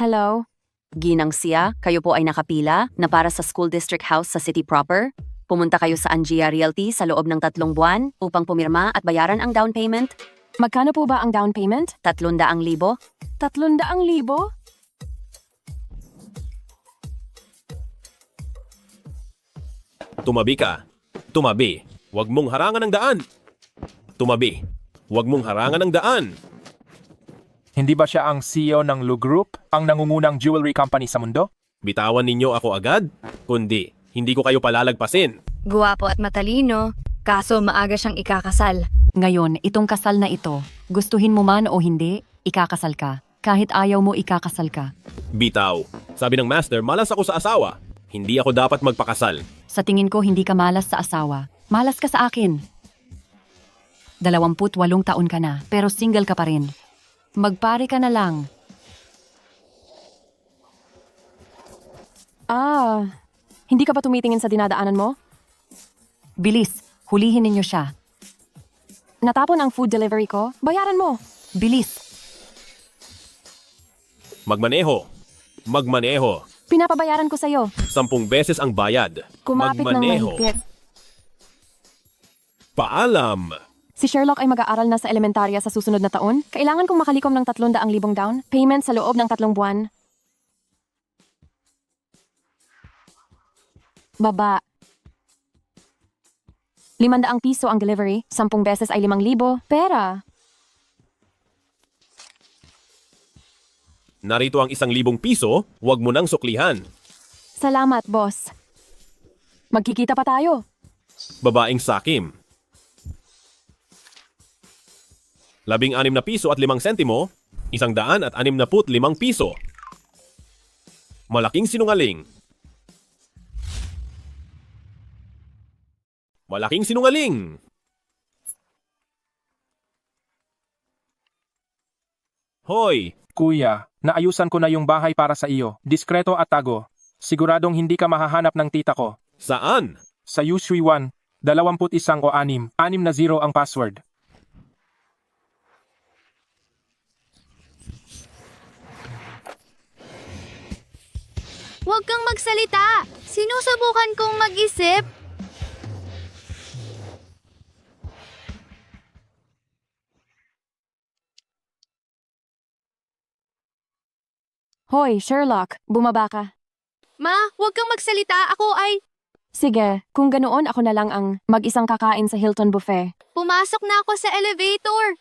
Hello? Ginang siya, kayo po ay nakapila na para sa school district house sa city proper. Pumunta kayo sa Angia Realty sa loob ng 3 buwan upang pumirma at bayaran ang down payment. Magkano po ba ang down payment? 300,000. 300,000? Tumabi ka. Tumabi. Huwag mong harangan ang daan. Tumabi. Huwag mong harangan ang daan. Hindi ba siya ang CEO ng Lu Group, ang nangungunang jewelry company sa mundo? Bitawan ninyo ako agad, kundi hindi ko kayo palalagpasin. Guwapo at matalino, kaso maaga siyang ikakasal. Ngayon, itong kasal na ito, gustuhin mo man o hindi, ikakasal ka. Kahit ayaw mo, ikakasal ka. Bitaw. Sabi ng master, malas ako sa asawa. Hindi ako dapat magpakasal. Sa tingin ko, hindi ka malas sa asawa. Malas ka sa akin. 28 taon ka na, pero single ka pa rin. Magpare ka na lang. Hindi ka ba tumitingin sa dinadaanan mo? Bilis, hulihin ninyo siya. Natapon ang food delivery ko? Bayaran mo. Bilis. Magmaneho. Magmaneho. Pinapabayaran ko sa'yo. 10 beses ang bayad. Kumapit ng Magmaneho. mahigpit. Paalam. Si Sherlock ay mag-aaral na sa elementarya sa susunod na taon. Kailangan kong makalikom ng 300,000 down. Payment sa loob ng 3 buwan. Baba. 500 piso ang delivery. 10 beses ay 5,000. Pera. Narito ang 1,000 piso, huwag mo nang suklihan. Salamat, boss. Magkikita pa tayo. Babaeng sakim. 16 na piso at 5 sentimo, 165 piso. Malaking sinungaling. Malaking sinungaling. Hoy, Kuya, naayusan ko na yung bahay para sa iyo. Diskreto at tago. Siguradong hindi ka mahahanap ng tita ko. saan? Sa Yushui 1, 21 o 6. 6 na 0 ang password. Huwag kang magsalita! Sinusubukan kong mag-isip. Hoy, Sherlock, bumaba ka. Ma, huwag kang magsalita. Ako ay... Sige, kung ganoon ako na lang ang mag-isang kakain sa Hilton Buffet. Pumasok na ako sa elevator.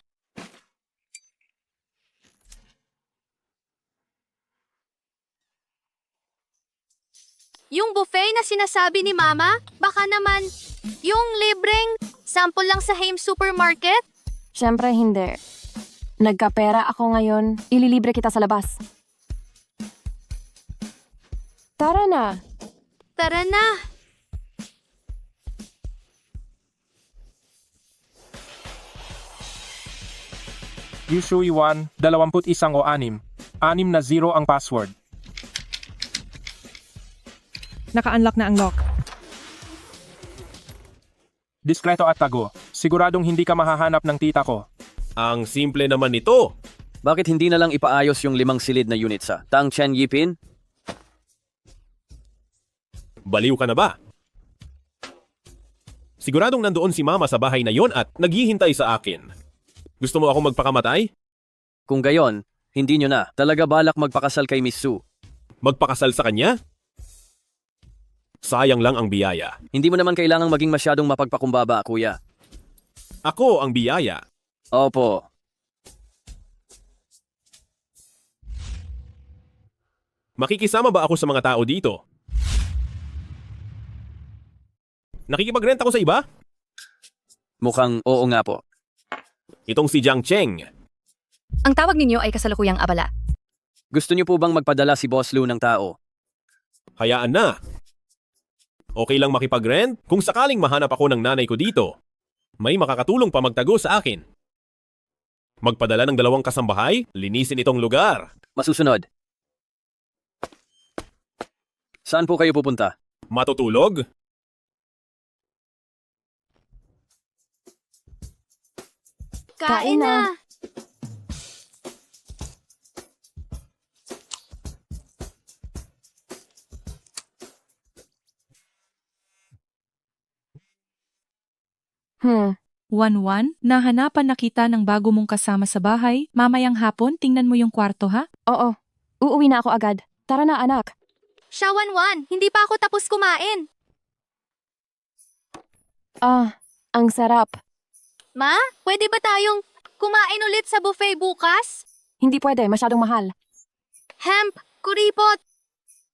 Yung buffet na sinasabi ni Mama, baka naman yung libreng sample lang sa Haim Supermarket? Siyempre hindi. Nagkapera ako ngayon. Ililibre kita sa labas. Tara na. Tara na. Yushui 1, 21 o 6. 6 na 0 ang password. Naka-unlock na ang lock. Diskreto at tago. Siguradong hindi ka mahahanap ng tita ko. Ang simple naman nito. Bakit hindi na lang ipaayos yung 5 silid na unit sa Tang Chen Yipin? Baliw ka na ba? Siguradong nandoon si Mama sa bahay na yon at naghihintay sa akin. Gusto mo ako magpakamatay? Kung gayon, hindi nyo na. Talaga balak magpakasal kay Miss Su. Magpakasal sa kanya? Sayang lang ang biyaya. Hindi mo naman kailangang maging masyadong mapagpakumbaba, kuya. Ako ang biyaya. Opo. Makikisama ba ako sa mga tao dito? Nakikipagrenta ako sa iba? Mukhang oo nga po. Itong si Jiang Cheng. Ang tawag ninyo ay kasalukuyang abala. Gusto nyo po bang magpadala si Boss Lu ng tao? Hayaan na. Okay lang makipag-rent kung sakaling mahanap ako ng nanay ko dito. May makakatulong pa magtago sa akin. Magpadala ng 2 kasambahay, linisin itong lugar. Masusunod. Saan po kayo pupunta? Matutulog? Kain na! Wanwan, nahanapan na kita ng bago mong kasama sa bahay. Mamayang hapon, tingnan mo yung kwarto ha? Oo. Uuwi na ako agad. Tara na, anak. Siya, Wanwan, hindi pa ako tapos kumain. Ang sarap. Ma, pwede ba tayong kumain ulit sa buffet bukas? Hindi pwede, masyadong mahal. Hemp, kuripot,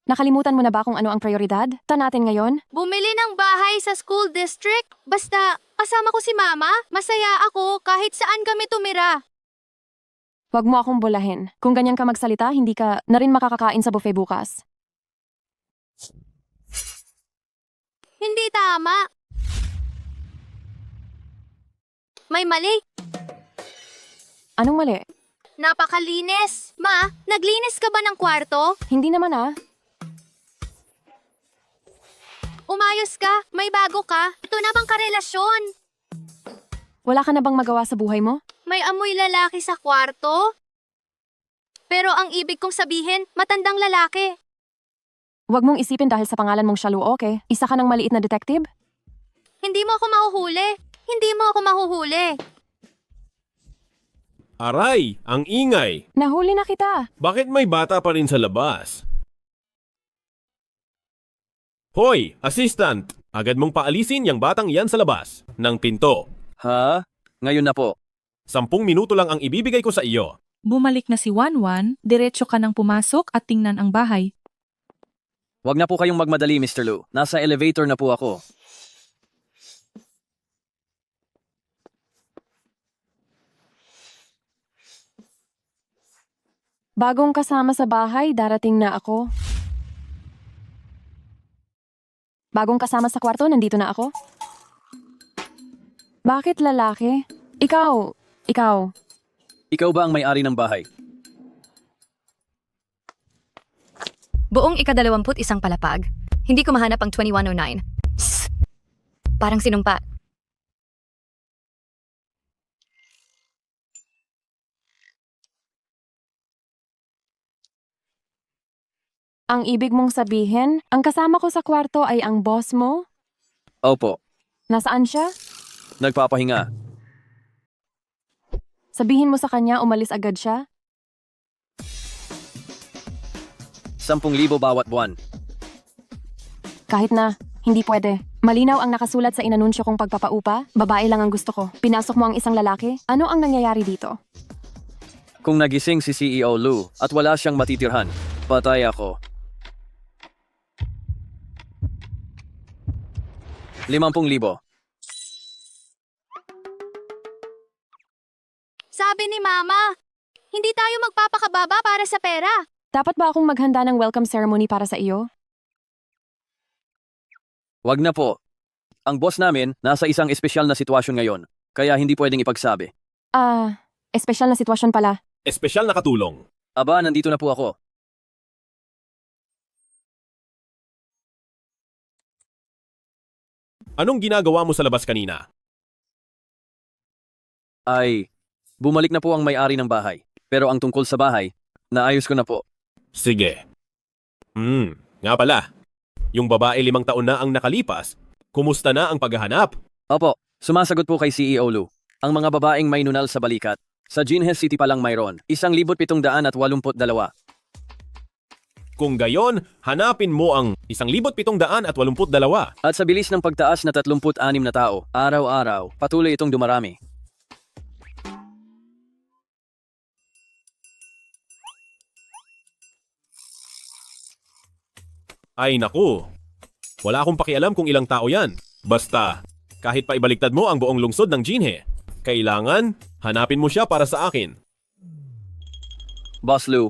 Nakalimutan mo na ba kung ano ang prioridad? Ta natin ngayon? bumili ng bahay sa school district. Basta, kasama ko si Mama, masaya ako kahit saan kami tumira. Huwag mo akong bulahin. Kung ganyan ka magsalita, hindi ka na rin makakakain sa buffet bukas. Hindi tama. May mali. Anong mali? Napakalinis. Ma, naglinis ka ba ng kwarto? Hindi naman Umayos ka? May bago ka? Ito na bang karelasyon? Wala ka na bang magawa sa buhay mo? May amoy lalaki sa kwarto? Pero ang ibig kong sabihin, matandang lalaki. Huwag mong isipin dahil sa pangalan mong Shalu, okay? Isa ka ng maliit na detective? Hindi mo ako mahuhuli. Hindi mo ako mahuhuli. Aray, ang ingay. Nahuli na kita. Bakit may bata pa rin sa labas? Hoy, assistant! Agad mong paalisin yung batang yan sa labas ng pinto. Ha? Ngayon na po. 10 minuto lang ang ibibigay ko sa iyo. Bumalik na si Wanwan, diretso ka nang pumasok at tingnan ang bahay. Huwag na po kayong magmadali, Mr. Lu. Nasa elevator na po ako. Bagong kasama sa bahay, darating na ako. Bagong kasama sa kwarto, nandito na ako. Bakit lalaki? Ikaw. Ikaw ba ang may-ari ng bahay? Buong ika-21 palapag. Hindi ko mahanap ang 2109. Psst. Parang sinumpa. Ang ibig mong sabihin, ang kasama ko sa kwarto ay ang boss mo? Opo. Nasaan siya? Nagpapahinga. Sabihin mo sa kanya umalis agad siya? 10,000 bawat buwan. Kahit na, hindi pwede. Malinaw ang nakasulat sa inanunsyo kong pagpapaupa, babae lang ang gusto ko. Pinasok mo ang isang lalaki? Ano ang nangyayari dito? Kung nagising si CEO Lu at wala siyang matitirhan, patay ako. 50,000. Sabi ni Mama, hindi tayo magpapakababa para sa pera. Dapat ba akong maghanda ng welcome ceremony para sa iyo? Wag na po. Ang boss namin nasa isang espesyal na sitwasyon ngayon, kaya hindi pwedeng ipagsabi. Espesyal na sitwasyon pala. Espesyal na katulong. Aba, nandito na po ako. Anong ginagawa mo sa labas kanina? Ay, bumalik na po ang may-ari ng bahay. Pero ang tungkol sa bahay, naayos ko na po. Sige. Nga pala. Yung babae 5 taon na ang nakalipas, kumusta na ang paghahanap? Opo, sumasagot po kay CEO Lu. Ang mga babaeng may nunal sa balikat, sa Jinhes City pa lang mayroon, 1,782. Kung gayon, hanapin mo ang 1,782. At sa bilis ng pagtaas na 36 na tao, araw-araw, patuloy itong dumarami. Ay naku, wala akong pakialam kung ilang tao yan. Basta, kahit pa ibaliktad mo ang buong lungsod ng Jinhe, kailangan hanapin mo siya para sa akin. Boss Lu,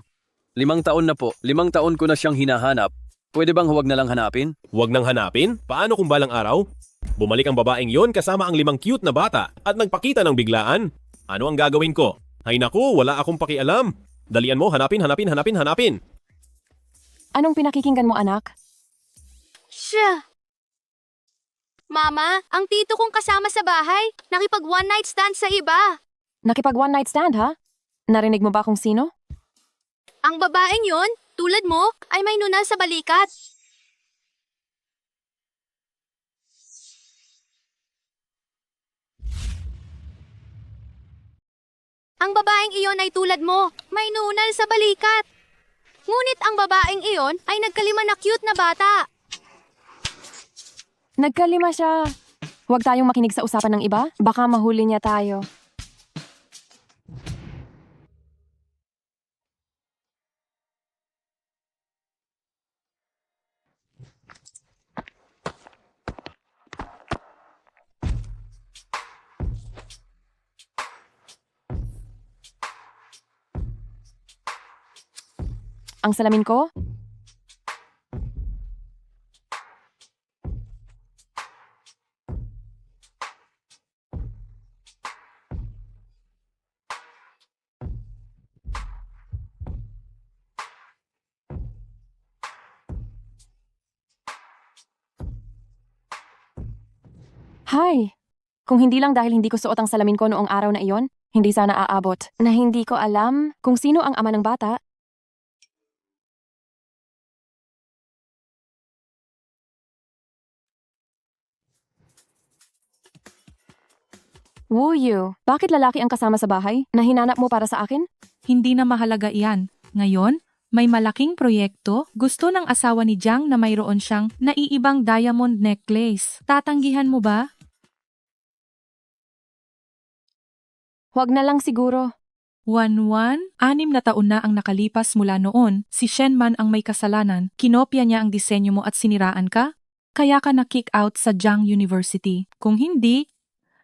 5 taon na po, 5 taon ko na siyang hinahanap. Pwede bang huwag na lang hanapin? Huwag nang hanapin? Paano kung balang araw? Bumalik ang babaeng yon kasama ang 5 cute na bata at nagpakita ng biglaan. Ano ang gagawin ko? Ay naku, wala akong pakialam. Dalian mo, hanapin. Anong pinakikinggan mo, anak? Siya. Mama, ang tito kong kasama sa bahay, nakipag one night stand sa iba. Nakipag one night stand, ha? Narinig mo ba kung sino? Ang babaeng yon, tulad mo, ay may nunal sa balikat. Ang babaeng iyon ay tulad mo, may nunal sa balikat. Ngunit ang babaeng iyon ay nagkalima na cute na bata. Nagkalima siya. Huwag tayong makinig sa usapan ng iba. Baka mahuli niya tayo. Ang salamin ko? Hi! Kung hindi lang dahil hindi ko suot ang salamin ko noong araw na iyon, hindi sana aabot. Na hindi ko alam kung sino ang ama ng bata. Wuyu, bakit lalaki ang kasama sa bahay? Nahinanap mo para sa akin? Hindi na mahalaga iyan. Ngayon, may malaking proyekto. Gusto ng asawa ni Jiang na mayroon siyang naiibang diamond necklace. Tatanggihan mo ba? Huwag na lang siguro. 1-1, 6 na taon na ang nakalipas mula noon. Si Shenman ang may kasalanan. Kinopya niya ang disenyo mo at siniraan ka? Kaya ka na-kick out sa Jiang University. Kung hindi,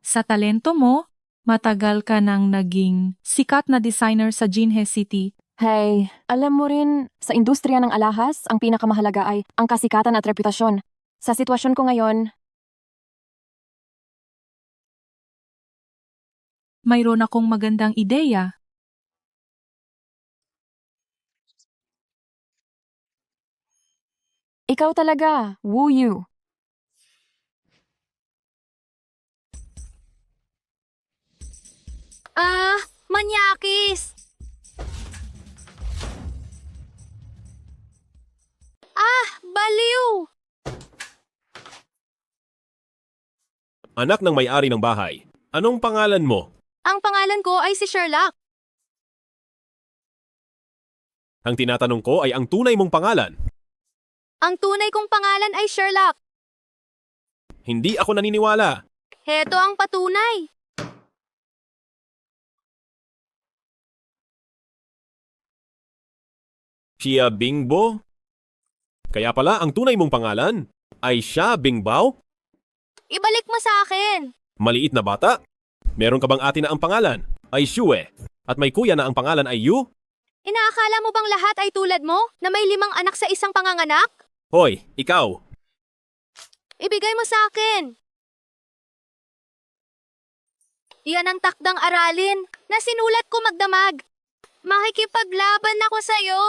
sa talento mo, matagal ka nang naging sikat na designer sa Jinhe City. Hey, alam mo rin, sa industriya ng alahas, ang pinakamahalaga ay ang kasikatan at reputasyon. Sa sitwasyon ko ngayon, Mayroon akong magandang ideya. ikaw talaga, Wuyu. Manyakis! Baliw! Anak ng may-ari ng bahay, anong pangalan mo? Ang pangalan ko ay si Sherlock. Ang tinatanong ko ay ang tunay mong pangalan. Ang tunay kong pangalan ay Sherlock. Hindi ako naniniwala. Heto ang patunay. Siya Bingbo? Kaya pala ang tunay mong pangalan ay siya Bingbao? Ibalik mo sa akin. Maliit na bata? Meron ka bang ate na ang pangalan ay Shue at may kuya na ang pangalan ay Yu? Inaakala mo bang lahat ay tulad mo na may 5 anak sa isang panganganak? Hoy, ikaw! Ibigay mo sa akin. Yan ang takdang aralin na sinulat ko magdamag. Makikipaglaban ako sa'yo.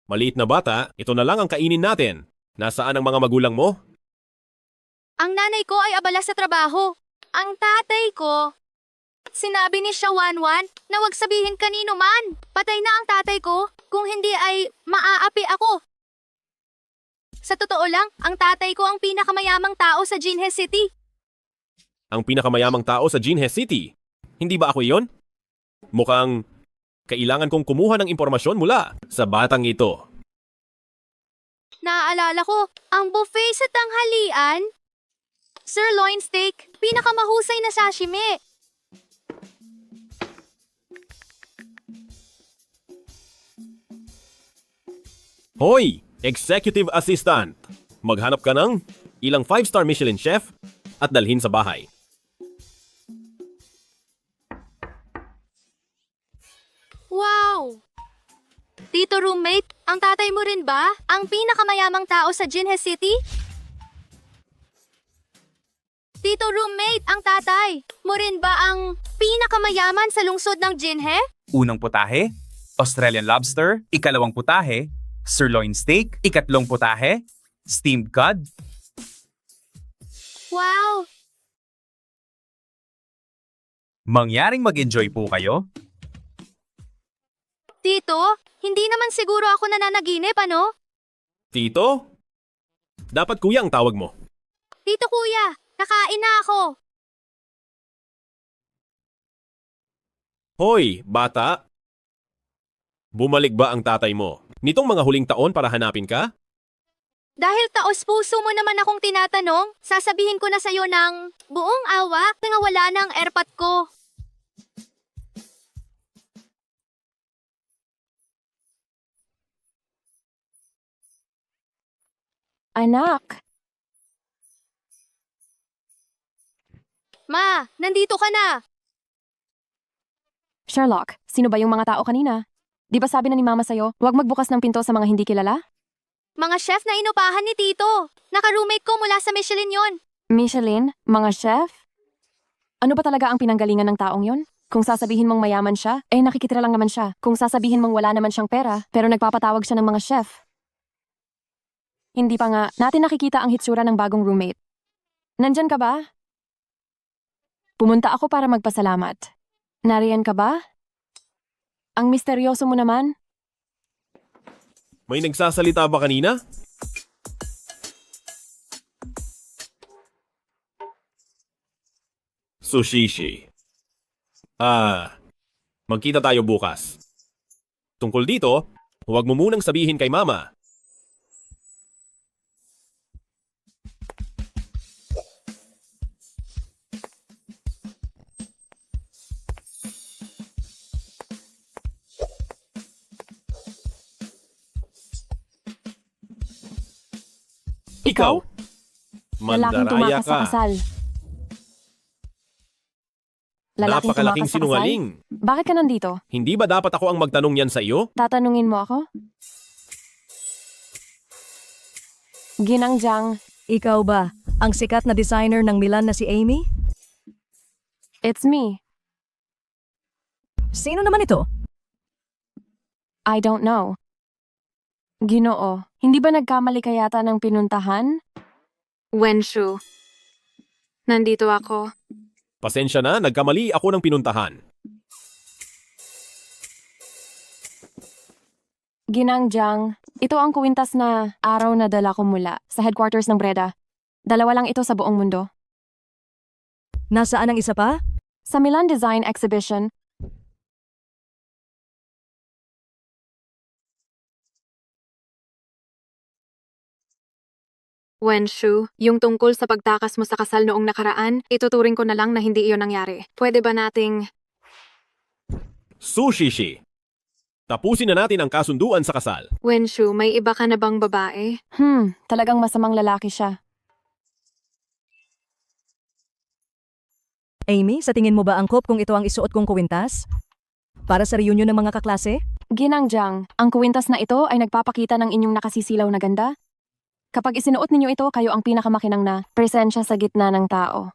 Maliit na bata, ito na lang ang kainin natin. Nasaan ang mga magulang mo? Ang nanay ko ay abala sa trabaho. Ang tatay ko, sinabi ni siya Wanwan na wag sabihin kanino man. Patay na ang tatay ko, kung hindi ay maaapi ako. Sa totoo lang, ang tatay ko ang pinakamayamang tao sa Jinhe City. Ang pinakamayamang tao sa Jinhe City. Hindi ba ako iyon? Mukhang kailangan kong kumuha ng impormasyon mula sa batang ito. Naaalala ko, ang buffet sa tanghalian, sirloin steak, pinakamahusay na sashimi. Hoy! Executive Assistant! Maghanap ka ng ilang 5-star Michelin chef at dalhin sa bahay. Wow! Tito roommate, ang tatay mo rin ba ang pinakamayamang tao sa Jinhe City? Tito roommate, ang tatay mo rin ba ang pinakamayaman sa lungsod ng Jinhe? Unang putahe, Australian lobster. Ikalawang putahe, sirloin steak, ikatlong putahe, steamed cod. Wow! Mangyaring mag-enjoy po kayo. Tito, hindi naman siguro ako nananaginip, ano? Tito? Dapat kuya ang tawag mo. Tito kuya, nakain na ako. Hoy, bata! Bumalik ba ang tatay mo nitong mga huling taon para hanapin ka? Dahil taos puso mo naman akong tinatanong, sasabihin ko na sa'yo ng buong awa na wala na ang airpot ko. Anak, Ma, nandito ka na. Sherlock, sino ba yung mga tao kanina? Di ba sabi na ni Mama sa'yo, huwag magbukas ng pinto sa mga hindi kilala? Mga chef na inupahan ni Tito. Naka-roommate ko mula sa Michelin yon. Michelin? Mga chef? Ano ba talaga ang pinanggalingan ng taong yon? Kung sasabihin mong mayaman siya, nakikitira lang naman siya. Kung sasabihin mong wala naman siyang pera, pero nagpapatawag siya ng mga chef. Hindi pa nga, natin nakikita ang hitsura ng bagong roommate. Nandyan ka ba? Pumunta ako para magpasalamat. Nariyan ka ba? Ang misteryoso mo naman. May nagsasalita ba kanina? Sushishi. Magkita tayo bukas. Tungkol dito, huwag mo munang sabihin kay Mama. Ikaw? Lalaking Mandaraya tumakas sa ka. kasal. Lalaking Napakalaking tumakas sa kasal? sinungaling. Bakit ka nandito? Hindi ba dapat ako ang magtanong yan sa iyo? Tatanungin mo ako? Ginangjang, Ikaw ba, ang sikat na designer ng Milan na si Amy? it's me. Sino naman ito? I don't know. Ginoo, hindi ba nagkamali ka yata ng pinuntahan? Wenshu, nandito ako. Pasensya na, nagkamali ako ng pinuntahan. Ginangjang, ito ang kuwintas na araw na dala ko mula sa headquarters ng Breda. Dalawa lang ito sa buong mundo. Nasaan ang isa pa? Sa Milan Design Exhibition, Wenshu, yung tungkol sa pagtakas mo sa kasal noong nakaraan, ituturing ko na lang na hindi iyon nangyari. Pwede ba nating... Sushishi. Tapusin na natin ang kasunduan sa kasal. Wenshu, may iba ka na bang babae? Talagang masamang lalaki siya. Amy, sa tingin mo ba angkop kung ito ang isuot kong kuwintas? Para sa reunion ng mga kaklase? Ginangjang, ang kuwintas na ito ay nagpapakita ng inyong nakasisilaw na ganda. Kapag isinuot ninyo ito, kayo ang pinakamakinang na presensya sa gitna ng tao.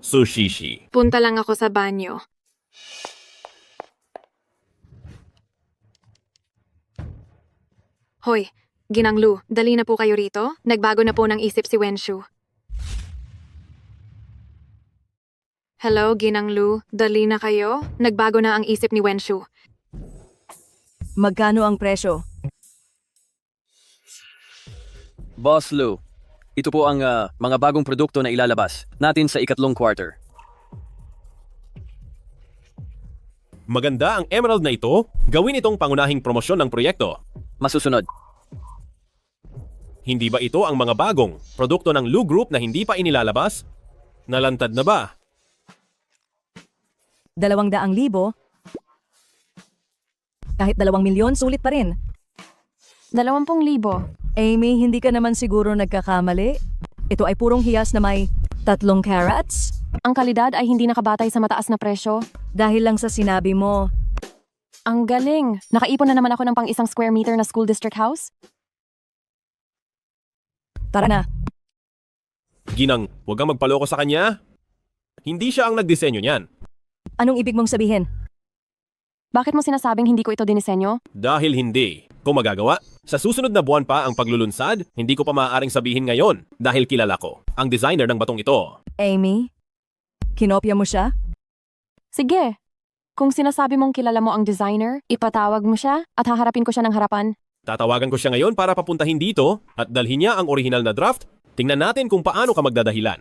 Sushishi. Punta lang ako sa banyo. Hoy, Ginanglu, dali na po kayo rito. Nagbago na po ng isip si Wenshu. Hello, Ginanglu, dali na kayo. Nagbago na ang isip ni Wenshu. Magkano ang presyo? Boss Lou, ito po ang mga bagong produkto na ilalabas natin sa ikatlong quarter. Maganda ang emerald na ito. Gawin itong pangunahing promosyon ng proyekto. Masusunod. Hindi ba ito ang mga bagong produkto ng Lou Group na hindi pa inilalabas? Nalantad na ba? 200,000. Kahit 2,000,000, sulit pa rin. 20,000. Amy, hindi ka naman siguro nagkakamali? Ito ay purong hiyas na may 3 carats? Ang kalidad ay hindi nakabatay sa mataas na presyo. Dahil lang sa sinabi mo, Ang galing! Nakaipon na naman ako ng pang 1 square meter na school district house. tara na. Ginang, huwag kang magpaloko sa kanya. Hindi siya ang nagdisenyo niyan. Anong ibig mong sabihin? Bakit mo sinasabing hindi ko ito dinisenyo? Dahil hindi ko magagawa. Sa susunod na buwan pa ang paglulunsad, hindi ko pa maaaring sabihin ngayon dahil kilala ko ang designer ng batong ito. Amy, kinopya mo siya? Sige. Kung sinasabi mong kilala mo ang designer, ipatawag mo siya at haharapin ko siya ng harapan. Tatawagan ko siya ngayon para papuntahin dito at dalhin niya ang orihinal na draft. Tingnan natin kung paano ka magdadahilan.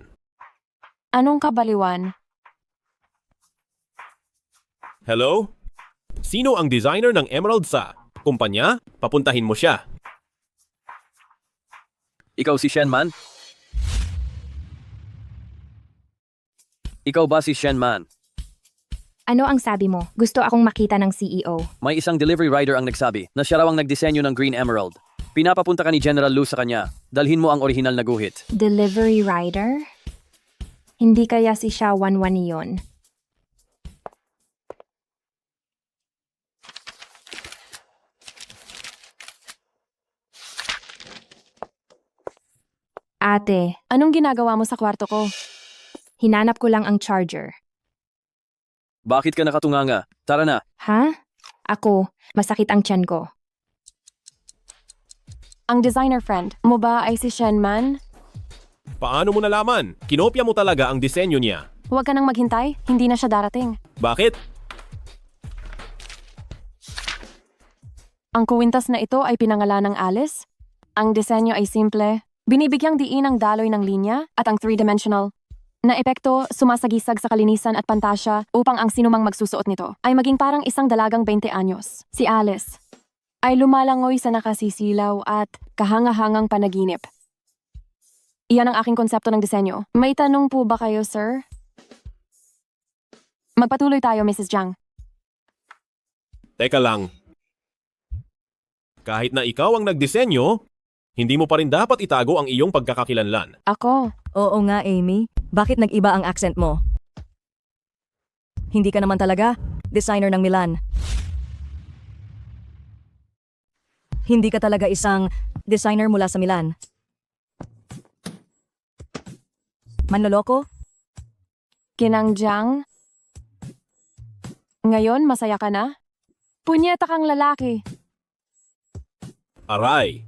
Anong kabaliwan? Hello? Sino ang designer ng Emerald sa kumpanya? Papuntahin mo siya. Ikaw si Shenman? Ikaw ba si Shenman? Ano ang sabi mo? Gusto akong makita ng CEO. May isang delivery rider ang nagsabi na siya raw ang nagdisenyo ng Green Emerald. Pinapapunta ka ni General Lu sa kanya. Dalhin mo ang orihinal na guhit. Delivery rider? Hindi kaya si Sha 11 yun? Ate, Anong ginagawa mo sa kwarto ko? hinanap ko lang ang charger. Bakit ka nakatunganga? Tara na. Ha? Ako, masakit ang tiyan ko. Ang designer friend mo ba ay si Shenman? Paano mo nalaman? Kinopya mo talaga ang disenyo niya. Huwag ka nang maghintay, hindi na siya darating. Bakit? Ang kuwintas na ito ay pinangalan ng Alice. Ang disenyo ay simple. Binibigyang diin ang daloy ng linya at ang three-dimensional na epekto sumasagisag sa kalinisan at pantasya upang ang sinumang magsusuot nito ay maging parang isang dalagang 20 anyos. Si Alice ay lumalangoy sa nakasisilaw at kahangahangang panaginip. Iyan ang aking konsepto ng disenyo. May tanong po ba kayo, sir? Magpatuloy tayo, Mrs. Jiang. Teka lang. Kahit na ikaw ang nagdisenyo, hindi mo pa rin dapat itago ang iyong pagkakakilanlan. Ako, Oo nga, Amy. Bakit nag-iba ang accent mo? Hindi ka naman talaga designer ng Milan. Hindi ka talaga isang designer mula sa Milan. Manloloko? Kinang Jiang. Ngayon, masaya ka na? Punyeta kang lalaki. Aray!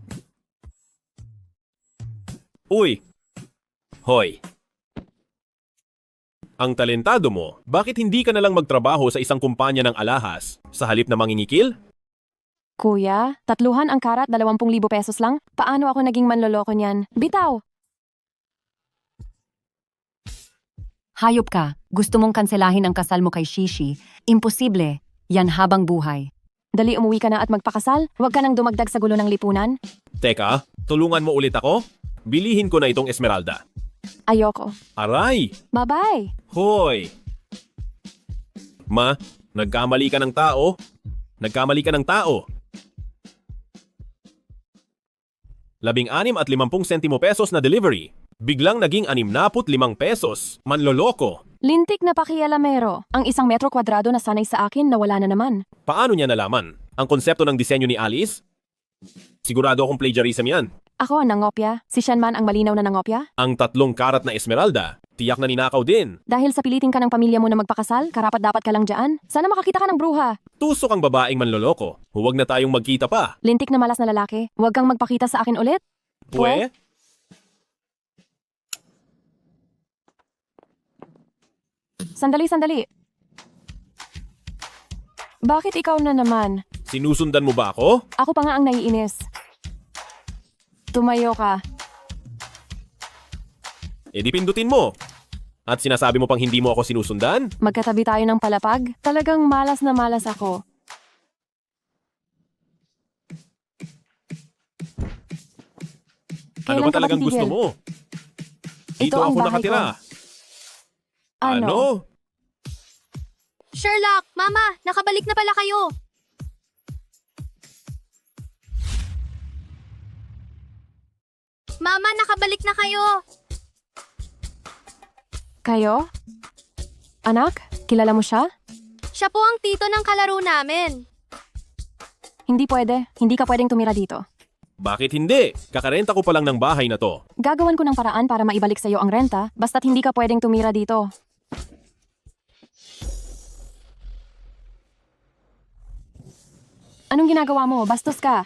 Uy! Hoy! Ang talentado mo, bakit hindi ka nalang magtrabaho sa isang kumpanya ng alahas sa halip na mangingikil? Kuya, 3 ang karat, 20,000 pesos lang? Paano ako naging manloloko niyan? Bitaw! Hayop ka. Gusto mong kanselahin ang kasal mo kay Shishi. Imposible. Yan habang buhay. Dali umuwi ka na at magpakasal? Huwag ka nang dumagdag sa gulo ng lipunan? Teka, tulungan mo ulit ako? Bilihin ko na itong Esmeralda. Ayoko. Aray! Bye-bye! Hoy! Ma, nagkamali ka ng tao. Nagkamali ka ng tao. 16 at 50 sentimo pesos na delivery. Biglang naging 65 pesos. Manloloko. Lintik na pakialamero. Ang 1 metro kwadrado na sanay sa akin na wala na naman. Paano niya nalaman? Ang konsepto ng disenyo ni Alice? Sigurado akong plagiarism yan. Ako ang nangopya. Si Shenman ang malinaw na nangopya. Ang 3 karat na Esmeralda, tiyak na ninakaw din. Dahil sa pilitin ka ng pamilya mo na magpakasal, karapat dapat ka lang dyan. Sana makakita ka ng bruha. Tusok ang babaeng manloloko. Huwag na tayong magkita pa. Lintik na malas na lalaki. Huwag kang magpakita sa akin ulit. Pwe? Sandali. Bakit ikaw na naman? Sinusundan mo ba ako? Ako pa nga ang naiinis. Tumayo ka. E di pindutin mo. At sinasabi mo pang hindi mo ako sinusundan? Magkatabi tayo ng palapag? Talagang malas na malas ako. Ano Kailan ba ka talagang gusto titigil? mo? Ito Dito ang ako bahay nakatira. Ano? Sherlock, Mama, nakabalik na pala kayo. Mama, nakabalik na kayo. Kayo? Anak, kilala mo siya? Siya po ang tito ng kalaro namin. Hindi pwede. Hindi ka pwedeng tumira dito. Bakit hindi? Kakarenta ko pa lang ng bahay na to. Gagawan ko ng paraan para maibalik sa'yo ang renta, basta't hindi ka pwedeng tumira dito. Anong ginagawa mo? Bastos ka.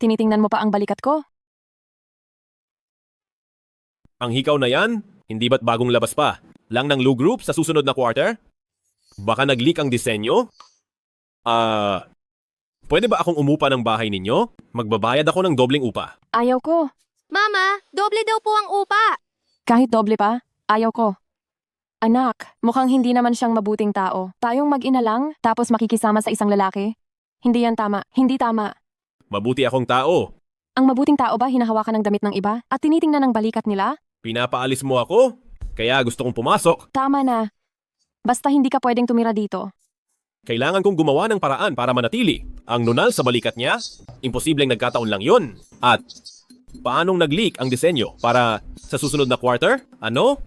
Tinitingnan mo pa ang balikat ko? Ang hikaw na yan, hindi ba't bagong labas pa? Lang ng Lou Group sa susunod na quarter? Baka nag-leak ang disenyo? Pwede ba akong umupa ng bahay ninyo? Magbabayad ako ng dobleng upa. Ayaw ko. Mama, doble daw po ang upa. Kahit doble pa, ayaw ko. Anak, mukhang hindi naman siyang mabuting tao. Tayong mag-ina lang, tapos makikisama sa isang lalaki? Hindi yan tama. Hindi tama. Mabuti akong tao. Ang mabuting tao ba hinahawakan ng damit ng iba at tinitingnan ng balikat nila? Pinapaalis mo ako? Kaya gusto kong pumasok. Tama na. Basta hindi ka pwedeng tumira dito. Kailangan kong gumawa ng paraan para manatili. Ang nunal sa balikat niya, imposibleng nagkataon lang yun. At paanong nag-leak ang disenyo para sa susunod na quarter? Ano?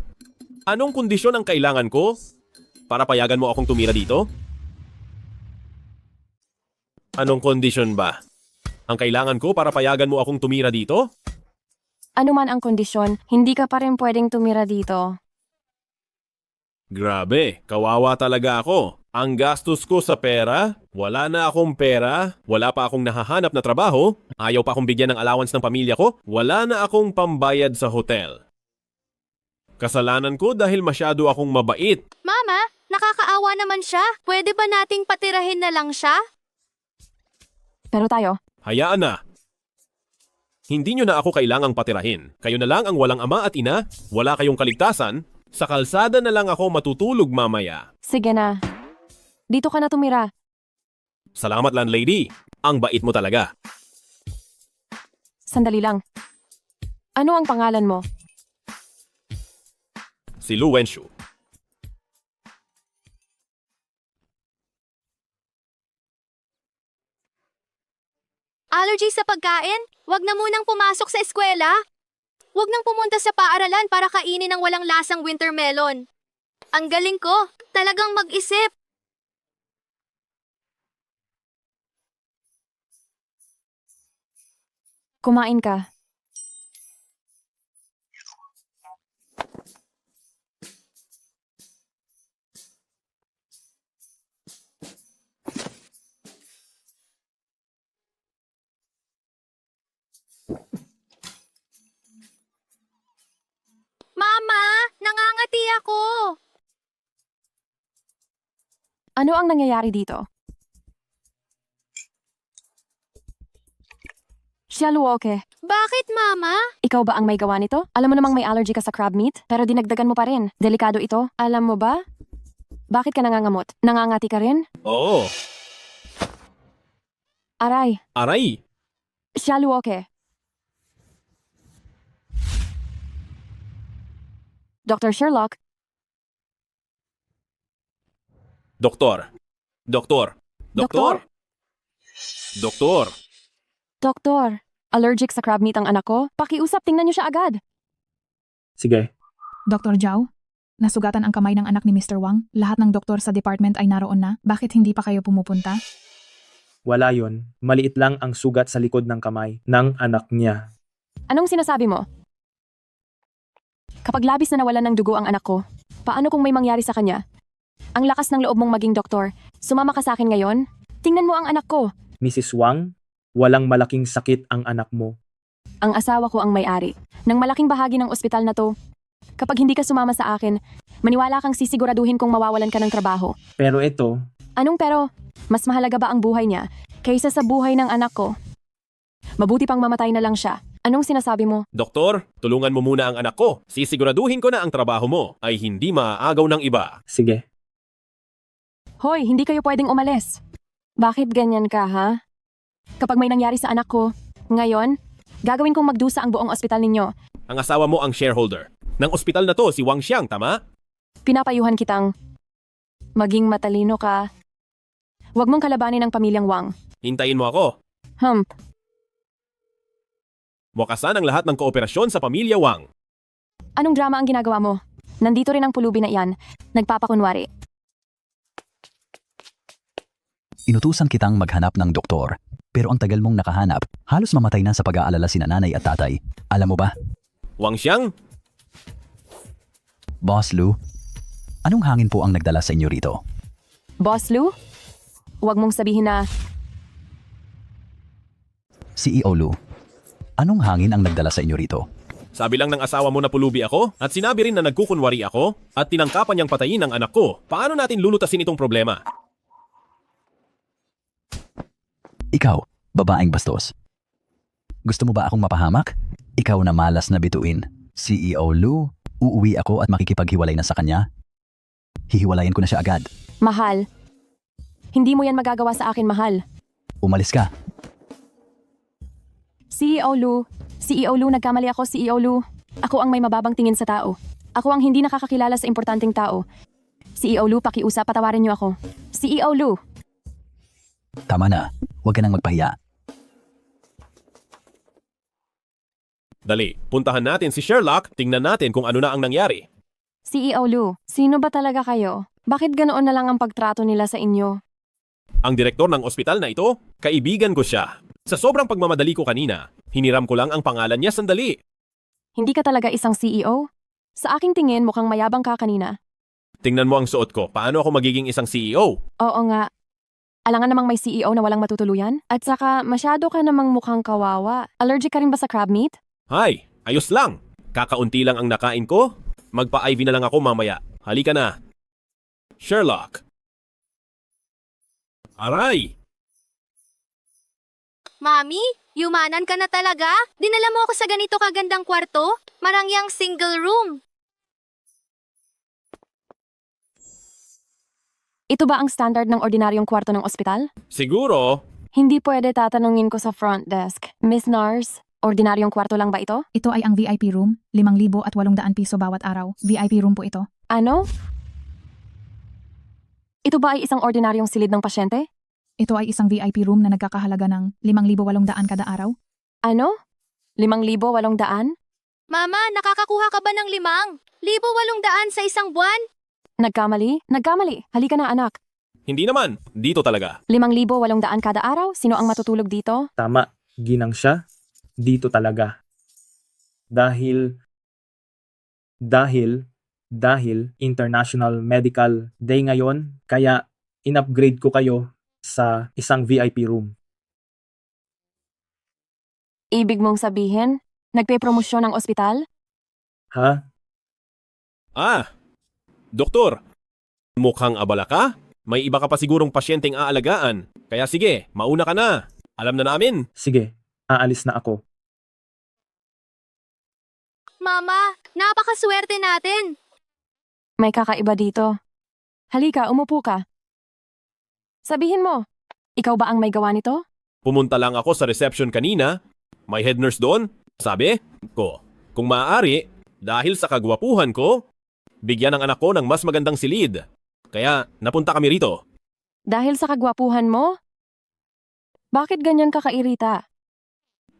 Anong kondisyon ang kailangan ko para payagan mo akong tumira dito? Anong kondisyon ba? Ang kailangan ko para payagan mo akong tumira dito? Ano man ang kondisyon, hindi ka pa rin pwedeng tumira dito. Grabe, kawawa talaga ako. Ang gastos ko sa pera, wala na akong pera, wala pa akong nahahanap na trabaho, ayaw pa akong bigyan ng allowance ng pamilya ko, wala na akong pambayad sa hotel. Kasalanan ko dahil masyado akong mabait. Mama, nakakaawa naman siya. Pwede ba nating patirahin na lang siya? Pero tayo, Hayaan na. Hindi nyo na ako kailangang patirahin. Kayo na lang ang walang ama at ina, wala kayong kaligtasan, sa kalsada na lang ako matutulog mamaya. sige na. Dito ka na tumira. Salamat landlady, ang bait mo talaga. Sandali lang. Ano ang pangalan mo? Si Lu Wenshu. Allergy sa pagkain? Huwag na munang pumasok sa eskwela. Huwag nang pumunta sa paaralan para kainin ng walang lasang winter melon. Ang galing ko, talagang mag-isip. Kumain ka. Mama, nangangati ako. Ano ang nangyayari dito? Siya Luoke, Bakit, Mama? ikaw ba ang may gawa nito? Alam mo namang may allergy ka sa crab meat, pero dinagdagan mo pa rin. Delikado ito. Alam mo ba? Bakit ka nangangamot? Nangangati ka rin? Oo, Aray, aray. siya Luoke. Dr. Sherlock, Doktor. Doktor. Doktor. Doktor. Doktor, allergic sa crab meat ang anak ko. Pakiusap, tingnan niyo siya agad. Sige. Dr. Zhao, nasugatan ang kamay ng anak ni Mr. Wang. Lahat ng doktor sa department ay naroon na. Bakit hindi pa kayo pumupunta? Wala yon. Maliit lang ang sugat sa likod ng kamay ng anak niya. Anong sinasabi mo? Kapag labis na nawalan ng dugo ang anak ko, paano kung may mangyari sa kanya? Ang lakas ng loob mong maging doktor. Sumama ka sa akin ngayon? Tingnan mo ang anak ko. Mrs. Wang, walang malaking sakit ang anak mo. Ang asawa ko ang may-ari ng malaking bahagi ng ospital na to. Kapag hindi ka sumama sa akin, maniwala kang sisiguraduhin kong mawawalan ka ng trabaho. Pero ito, Anong pero? Mas mahalaga ba ang buhay niya kaysa sa buhay ng anak ko? Mabuti pang mamatay na lang siya. Anong sinasabi mo? Doktor, tulungan mo muna ang anak ko. Sisiguraduhin ko na ang trabaho mo ay hindi maaagaw ng iba. sige. Hoy, hindi kayo pwedeng umalis. Bakit ganyan ka, ha? Kapag may nangyari sa anak ko, ngayon, gagawin kong magdusa ang buong ospital ninyo. Ang asawa mo ang shareholder. Ng ospital na to, si Wang Xiang, tama? Pinapayuhan kitang maging matalino ka. Huwag mong kalabanin ang pamilyang Wang. Hintayin mo ako. Hump. Wakasan ang lahat ng kooperasyon sa pamilya Wang. Anong drama ang ginagawa mo? Nandito rin ang pulubi na iyan. Nagpapakunwari. Inutusan kitang maghanap ng doktor, pero ang tagal mong nakahanap, halos mamatay na sa pag-aalala sina nanay at tatay. Alam mo ba? Wang Xiang? Boss Lu, anong hangin po ang nagdala sa inyo rito? Boss Lu? Huwag mong sabihin na CEO Lu, anong hangin ang nagdala sa inyo rito? Sabi lang ng asawa mo na pulubi ako at sinabi rin na nagkukunwari ako at tinangkapan niyang patayin ang anak ko. Paano natin lulutasin itong problema? Ikaw, babaeng bastos. Gusto mo ba akong mapahamak? Ikaw na malas na bituin. CEO Lu, uuwi ako at makikipaghiwalay na sa kanya. Hihiwalayin ko na siya agad. Mahal. Hindi mo yan magagawa sa akin, mahal. Umalis ka. CEO Lu, nagkamali ako, CEO Lu. Ako ang may mababang tingin sa tao. Ako ang hindi nakakakilala sa importanteng tao. CEO Lu, pakiusap, patawarin niyo ako. CEO Lu. Tama na. Huwag ka nang magpahiya. Dali, puntahan natin si Sherlock, tingnan natin kung ano na ang nangyari. CEO Lu, sino ba talaga kayo? Bakit ganoon na lang ang pagtrato nila sa inyo? Ang direktor ng ospital na ito, kaibigan ko siya. Sa sobrang pagmamadali ko kanina, hiniram ko lang ang pangalan niya sandali. Hindi ka talaga isang CEO? Sa aking tingin, mukhang mayabang ka kanina. Tingnan mo ang suot ko, paano ako magiging isang CEO? Oo nga. Alangan namang may CEO na walang matutuluyan? At saka, masyado ka namang mukhang kawawa. Allergic ka rin ba sa crab meat? Hay, ayos lang. Kakaunti lang ang nakain ko. Magpa-IV na lang ako mamaya. Halika na. Sherlock. Aray! Mami, yumanan ka na talaga? Dinala mo ako sa ganito kagandang kwarto? Marangyang single room. Ito ba ang standard ng ordinaryong kwarto ng ospital? Siguro, Hindi pwede tatanungin ko sa front desk. Miss Nars, ordinaryong kwarto lang ba ito? Ito ay ang VIP room, 5,800 piso bawat araw. VIP room po ito. Ano? Ito ba ay isang ordinaryong silid ng pasyente? Ito ay isang VIP room na nagkakahalaga ng 5,800 kada araw. Ano? 5,800? Mama, nakakakuha ka ba ng 5,800 sa isang buwan? Nagkamali? Nagkamali. Halika na, anak. hindi naman. Dito talaga. 5,800 kada araw? Sino ang matutulog dito? Tama, ginang siya. Dito talaga. Dahil International Medical Day ngayon, kaya in-upgrade ko kayo sa isang VIP room. Ibig mong sabihin, nagpe-promosyon ang ospital? Ha? Doktor, mukhang abala ka? May iba ka pa sigurong pasyenteng aalagaan. Kaya sige, mauna ka na. Alam na namin. Sige, aalis na ako. Mama, napakaswerte natin. May kakaiba dito. Halika, umupo ka. Sabihin mo, ikaw ba ang may gawa nito? Pumunta lang ako sa reception kanina. May head nurse doon. Sabi ko, kung maaari, dahil sa kagwapuhan ko, bigyan ng anak ko ng mas magandang silid. Kaya napunta kami rito. Dahil sa kagwapuhan mo? Bakit ganyan ka kairita?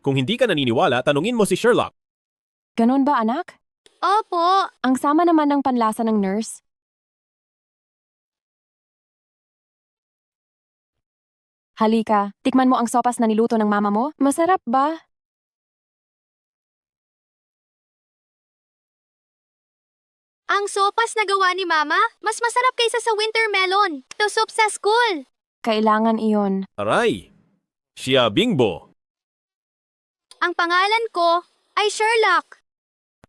Kung hindi ka naniniwala, tanungin mo si Sherlock. Ganon ba, anak? Opo. Ang sama naman ng panlasa ng nurse. Halika, tikman mo ang sopas na niluto ng mama mo. Masarap ba? Ang sopas na gawa ni Mama, mas masarap kaysa sa winter melon. To soup sa school. Kailangan iyon. Aray, siya Bingbo. Ang pangalan ko ay Sherlock.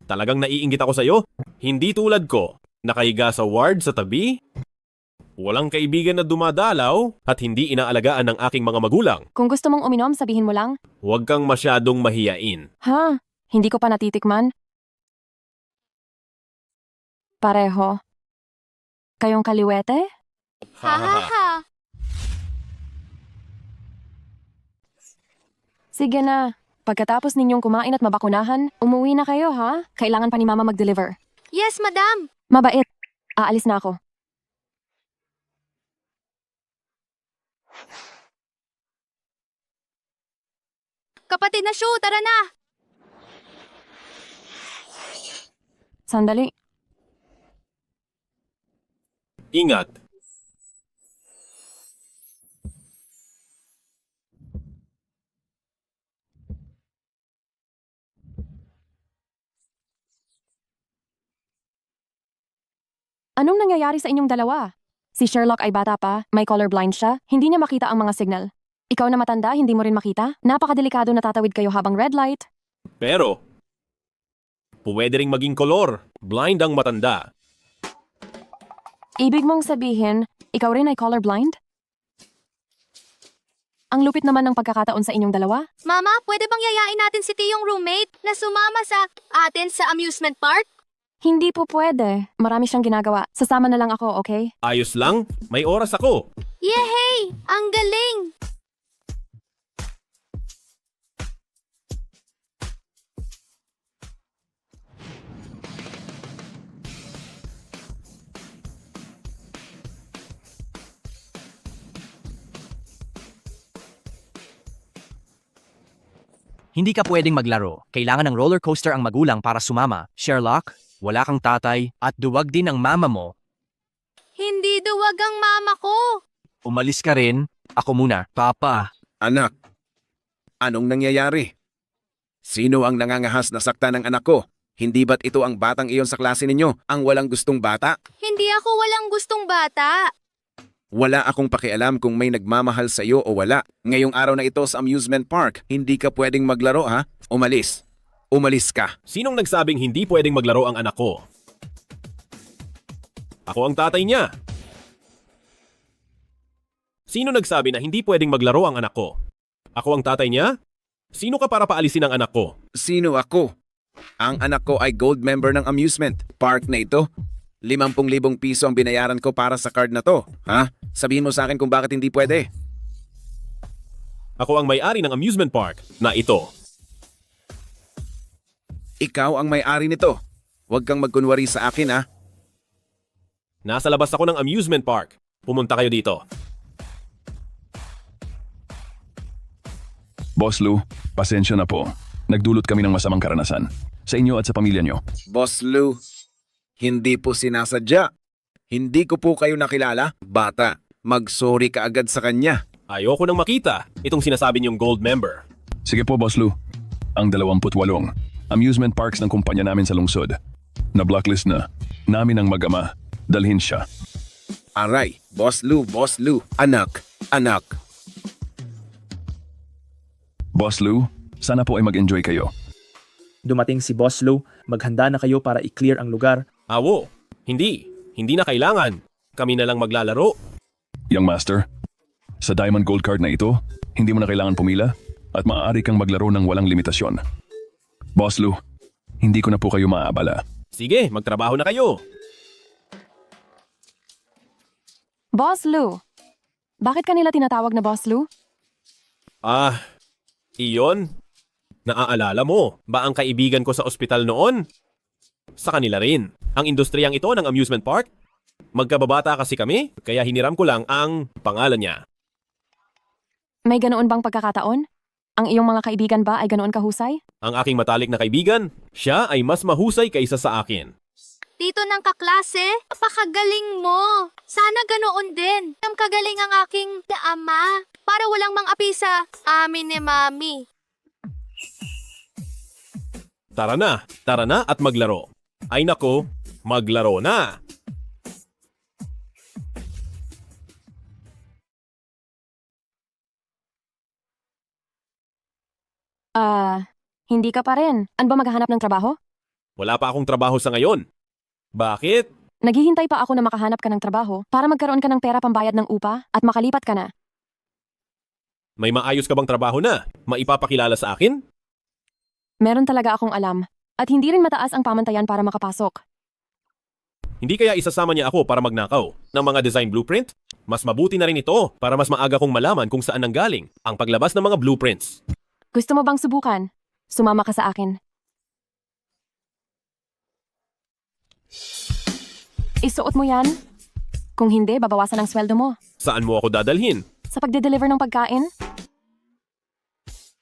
Talagang naiinggit ako sa'yo. Hindi tulad ko, nakahiga sa ward sa tabi. Walang kaibigan na dumadalaw at hindi inaalagaan ng aking mga magulang. Kung gusto mong uminom, sabihin mo lang. Huwag kang masyadong mahiyain. Ha? Hindi ko pa natitikman? Pareho. Kayong kaliwete? Ha ha ha. Sige na. Pagkatapos ninyong kumain at mabakunahan, umuwi na kayo ha? Kailangan pa ni Mama mag-deliver. Yes, madam. Mabait. Aalis na ako. Kapatid na Shu, tara na. Sandali. Ingat. Anong nangyayari sa inyong dalawa? Si Sherlock ay bata pa, may colorblind siya, hindi niya makita ang mga signal. Ikaw na matanda, hindi mo rin makita? Napakadelikado na tatawid kayo habang red light. Pero, pwede ring maging kolor. Blind ang matanda. Ibig mong sabihin, ikaw rin ay colorblind? Ang lupit naman ng pagkakataon sa inyong dalawa. Mama, pwede bang yayain natin si Tiyong roommate na sumama sa atin sa amusement park? Hindi po pwede. Marami siyang ginagawa. Sasama na lang ako, okay? Ayos lang, may oras ako. Yehey! Ang galing! Hindi ka pwedeng maglaro. Kailangan ng roller coaster ang magulang para sumama. Sherlock, wala kang tatay at duwag din ang mama mo. Hindi duwag ang mama ko. Umalis ka rin. Ako muna. Papa. Anak, anong nangyayari? Sino ang nangangahas na sakta ng anak ko? Hindi ba't ito ang batang iyon sa klase ninyo, ang walang gustong bata? Hindi ako walang gustong bata. Wala akong pakialam kung may nagmamahal sa iyo o wala. Ngayong araw na ito sa amusement park, hindi ka pwedeng maglaro ha? Umalis. Umalis ka. Sinong nagsabing hindi pwedeng maglaro ang anak ko? Ako ang tatay niya. Sino nagsabi na hindi pwedeng maglaro ang anak ko? Ako ang tatay niya? Sino ka para paalisin ang anak ko? Sino ako? Ang anak ko ay gold member ng amusement park na ito. 50,000 piso ang binayaran ko para sa card na to. Ha? Sabihin mo sa akin kung bakit hindi pwede. Ako ang may-ari ng amusement park na ito. Ikaw ang may-ari nito. Huwag kang magkunwari sa akin ha. Nasa labas ako ng amusement park. Pumunta kayo dito. Boss Lou, pasensya na po. Nagdulot kami ng masamang karanasan. Sa inyo at sa pamilya nyo. Boss Lou, hindi po sinasadya. Hindi ko po kayo nakilala. Bata, mag-sorry ka agad sa kanya. Ayoko nang makita itong sinasabi niyong gold member. Sige po, Boss Lou. Ang 28 amusement parks ng kumpanya namin sa lungsod. Na-blacklist na. Namin ang mag-ama. Dalhin siya. Aray, Boss Lou, anak. Boss Lou, sana po ay mag-enjoy kayo. Dumating si Boss Lou, maghanda na kayo para i-clear ang lugar. Awo, hindi na kailangan. Kami na lang maglalaro. Young Master, sa Diamond Gold Card na ito, hindi mo na kailangan pumila at maaari kang maglaro ng walang limitasyon. Boss Lou, hindi ko na po kayo maaabala. Sige, magtrabaho na kayo. Boss Lou. Bakit kanila tinatawag na Boss Lou? Iyon? Naaalala mo ba ang kaibigan ko sa ospital noon? Sa kanila rin. Ang industriyang ito ng amusement park? Magkababata kasi kami, kaya hiniram ko lang ang pangalan niya. May ganoon bang pagkakataon? Ang iyong mga kaibigan ba ay ganoon kahusay? Ang aking matalik na kaibigan, siya ay mas mahusay kaysa sa akin. Tito ng kaklase, napakagaling mo. Sana ganoon din. Ang kagaling ang aking ama. Para walang mang-api sa amin ni Mami. Tara na at maglaro. Ay nako, maglaro na. Hindi ka pa rin. Ano ba maghahanap ng trabaho? Wala pa akong trabaho sa ngayon. Bakit? Naghihintay pa ako na makahanap ka ng trabaho para magkaroon ka ng pera pambayad ng upa at makalipat ka na. May maayos ka bang trabaho na? Maipapakilala sa akin? Meron talaga akong alam. At hindi rin mataas ang pamantayan para makapasok. Hindi kaya isasama niya ako para magnakaw ng mga design blueprint? Mas mabuti na rin ito para mas maaga kong malaman kung saan nanggaling ang paglabas ng mga blueprints. Gusto mo bang subukan? Sumama ka sa akin. Isuot mo yan? Kung hindi, babawasan ang sweldo mo. Saan mo ako dadalhin? Sa pagde-deliver ng pagkain?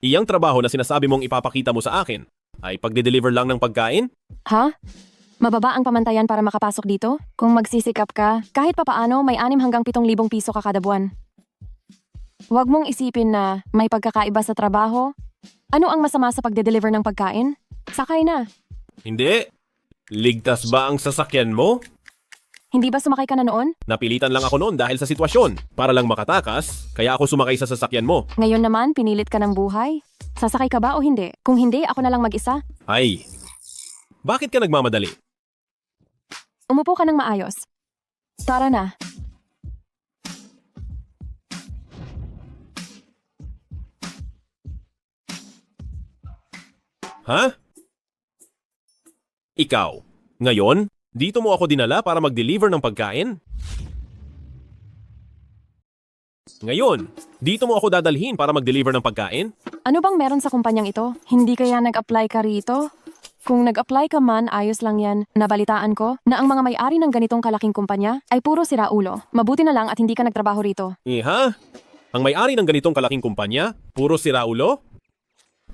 Iyang trabaho na sinasabi mong ipapakita mo sa akin ay pagde-deliver lang ng pagkain? Ha? Mababa ang pamantayan para makapasok dito? Kung magsisikap ka, kahit papaano may 6 hanggang 7,000 piso ka kada buwan. Huwag mong isipin na may pagkakaiba sa trabaho. Ano ang masama sa pagde-deliver ng pagkain? Sakay na. Hindi. Ligtas ba ang sasakyan mo? Hindi ba sumakay ka na noon? Napilitan lang ako noon dahil sa sitwasyon. Para lang makatakas, kaya ako sumakay sa sasakyan mo. Ngayon naman, pinilit ka ng buhay. Sasakay ka ba o hindi? Kung hindi, ako na lang mag-isa. Ay, bakit ka nagmamadali? Umupo ka ng maayos. Tara na. Ha? Ikaw, ngayon, dito mo ako dinala para mag-deliver ng pagkain? Ngayon, dito mo ako dadalhin para mag-deliver ng pagkain? Ano bang meron sa kumpanyang ito? Hindi kaya nag-apply ka rito? Kung nag-apply ka man, ayos lang yan. Nabalitaan ko na ang mga may-ari ng ganitong kalaking kumpanya ay puro siraulo. Mabuti na lang at hindi ka nagtrabaho rito. Ha? Ang may-ari ng ganitong kalaking kumpanya? Puro siraulo?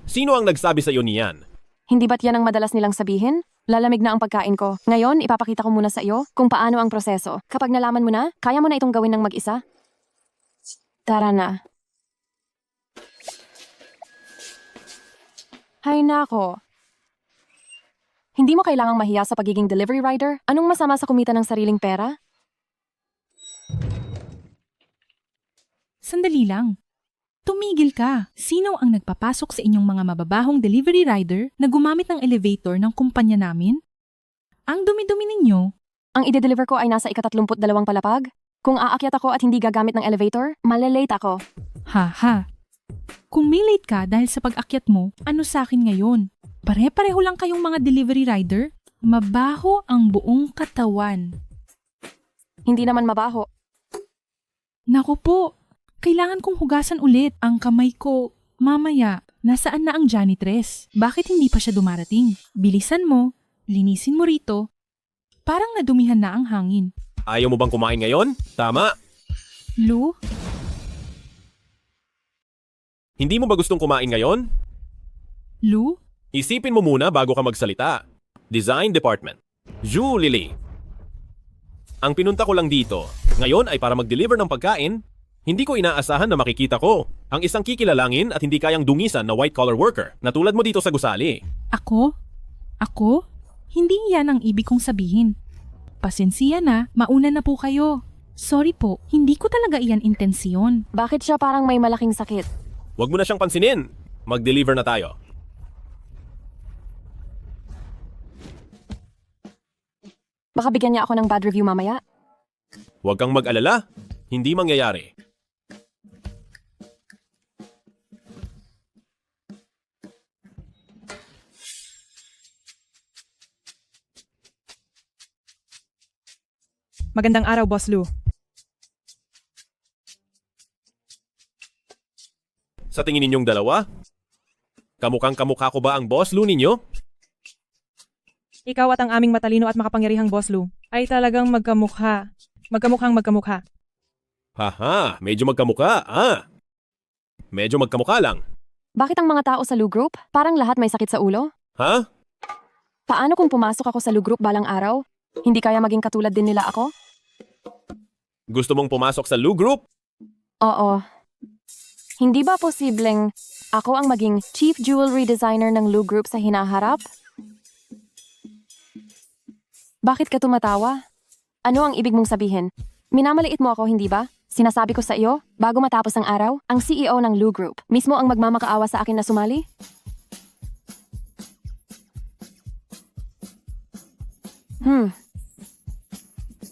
Sino ang nagsabi sa iyo niyan? Hindi ba't yan ang madalas nilang sabihin? Lalamig na ang pagkain ko. Ngayon, ipapakita ko muna sa iyo kung paano ang proseso. Kapag nalaman mo na, kaya mo na itong gawin ng mag-isa? Tara na. Hay nako. Hindi mo kailangang mahiya sa pagiging delivery rider? Anong masama sa kumita ng sariling pera? Sandali lang. Tumigil ka. Sino ang nagpapasok sa inyong mga mababahong delivery rider na gumamit ng elevator ng kumpanya namin? Ang dumi-dumi ninyo. Ang ide-deliver ko ay nasa 32 palapag. Kung aakyat ako at hindi gagamit ng elevator, malilate ako. Ha. Kung may late ka dahil sa pag-akyat mo, ano sa akin ngayon? Pare-pareho lang kayong mga delivery rider. Mabaho ang buong katawan. Hindi naman mabaho. Naku po, kailangan kong hugasan ulit ang kamay ko. Mamaya, nasaan na ang janitress? Bakit hindi pa siya dumarating? Bilisan mo, linisin mo rito. Parang nadumihan na ang hangin. Ayaw mo bang kumain ngayon? Tama. Lou? Hindi mo ba gustong kumain ngayon? Lou? Isipin mo muna bago ka magsalita. Design Department. Julie. Ang pinunta ko lang dito, ngayon ay para mag-deliver ng pagkain. Hindi ko inaasahan na makikita ko ang isang kikilalangin at hindi kayang dungisan na white-collar worker na tulad mo dito sa gusali. Ako? Ako? Hindi yan ang ibig kong sabihin. Pasensya na, mauna na po kayo. Sorry po, hindi ko talaga iyan intensyon. Bakit siya parang may malaking sakit? Huwag mo na siyang pansinin. Mag-deliver na tayo. Baka bigyan niya ako ng bad review mamaya. Huwag kang mag-alala. Hindi mangyayari. Magandang araw, Boss Lou. Sa tingin ninyong dalawa? Kamukhang kamukha ko ba ang boss Lou ninyo? Ikaw at ang aming matalino at makapangyarihang Boss Lou ay talagang magkamukha. Magkamukha. Haha, medyo magkamukha. Medyo magkamukha lang. Bakit ang mga tao sa Lou Group parang lahat may sakit sa ulo? Ha? Paano kung pumasok ako sa Lou Group balang araw? Hindi kaya maging katulad din nila ako? Gusto mong pumasok sa Lou Group? Oo. Hindi ba posibleng ako ang maging chief jewelry designer ng Lou Group sa hinaharap? Bakit ka tumatawa? Ano ang ibig mong sabihin? Minamaliit mo ako, hindi ba? Sinasabi ko sa iyo, bago matapos ang araw, ang CEO ng Lou Group mismo ang magmamakaawa sa akin na sumali?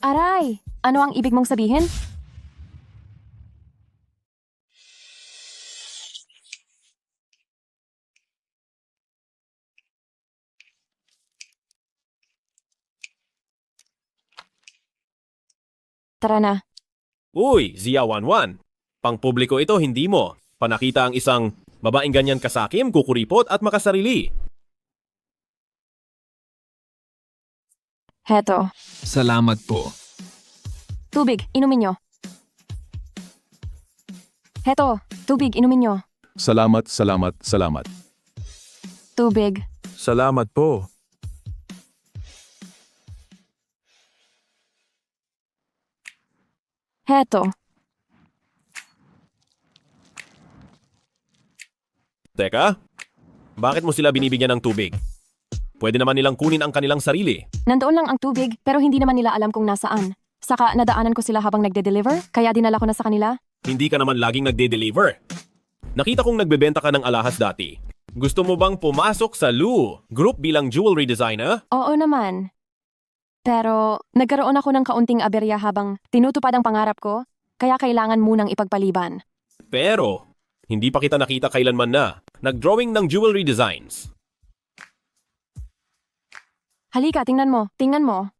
Aray! Ano ang ibig mong sabihin? Tara na. Uy, Zia Wanwan. Pang-publiko ito, hindi mo. Panakita ang isang babaeng ganyan kasakim, kukuripot at makasarili. Heto. Salamat po. Tubig, inumin nyo. Heto, tubig, inumin nyo. Salamat. Tubig. Salamat po. Heto. Teka, bakit mo sila binibigyan ng tubig? Pwede naman nilang kunin ang kanilang sarili. Nandoon lang ang tubig pero hindi naman nila alam kung nasaan. Saka nadaanan ko sila habang nagde-deliver, kaya dinala ko na sa kanila. Hindi ka naman laging nagde-deliver. Nakita kong nagbebenta ka ng alahas dati. Gusto mo bang pumasok sa Lou Group bilang jewelry designer? Oo naman. Pero nagkaroon ako ng kaunting aberya habang tinutupad ang pangarap ko, kaya kailangan munang ipagpaliban. Pero, hindi pa kita nakita kailanman na nag-drawing ng jewelry designs. Halika, tingnan mo. Tingnan mo.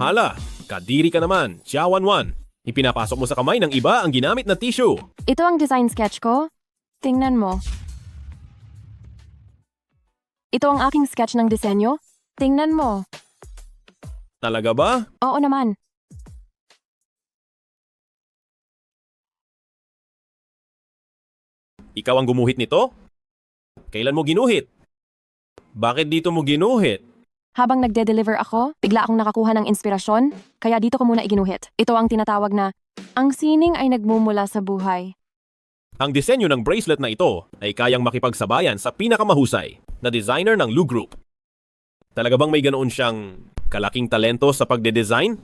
Hala, kadiri ka naman, Xiaowanwan. Ipinapasok mo sa kamay ng iba ang ginamit na tissue. Ito ang design sketch ko. Tingnan mo. Ito ang aking sketch ng disenyo. Tingnan mo. Talaga ba? Oo naman. Ikaw ang gumuhit nito? Kailan mo ginuhit? Bakit dito mo ginuhit? Habang nagde-deliver ako, bigla akong nakakuha ng inspirasyon, kaya dito ko muna iginuhit. Ito ang tinatawag na, ang sining ay nagmumula sa buhay. Ang disenyo ng bracelet na ito ay kayang makipagsabayan sa pinakamahusay na designer ng Lou Group. Talaga bang may ganoon siyang kalaking talento sa pagde-design?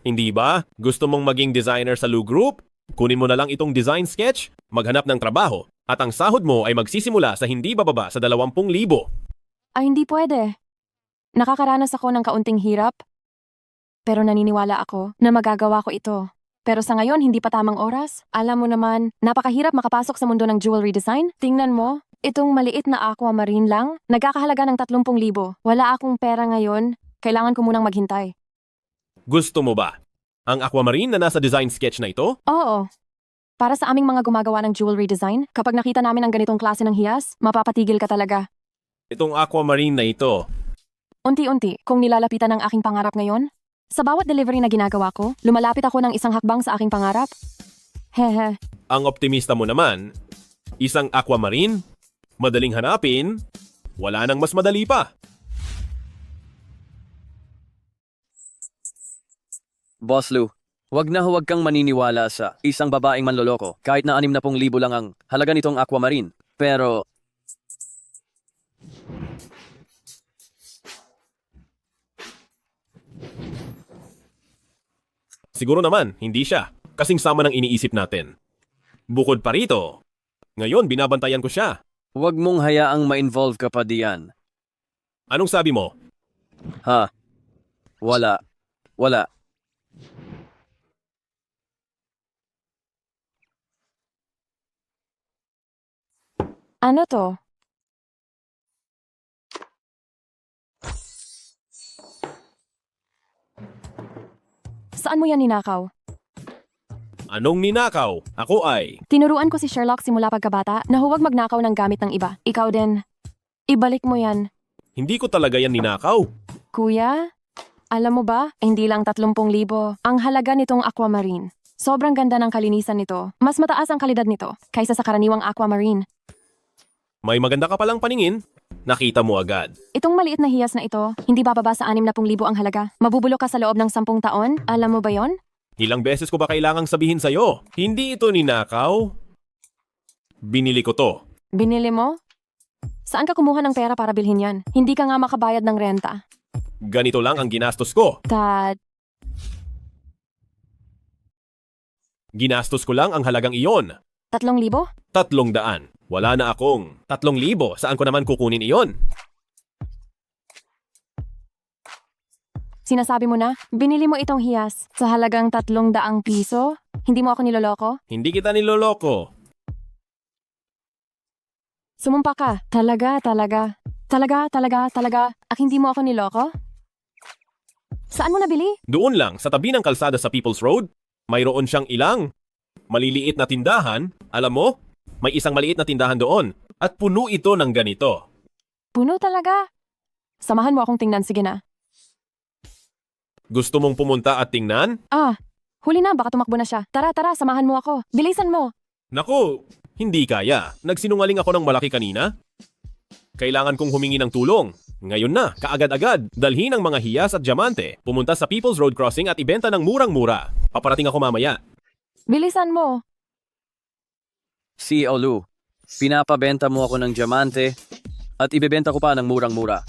Hindi ba? Gusto mong maging designer sa Lou Group? Kunin mo na lang itong design sketch, maghanap ng trabaho, at ang sahod mo ay magsisimula sa hindi bababa sa 20,000. Ay hindi pwede. Nakakaranas ako ng kaunting hirap, pero naniniwala ako na magagawa ko ito. Pero sa ngayon, hindi pa tamang oras. Alam mo naman, napakahirap makapasok sa mundo ng jewelry design. Tingnan mo, itong maliit na aquamarine lang, nagkakahalaga ng 30,000. Wala akong pera ngayon, kailangan ko munang maghintay. Gusto mo ba? Ang aquamarine na nasa design sketch na ito? Oo. Para sa aming mga gumagawa ng jewelry design, kapag nakita namin ang ganitong klase ng hiyas, mapapatigil ka talaga. Itong aquamarine na ito. Unti-unti, kung nilalapitan ang aking pangarap ngayon, sa bawat delivery na ginagawa ko, lumalapit ako ng isang hakbang sa aking pangarap. Hehe. Ang optimista mo naman, isang aquamarine, madaling hanapin, wala nang mas madali pa. Boss Lou, huwag kang maniniwala sa isang babaeng manloloko kahit na 60,000 lang ang halaga nitong aquamarine. Pero siguro naman, hindi siya. Kasing sama ng iniisip natin. Bukod pa rito, ngayon binabantayan ko siya. huwag mong hayaang ma-involve ka pa diyan. Anong sabi mo? Ha? Wala. Ano to? Saan mo yan ninakaw? Anong ninakaw? Ako ay... Tinuruan ko si Sherlock simula pagkabata na huwag magnakaw ng gamit ng iba. Ikaw din. Ibalik mo yan. Hindi ko talaga yan ninakaw. Kuya, alam mo ba, hindi lang 30,000 ang halaga nitong aquamarine. Sobrang ganda ng kalinisan nito. Mas mataas ang kalidad nito kaysa sa karaniwang aquamarine. May maganda ka palang paningin. Nakita mo agad. Itong maliit na hiyas na ito, hindi bababa sa 60,000 ang halaga. Mabubulok ka sa loob ng 10 taon. Alam mo ba yon? Ilang beses ko ba kailangang sabihin sa'yo? Hindi ito ninakaw. Binili ko to. Binili mo? Saan ka kumuha ng pera para bilhin yan? Hindi ka nga makabayad ng renta. Ganito lang ang ginastos ko. Ginastos ko lang ang halagang iyon. 3,000? 300. Wala na akong 3,000. Saan ko naman kukunin iyon? Sinasabi mo na, binili mo itong hiyas sa halagang 300 piso? Hindi mo ako niloloko? Hindi kita niloloko. Sumumpa ka. Talaga. Hindi mo ako niloko? Saan mo nabili? Doon lang, sa tabi ng kalsada sa People's Road, mayroon siyang ilang maliliit na tindahan. Alam mo, may isang maliit na tindahan doon at puno ito ng ganito. Puno talaga. Samahan mo akong tingnan, sige na. Gusto mong pumunta at tingnan? Huli na, baka tumakbo na siya. Tara, samahan mo ako. Bilisan mo. Naku, hindi kaya. Nagsinungaling ako ng malaki kanina. Kailangan kong humingi ng tulong. Ngayon na, kaagad-agad, dalhin ang mga hiyas at diamante, pumunta sa People's Road Crossing at ibenta ng murang-mura. Paparating ako mamaya. Bilisan mo. CEO Lou, pinapabenta mo ako ng diamante at ibebenta ko pa ng murang-mura.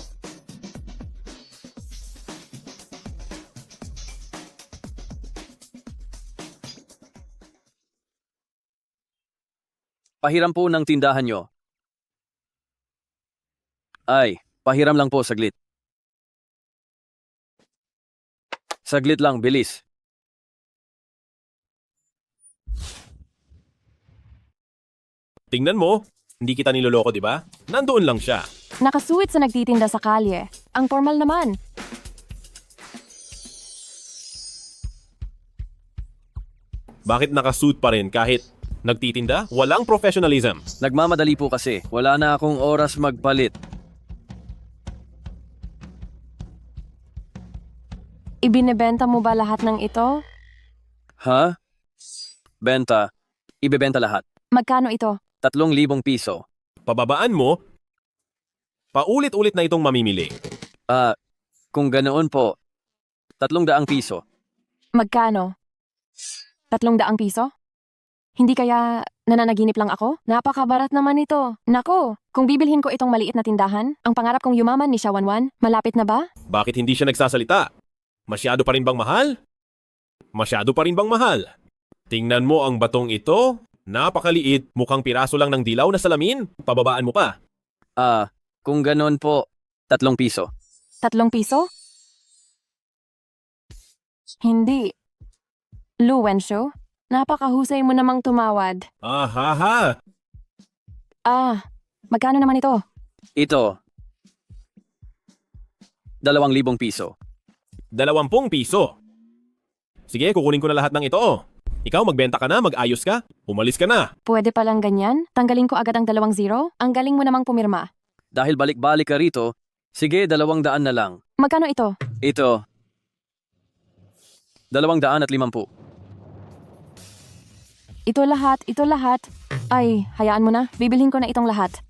Pahiram po ng tindahan nyo. Ay, pahiram lang po saglit. Saglit lang, bilis. Tingnan mo, hindi kita niloloko, di ba? Nandoon lang siya. Nakasuit sa nagtitinda sa kalye. Ang formal naman. Bakit nakasuit pa rin kahit nagtitinda? Walang professionalism. Nagmamadali po kasi. Wala na akong oras magpalit. Ibinebenta mo ba lahat ng ito? Ha? Benta. Ibebenta lahat. Magkano ito? 3,000 piso. Pababaan mo, paulit-ulit na itong mamimili. Kung ganoon po, 300 piso. Magkano? 300 piso? Hindi kaya nananaginip lang ako? Napakabarat naman ito. Nako, kung bibilhin ko itong maliit na tindahan, ang pangarap kong yumaman ni Shawanwan, malapit na ba? Bakit hindi siya nagsasalita? Masyado pa rin bang mahal? Masyado pa rin bang mahal? Tingnan mo ang batong ito. Napakaliit, mukhang piraso lang ng dilaw na salamin. Pababaan mo pa. Kung ganoon po, 3 piso. 3 piso? Hindi. Lu Wenshu, napakahusay mo namang tumawad. Magkano naman ito? Ito. 2,000 piso. 20 piso. Sige, kukunin ko na lahat ng ito. Ikaw, magbenta ka na, mag-ayos ka, umalis ka na. Pwede palang ganyan? Tanggalin ko agad ang 2-0? Ang galing mo namang pumirma. Dahil balik-balik ka rito, sige 200 na lang. Magkano ito? Ito. 250. Ito lahat. Ay, hayaan mo na. Bibilhin ko na itong lahat.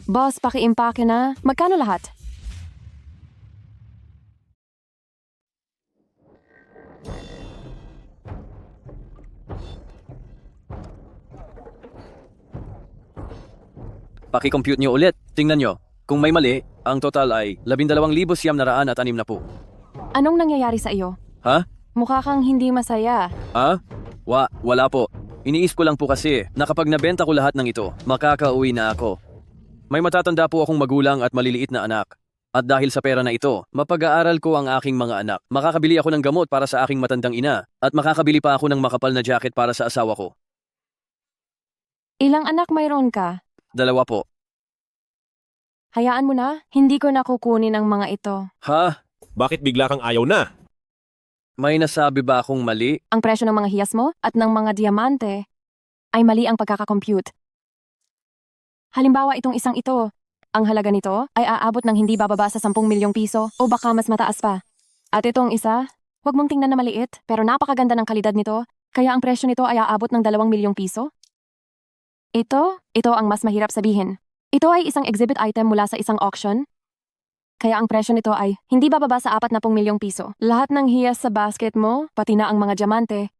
Boss, paki-impake na. Magkano lahat? Paki-compute nyo ulit. Tingnan nyo. Kung may mali, ang total ay 12,960. Anong nangyayari sa iyo? Ha? Mukha kang hindi masaya. Wala po. Iniisip ko lang po kasi na kapag nabenta ko lahat ng ito, makakauwi na ako. May matatanda po akong magulang at maliliit na anak. At dahil sa pera na ito, mapag-aaral ko ang aking mga anak. Makakabili ako ng gamot para sa aking matandang ina at makakabili pa ako ng makapal na jacket para sa asawa ko. Ilang anak mayroon ka? 2 po. Hayaan mo na, hindi ko nakukunin ang mga ito. Ha? Bakit bigla kang ayaw na? May nasabi ba akong mali? Ang presyo ng mga hiyas mo at ng mga diamante ay mali ang pagkakakompute. Halimbawa itong isang ito, ang halaga nito ay aabot ng hindi bababa sa 10 milyong piso o baka mas mataas pa. At itong isa, huwag mong tingnan na maliit pero napakaganda ng kalidad nito, kaya ang presyo nito ay aabot ng 2 milyong piso. Ito ang mas mahirap sabihin. Ito ay isang exhibit item mula sa isang auction. Kaya ang presyo nito ay hindi bababa sa 40 milyong piso. Lahat ng hiyas sa basket mo, pati na ang mga diamante,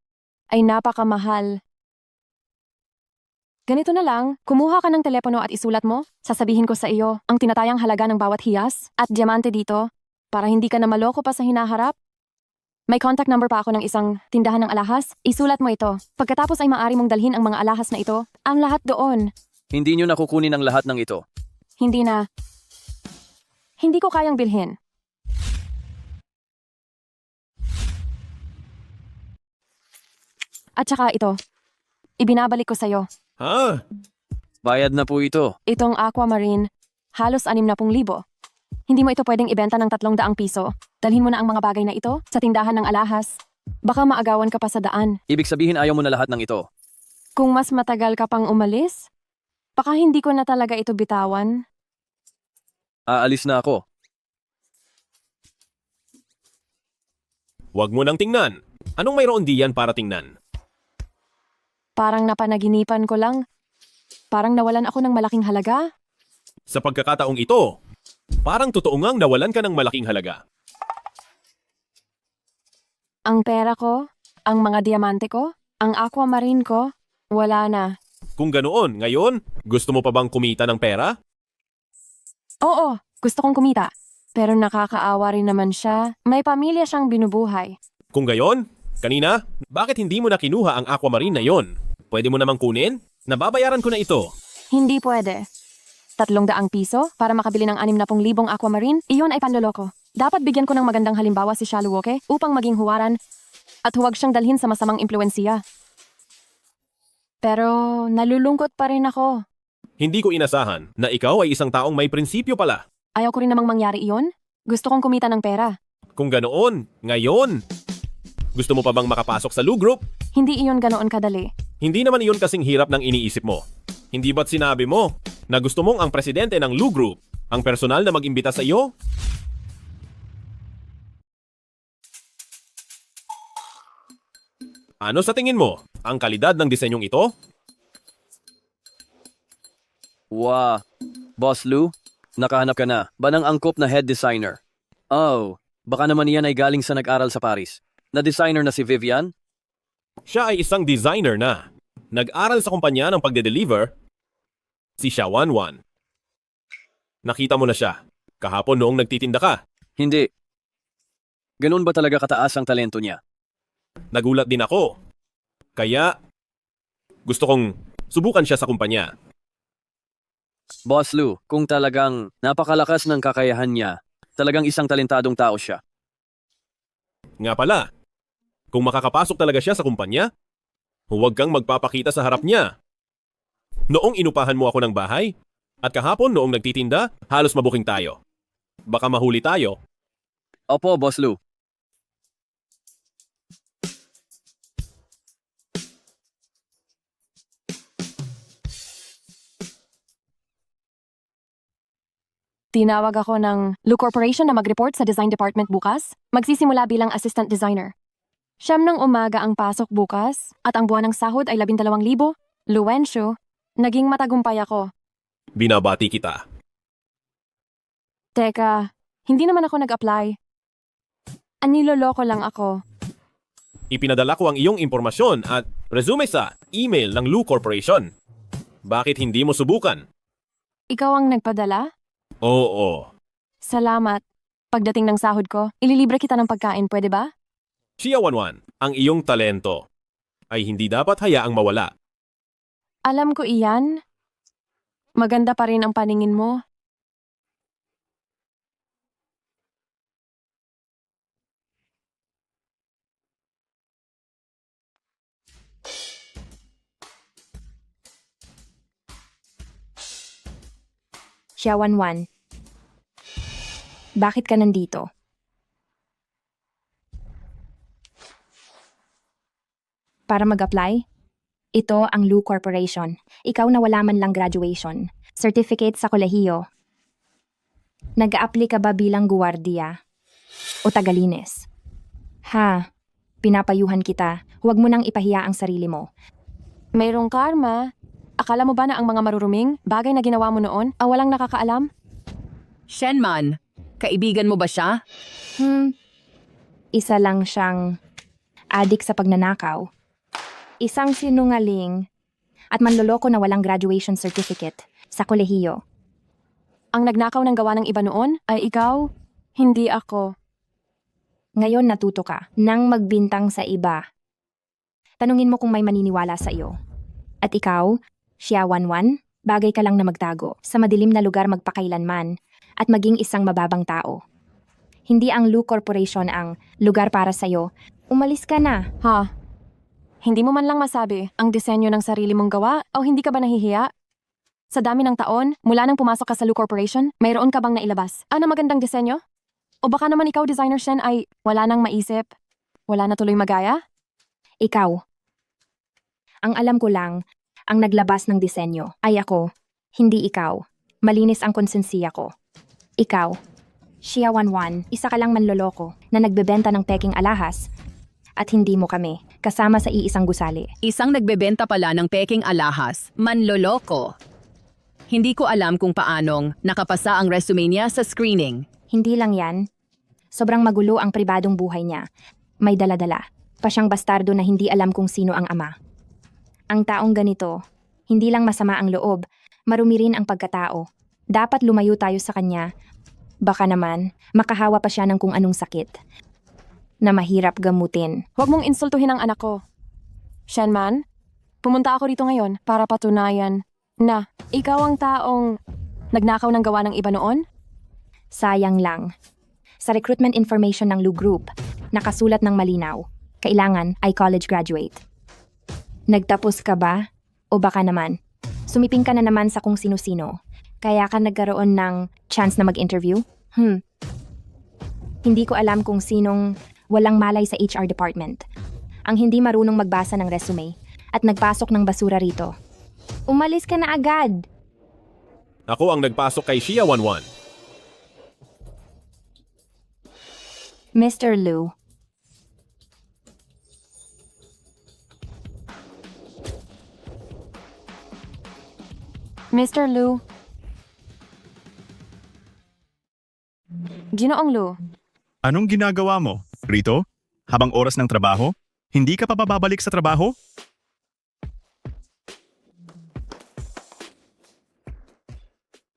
ay napakamahal. Ganito na lang, kumuha ka ng telepono at isulat mo. Sasabihin ko sa iyo ang tinatayang halaga ng bawat hiyas at diamante dito para hindi ka na maloko pa sa hinaharap. May contact number pa ako ng isang tindahan ng alahas. Isulat mo ito. Pagkatapos ay maaari mong dalhin ang mga alahas na ito. Ang lahat doon. Hindi nyo nakukunin ang lahat ng ito. Hindi na. Hindi ko kayang bilhin. At saka ito. Ibinabalik ko sa'yo. Ha? Bayad na po ito. Itong aquamarine, halos 60,000. Hindi mo ito pwedeng ibenta ng 300 piso. Dalhin mo na ang mga bagay na ito sa tindahan ng alahas. Baka maagawan ka pa sa daan. Ibig sabihin ayaw mo na lahat ng ito. Kung mas matagal ka pang umalis, baka hindi ko na talaga ito bitawan. Aalis na ako. Huwag mo nang tingnan. Anong mayroon diyan para tingnan? Parang napanaginipan ko lang. Parang nawalan ako ng malaking halaga. Sa pagkakataong ito, parang totoo ngang nawalan ka ng malaking halaga. Ang pera ko, ang mga diamante ko, ang aquamarine ko, wala na. Kung ganoon, ngayon, gusto mo pa bang kumita ng pera? Oo, gusto kong kumita. Pero nakakaawa rin naman siya. May pamilya siyang binubuhay. Kung gayon, kanina, bakit hindi mo na kinuha ang aquamarine na yon? Pwede mo namang kunin? Nababayaran ko na ito. Hindi pwede. 300 piso para makabili ng 60,000 aquamarine, iyon ay panloloko. Dapat bigyan ko ng magandang halimbawa si Shaluoke upang maging huwaran at huwag siyang dalhin sa masamang impluensya. Pero nalulungkot pa rin ako. Hindi ko inasahan na ikaw ay isang taong may prinsipyo pala. Ayaw ko rin namang mangyari iyon. Gusto kong kumita ng pera. Kung ganoon, ngayon. Gusto mo pa bang makapasok sa Lu Group? Hindi iyon ganoon kadali. Hindi naman iyon kasing hirap ng iniisip mo. Hindi ba't sinabi mo na gusto mong ang presidente ng Lu Group ang personal na mag-imbita sa iyo? Ano sa tingin mo? Ang kalidad ng disenyong ito? Wow. Boss Lou, nakahanap ka na ba ng angkop na head designer? Oh, baka naman iyan ay galing sa nag-aral sa Paris. Na designer na si Vivian? Siya ay isang designer na. Nag-aral sa kumpanya ng pagde-deliver. Si Xia Wanwan. Nakita mo na siya. Kahapon noong nagtitinda ka. Hindi. Ganun ba talaga kataas ang talento niya? Nagulat din ako. Kaya, gusto kong subukan siya sa kumpanya. Boss Lou, kung talagang napakalakas ng kakayahan niya, talagang isang talentadong tao siya. Nga pala, kung makakapasok talaga siya sa kumpanya, huwag kang magpapakita sa harap niya. Noong inupahan mo ako ng bahay, at kahapon noong nagtitinda, halos mabuking tayo. Baka mahuli tayo. Opo, Boss Lou. Tinawag ako ng Lu Corporation na mag-report sa design department bukas. Magsisimula bilang assistant designer. 9 ng umaga ang pasok bukas at ang buwan ng sahod ay 12,000. Luwencio, naging matagumpay ako. Binabati kita. Teka, hindi naman ako nag-apply. Aniloloko lang ako. Ipinadala ko ang iyong impormasyon at resume sa email ng Lu Corporation. Bakit hindi mo subukan? Ikaw ang nagpadala? Oo. Salamat. Pagdating ng sahod ko, ililibre kita ng pagkain, pwede ba? Xia Wanwan, ang iyong talento ay hindi dapat hayaang mawala. Alam ko iyan. Maganda pa rin ang paningin mo. Xia Wanwan, bakit ka nandito? Para mag-apply? Ito ang Lu Corporation. Ikaw na wala man lang graduation. Certificate sa kolehiyo. Nag-a-apply ka ba bilang guwardiya? O tagalinis? Ha, pinapayuhan kita. Huwag mo nang ipahiya ang sarili mo. Mayroong karma. Akala mo ba na ang mga maruruming bagay na ginawa mo noon ang walang nakakaalam? Shenman, kaibigan mo ba siya? Isa lang siyang adik sa pagnanakaw. Isang sinungaling at manloloko na walang graduation certificate sa kolehiyo. Ang nagnakaw ng gawa ng iba noon ay ikaw, hindi ako. Ngayon natuto ka nang magbintang sa iba. Tanungin mo kung may maniniwala sa iyo. At ikaw, Xia Wanwan, bagay ka lang na magtago sa madilim na lugar magpakailanman at maging isang mababang tao. Hindi ang Lu Corporation ang lugar para sa'yo. Umalis ka na. Ha? Hindi mo man lang masabi ang disenyo ng sarili mong gawa o hindi ka ba nahihiya? Sa dami ng taon, mula nang pumasok ka sa Lu Corporation, mayroon ka bang nailabas? Ano magandang disenyo? O baka naman ikaw, designer Shen, ay wala nang maisip? Wala na tuloy magaya? Ikaw. Ang alam ko lang, ang naglabas ng disenyo ay ako, hindi ikaw. Malinis ang konsensiya ko. Ikaw, Xia Wanwan, isa ka lang manloloko na nagbebenta ng peking alahas at hindi mo kami kasama sa iisang gusali. Isang nagbebenta pala ng peking alahas, manloloko. Hindi ko alam kung paanong nakapasa ang resume niya sa screening. Hindi lang yan. Sobrang magulo ang pribadong buhay niya. May dala-dala. Pa siyang bastardo na hindi alam kung sino ang ama. Ang taong ganito, hindi lang masama ang loob, marumi rin ang pagkatao. Dapat lumayo tayo sa kanya. Baka naman, makahawa pa siya ng kung anong sakit na mahirap gamutin. Huwag mong insultuhin ang anak ko. Shenman, Pumunta ako rito ngayon para patunayan na ikaw ang taong nagnakaw ng gawa ng iba noon? Sayang lang. Sa recruitment information ng Lu Group, nakasulat ng malinaw, kailangan ay college graduate. Nagtapos ka ba? O baka naman, sumiping ka na naman sa kung sino-sino, kaya ka nagkaroon ng chance na mag-interview? Hindi ko alam kung sinong walang malay sa HR department. Ang hindi marunong magbasa ng resume at nagpasok ng basura rito. Umalis ka na agad! Ako ang nagpasok kay Shia 11. Mr. Lu, Mr. Lu. Ginoong Lu, Anong ginagawa mo, Rito? Habang oras ng trabaho? Hindi ka pa babalik sa trabaho?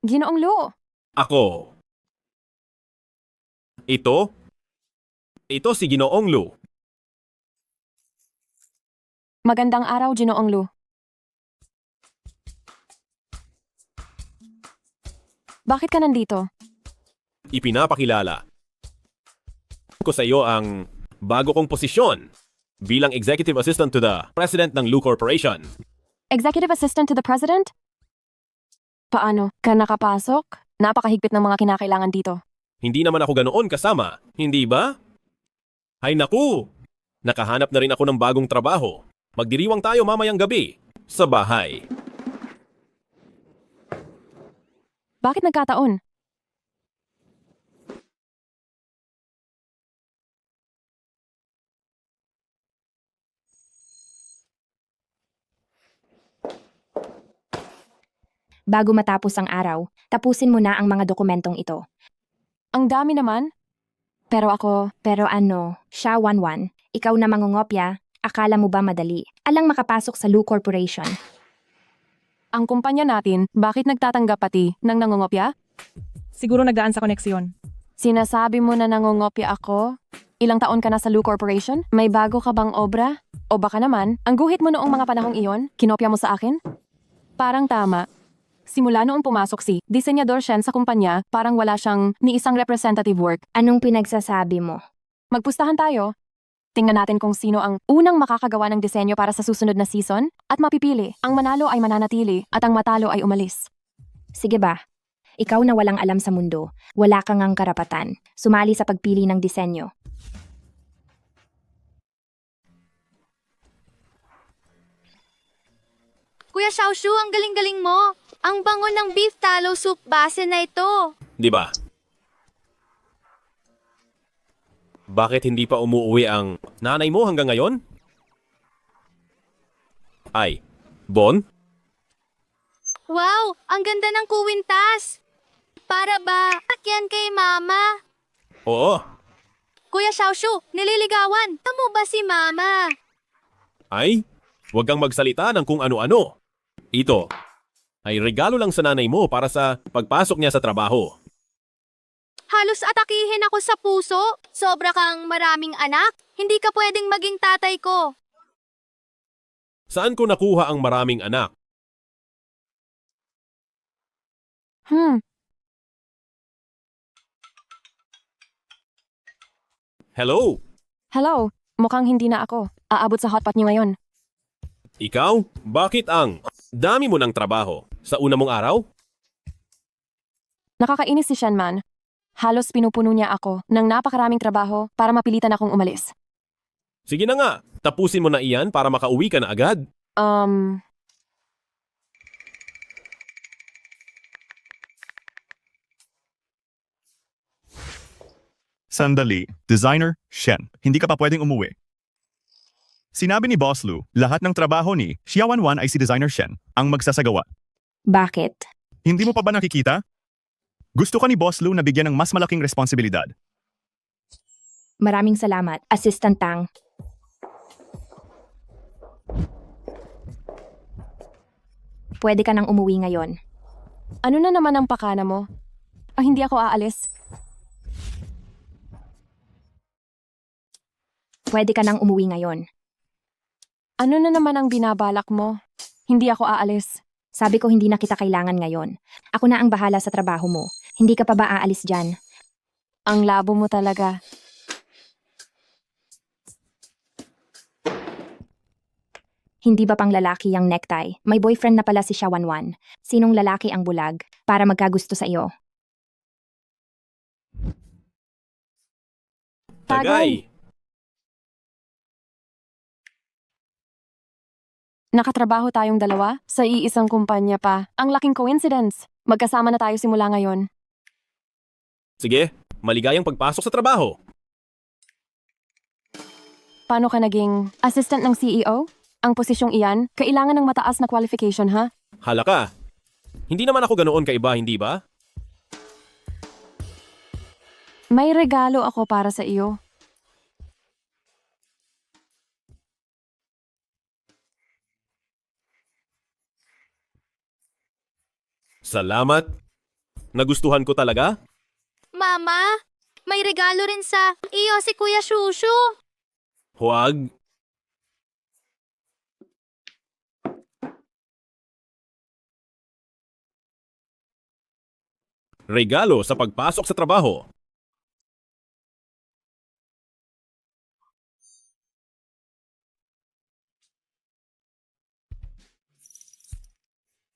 Ginoong Lu. Ako. Ito si Ginoong Lu. Magandang araw, Ginoong Lu. Bakit ka nandito? Ipinapakilala ko sa iyo ang bago kong posisyon bilang Executive Assistant to the President ng Lu Corporation. Executive Assistant to the President? Paano? Ka nakapasok? Napakahigpit ng mga kinakailangan dito. Hindi naman ako ganoon kasama, hindi ba? Ay naku! Nakahanap na rin ako ng bagong trabaho. Magdiriwang tayo mamayang gabi sa bahay. Bakit nagkataon? bago matapos ang araw, tapusin mo na ang mga dokumentong ito. Ang dami naman. Pero ano, siya 11, ikaw na mangungopya, akala mo ba madali? Alang makapasok sa Lu Corporation. Ang kumpanya natin, bakit nagtatanggap pati ng nangungopya? Siguro nagdaan sa koneksyon. Sinasabi mo na nangungopya ako? Ilang taon ka na sa Lu Corporation? May bago ka bang obra? O baka naman, ang guhit mo noong mga panahong iyon, kinopya mo sa akin? Parang tama. Simula noong pumasok si Disenyador Shen sa kumpanya, parang wala siyang ni isang representative work. Anong pinagsasabi mo? Magpustahan tayo. Tingnan natin kung sino ang unang makakagawa ng disenyo para sa susunod na season at mapipili. Ang manalo ay mananatili at ang matalo ay umalis. Sige ba? Ikaw na walang alam sa mundo, wala kang ang karapatan. Sumali sa pagpili ng disenyo. Kuya Xiaoshu, ang galing-galing mo. Ang bango ng beef tallow soup base na ito. Di ba? Bakit hindi pa umuwi ang nanay mo hanggang ngayon? Ay, Bon? Wow, ang ganda ng kuwintas. Para ba akyan kay mama? Oo. Kuya Xiaoshu, nililigawan. Tamo ba si mama? Ay, huwag kang magsalita ng kung ano-ano. Ito ay regalo lang sa nanay mo para sa pagpasok niya sa trabaho. Halos atakihin ako sa puso. Sobra kang maraming anak. Hindi ka pwedeng maging tatay ko. Saan ko nakuha ang maraming anak? Hello? Hello, mukhang hindi na ako. Aabot sa hotpot niyo ngayon. Ikaw? Bakit ang dami mo ng trabaho sa una mong araw? Nakakainis si Shenman. Halos pinupuno niya ako ng napakaraming trabaho para mapilitan akong umalis. Sige na nga, tapusin mo na iyan para makauwi ka na agad. Sandali, Designer Shen, hindi ka pa pwedeng umuwi. Sinabi ni Boss Lu, lahat ng trabaho ni Xiaowan ay si Designer Shen ang magsasagawa. Bakit? Hindi mo pa ba nakikita? Gusto ka ni Boss Lu na bigyan ng mas malaking responsibilidad. Maraming salamat, Assistant Tang. Pwede ka nang umuwi ngayon. Ano na naman ang pakana mo? Hindi ako aalis. Pwede ka nang umuwi ngayon. Ano na naman ang binabalak mo? Hindi ako aalis. Sabi ko hindi na kita kailangan ngayon. Ako na ang bahala sa trabaho mo. Hindi ka pa ba aalis dyan? Ang labo mo talaga. Hindi ba pang lalaki ang necktie? May boyfriend na pala si Shawanwan. Sinong lalaki ang bulag para magkagusto sa iyo? Tagay! Nakatrabaho tayong dalawa sa iisang kumpanya pa. Ang laking coincidence. Magkasama na tayo simula ngayon. Sige, maligayang pagpasok sa trabaho. Paano ka naging assistant ng CEO? Ang posisyong iyan, kailangan ng mataas na qualification ha? Hala ka. Hindi naman ako ganoon kaiba, hindi ba? May regalo ako para sa iyo. Salamat. Nagustuhan ko talaga. Mama, may regalo rin sa iyo si Kuya Shushu. Huwag. Regalo sa pagpasok sa trabaho.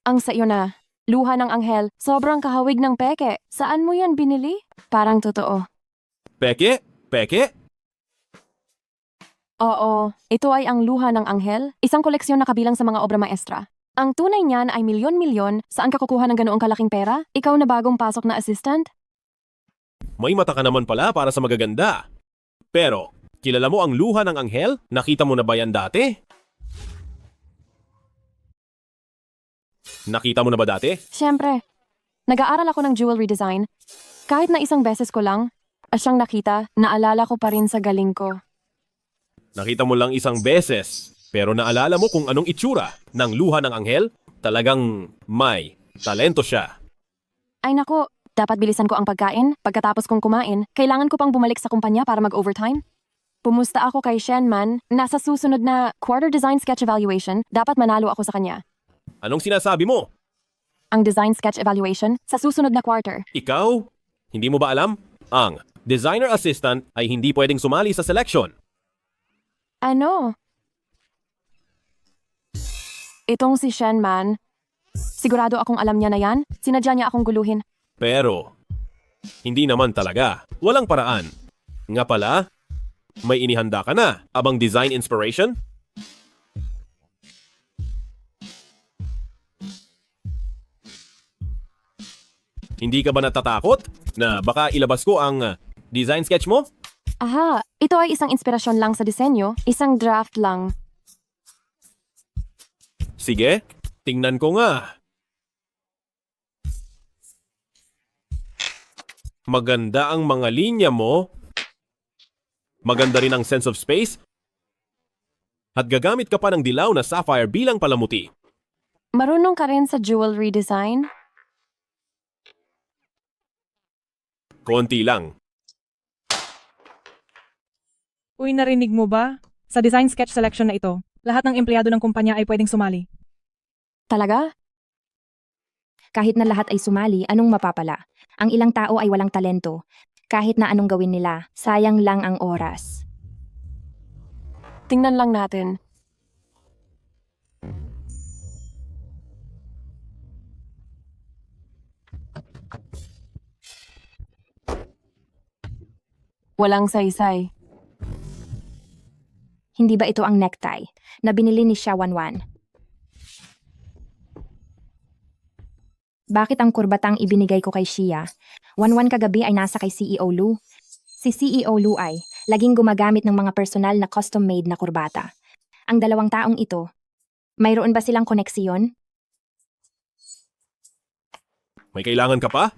Ang sa iyo na. Luha ng anghel. Sobrang kahawig ng peke. Saan mo yan binili? Parang totoo. Peke? Peke? Oo, ito ay ang luha ng anghel. Isang koleksyon na kabilang sa mga obra maestra. Ang tunay niyan ay milyon-milyon. Saan ka kukuha ng ganoong kalaking pera? Ikaw na bagong pasok na assistant? May mata ka naman pala para sa magaganda. Pero, kilala mo ang luha ng anghel? Nakita mo na ba yan dati? Nakita mo na ba dati? Siyempre. Nag-aaral ako ng jewelry design. Kahit na isang beses ko lang, siyang nakita, naalala ko pa rin sa galing ko. Nakita mo lang isang beses, pero naalala mo kung anong itsura ng luha ng anghel? Talagang may talento siya. Ay nako, dapat bilisan ko ang pagkain. Pagkatapos kong kumain, kailangan ko pang bumalik sa kumpanya para mag-overtime. Pumusta ako kay Shenman. Nasa susunod na quarter design sketch evaluation, dapat manalo ako sa kanya. Anong sinasabi mo? Ang design sketch evaluation sa susunod na quarter. Ikaw? Hindi mo ba alam? Ang designer assistant ay hindi pwedeng sumali sa selection. Ano? Itong si Shenman. Sigurado akong alam niya na yan. Sinadya niya akong guluhin. Pero, hindi naman talaga. Walang paraan. Nga pala, may inihanda ka na. Abang design inspiration? Hindi ka ba natatakot na baka ilabas ko ang design sketch mo? Aha, ito ay isang inspirasyon lang sa disenyo. Isang draft lang. Sige, tingnan ko nga. Maganda ang mga linya mo. Maganda rin ang sense of space. At gagamit ka pa ng dilaw na sapphire bilang palamuti. Marunong ka rin sa jewelry design? Konti lang. Uy, narinig mo ba? Sa design sketch selection na ito, lahat ng empleyado ng kumpanya ay pwedeng sumali. Talaga? Kahit na lahat ay sumali, anong mapapala? Ang ilang tao ay walang talento. Kahit na anong gawin nila, sayang lang ang oras. Tingnan lang natin. Walang saysay. Hindi ba ito ang necktie na binili ni Shawanwan? Bakit ang kurbatang ibinigay ko kay Shia? Wanwan kagabi ay nasa kay CEO Lu. Si CEO Lu ay laging gumagamit ng mga personal na custom-made na kurbata. Ang dalawang taong ito, mayroon ba silang koneksyon? May kailangan ka pa?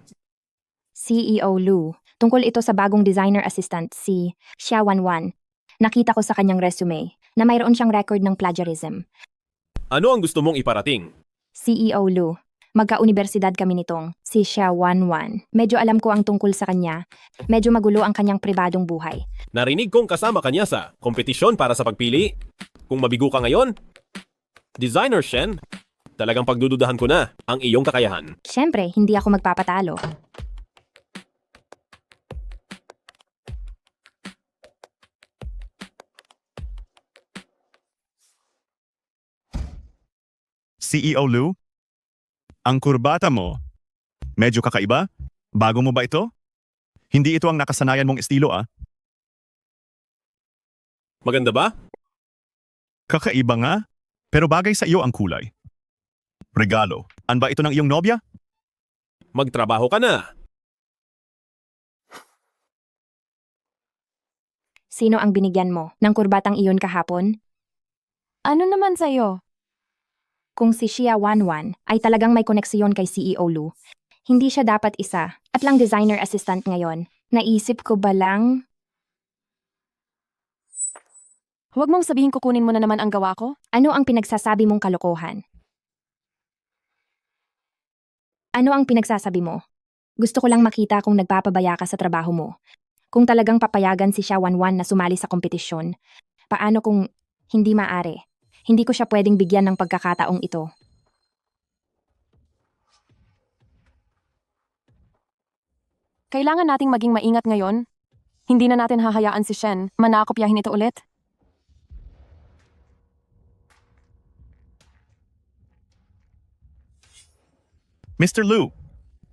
CEO Lu, tungkol ito sa bagong designer assistant si Xia Wanwan. Nakita ko sa kanyang resume na mayroon siyang record ng plagiarism. Ano ang gusto mong iparating? CEO Lu, magka-universidad kami nitong si Xia Wanwan. Medyo alam ko ang tungkol sa kanya. Medyo magulo ang kanyang pribadong buhay. Narinig kong kasama kanya sa kompetisyon para sa pagpili. Kung mabigo ka ngayon, Designer Shen, talagang pagdududahan ko na ang iyong kakayahan. Siyempre, hindi ako magpapatalo. CEO Lou, ang kurbata mo, medyo kakaiba? Bago mo ba ito? Hindi ito ang nakasanayan mong estilo ah. Maganda ba? Kakaiba nga, pero bagay sa iyo ang kulay. Regalo, an ba ito ng iyong nobya? Magtrabaho ka na. Sino ang binigyan mo ng kurbatang iyon kahapon? Ano naman sa'yo? Kung si Xia Wanwan ay talagang may koneksyon kay CEO Lu, hindi siya dapat isa at lang designer assistant ngayon. Naisip ko ba lang? Huwag mong sabihin kukunin mo na naman ang gawa ko. Ano ang pinagsasabi mong kalokohan? Ano ang pinagsasabi mo? Gusto ko lang makita kung nagpapabaya ka sa trabaho mo. Kung talagang papayagan si Xia Wanwan na sumali sa kompetisyon, paano kung hindi maaari? Hindi ko siya pwedeng bigyan ng pagkakataong ito. Kailangan nating maging maingat ngayon. Hindi na natin hahayaan si Shen manakopyahin ito ulit. Mr. Lu,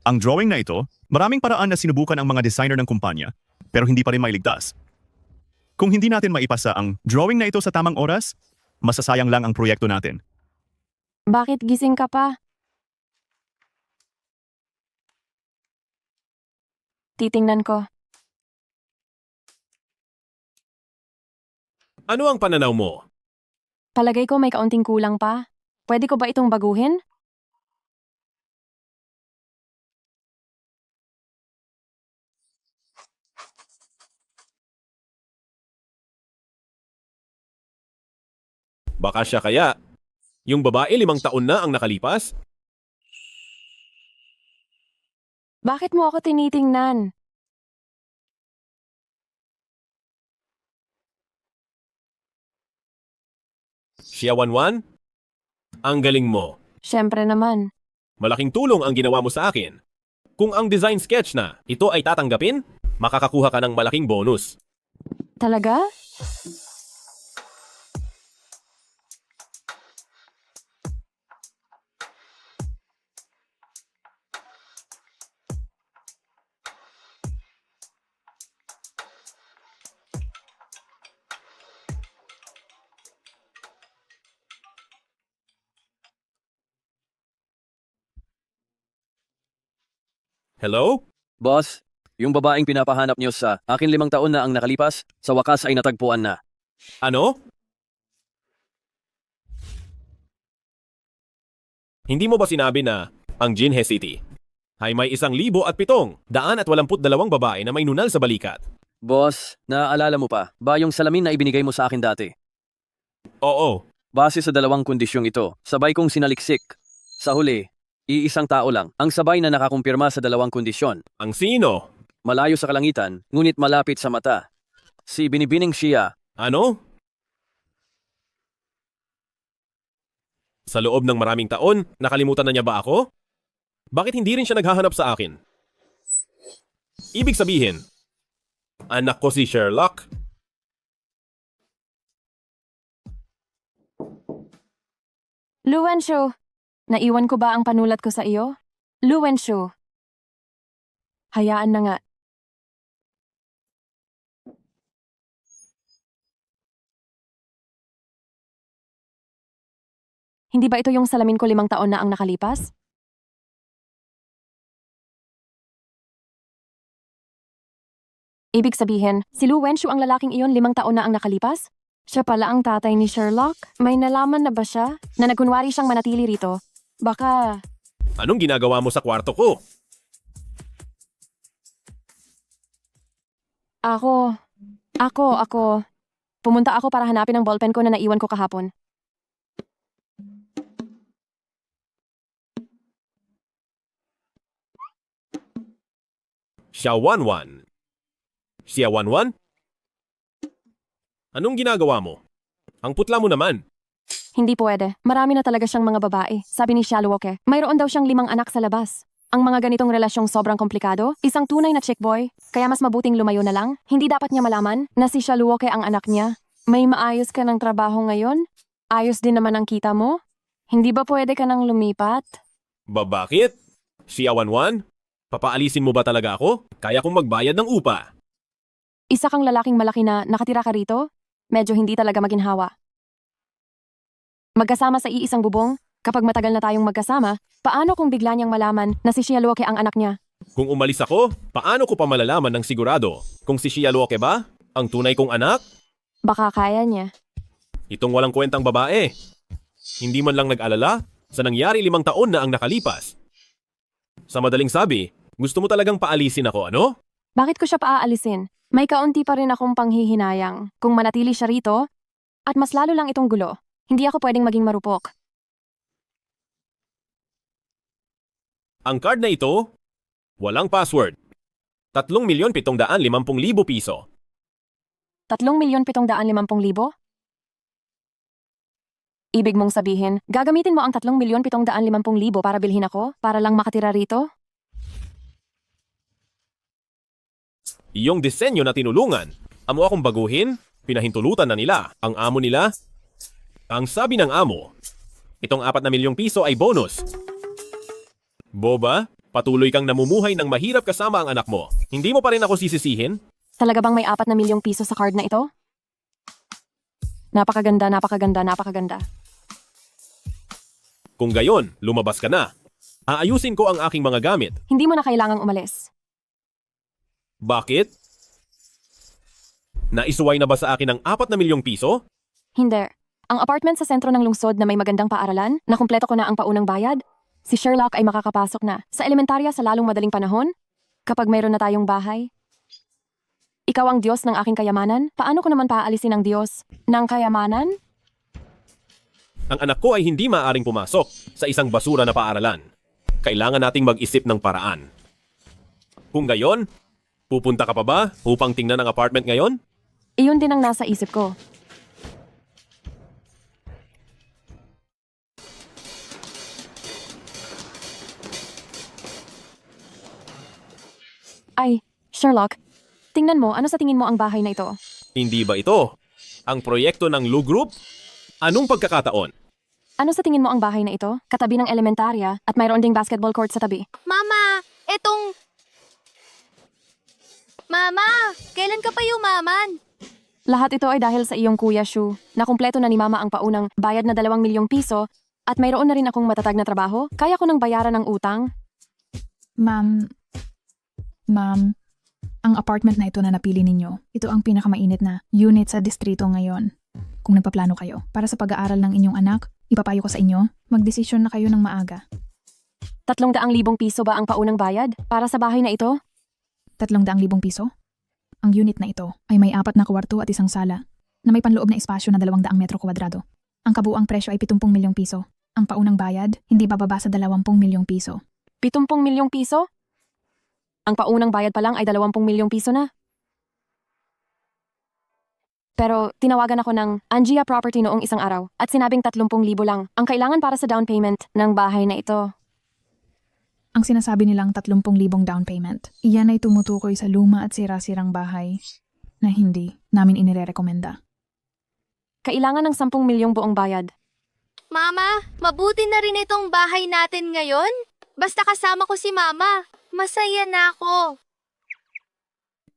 ang drawing na ito, maraming paraan na sinubukan ang mga designer ng kumpanya, pero hindi pa rin mailigtas. Kung hindi natin maipasa ang drawing na ito sa tamang oras, masasayang lang ang proyekto natin. Bakit gising ka pa? Titingnan ko. Ano ang pananaw mo? Palagay ko may kaunting kulang pa. Pwede ko ba itong baguhin? Baka siya kaya. Yung babae 5 taon na ang nakalipas? Bakit mo ako tinitingnan? Xia Wanwan? Ang galing mo. Siyempre naman. Malaking tulong ang ginawa mo sa akin. Kung ang design sketch na ito ay tatanggapin, makakakuha ka ng malaking bonus. Talaga? Hello? Boss, yung babaeng pinapahanap niyo sa akin 5 taon na ang nakalipas, sa wakas ay natagpuan na. Ano? Hindi mo ba sinabi na ang Jinhe City ay may 1,007,282 babae na may nunal sa balikat? Boss, naaalala mo pa ba yung salamin na ibinigay mo sa akin dati? Oo. Base sa 2 kondisyong ito, sabay kong sinaliksik. Sa huli, iisang tao lang ang sabay na nakakumpirma sa 2 kondisyon. Ang sino? Malayo sa kalangitan, ngunit malapit sa mata. Si Binibining Xia. Ano? Sa loob ng maraming taon, nakalimutan na niya ba ako? Bakit hindi rin siya naghahanap sa akin? Ibig sabihin, anak ko si Sherlock. Lu Wenshu, naiwan ko ba ang panulat ko sa iyo? Lu Wenshu. Hayaan na nga. Hindi ba ito yung salamin ko 5 taon na ang nakalipas? Ibig sabihin, si Lu Wenshu ang lalaking iyon 5 taon na ang nakalipas? Siya pala ang tatay ni Sherlock? May nalaman na ba siya na nagkunwari siyang manatili rito? Baka... Anong ginagawa mo sa kwarto ko? Ako. Pumunta ako para hanapin ang ballpen ko na naiwan ko kahapon. Xia Wanwan? Anong ginagawa mo? Ang putla mo naman. Hindi pwede. Marami na talaga siyang mga babae. Sabi ni Shaluoke, mayroon daw siyang 5 anak sa labas. Ang mga ganitong relasyong sobrang komplikado, isang tunay na chick boy, kaya mas mabuting lumayo na lang. Hindi dapat niya malaman na si Shaluoke ang anak niya. May maayos ka ng trabaho ngayon? Ayos din naman ang kita mo? Hindi ba pwede ka nang lumipat? Bakit? Si Awanwan? Papaalisin mo ba talaga ako? Kaya kong magbayad ng upa. Isa kang lalaking malaki na nakatira ka rito? Medyo hindi talaga maginhawa. Magkasama sa iisang bubong? Kapag matagal na tayong magkasama, paano kung bigla niyang malaman na si Shialuoke ang anak niya? Kung umalis ako, paano ko pa malalaman ng sigurado? Kung si Shialuoke ba? Ang tunay kong anak? Baka kaya niya. Itong walang kwentang babae. Hindi man lang nag-alala sa nangyari 5 taon na ang nakalipas. Sa madaling sabi, gusto mo talagang paalisin ako, ano? Bakit ko siya paaalisin? May kaunti pa rin akong panghihinayang. Kung manatili siya rito, at mas lalo lang itong gulo, hindi ako pwedeng maging marupok. Ang card na ito, walang password. 3,750,000 piso. 3,750,000? Ibig mong sabihin, gagamitin mo ang 3,750,000 para bilhin ako? Para lang makatira rito? Iyong disenyo na tinulungan. Amo akong baguhin, pinahintulutan na nila. Ang amo nila, ang sabi ng amo, itong 4 na milyong piso ay bonus. Boba, patuloy kang namumuhay ng mahirap kasama ang anak mo. Hindi mo pa rin ako sisisihin? Talaga bang may 4 na milyong piso sa card na ito? Napakaganda, napakaganda, napakaganda. Kung gayon, lumabas ka na. Aayusin ko ang aking mga gamit. Hindi mo na kailangang umalis. Bakit? Naisuway na ba sa akin ang 4 na milyong piso? Hindi. Ang apartment sa sentro ng lungsod na may magandang paaralan, na kumpleto ko na ang paunang bayad, si Sherlock ay makakapasok na sa elementarya sa lalong madaling panahon kapag mayroon na tayong bahay. Ikaw ang Diyos ng aking kayamanan? Paano ko naman paalisin ang Diyos ng kayamanan? Ang anak ko ay hindi maaaring pumasok sa isang basura na paaralan. Kailangan nating mag-isip ng paraan. Kung gayon, pupunta ka pa ba upang tingnan ang apartment ngayon? Iyon din ang nasa isip ko. Ay, Sherlock, tingnan mo, ano sa tingin mo ang bahay na ito? Hindi ba ito ang proyekto ng Lu Group? Anong pagkakataon? Ano sa tingin mo ang bahay na ito? Katabi ng elementarya at mayroon ding basketball court sa tabi. Mama, Mama, kailan ka pa yumaman? Lahat ito ay dahil sa iyong kuya Shu, na kumpleto na ni Mama ang paunang bayad na 2 milyong piso at mayroon na rin akong matatag na trabaho. Kaya ko nang bayaran ang utang. Ma'am, ang apartment na ito na napili ninyo, ito ang pinakamainit na unit sa distrito ngayon. Kung nagpaplano kayo para sa pag-aaral ng inyong anak, ipapayo ko sa inyo, magdesisyon na kayo ng maaga. 300,000 piso ba ang paunang bayad para sa bahay na ito? 300,000 piso? Ang unit na ito ay may 4 na kwarto at isang sala na may panloob na espasyo na 200 metro kwadrado. Ang kabuuang presyo ay 70 milyong piso. Ang paunang bayad, hindi bababa sa 20 milyong piso. 70 milyong piso? Ang paunang bayad pa lang ay 20 milyong piso na. Pero tinawagan ako ng Angia Property noong isang araw at sinabing 30,000 lang ang kailangan para sa down payment ng bahay na ito. Ang sinasabi nilang 30,000 down payment, iyan ay tumutukoy sa luma at sira-sirang bahay na hindi namin inirerekomenda. Kailangan ng 10 milyong buong bayad. Mama, mabuti na rin itong bahay natin ngayon. Basta kasama ko si Mama, masaya na ako.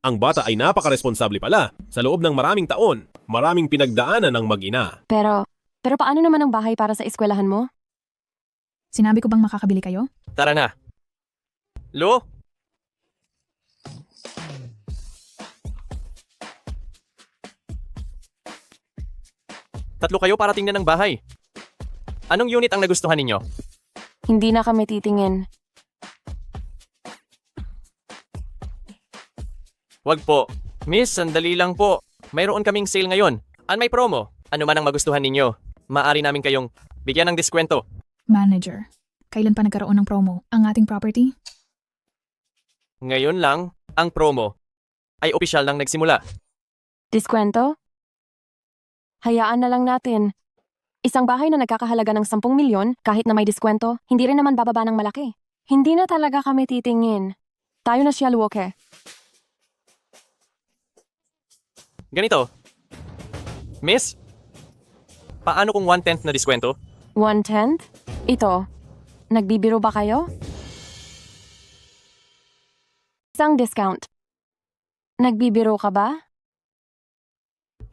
Ang bata ay napakaresponsable pala. Sa loob ng maraming taon, maraming pinagdaanan ng mag-ina. Pero paano naman ang bahay para sa eskwelahan mo? Sinabi ko bang makakabili kayo? Tara na. Lu? Tatlo kayo para tingnan ng bahay. Anong unit ang nagustuhan ninyo? Hindi na kami titingin. Wag po. Miss, sandali lang po. Mayroon kaming sale ngayon. May promo. Ano man ang magustuhan ninyo. Maaari namin kayong bigyan ng diskwento. Manager, kailan pa nagkaroon ng promo ang ating property? Ngayon lang, ang promo ay opisyal nang nagsimula. Diskwento? Hayaan na lang natin. Isang bahay na nagkakahalaga ng 10 milyon, kahit na may diskwento, hindi rin naman bababa ng malaki. Hindi na talaga kami titingin. Tayo na siya, Luoke. Ganito. Miss, paano kung 1/10 na diskwento? 1/10? Ito. Nagbibiro ba kayo? Isang discount. Nagbibiro ka ba?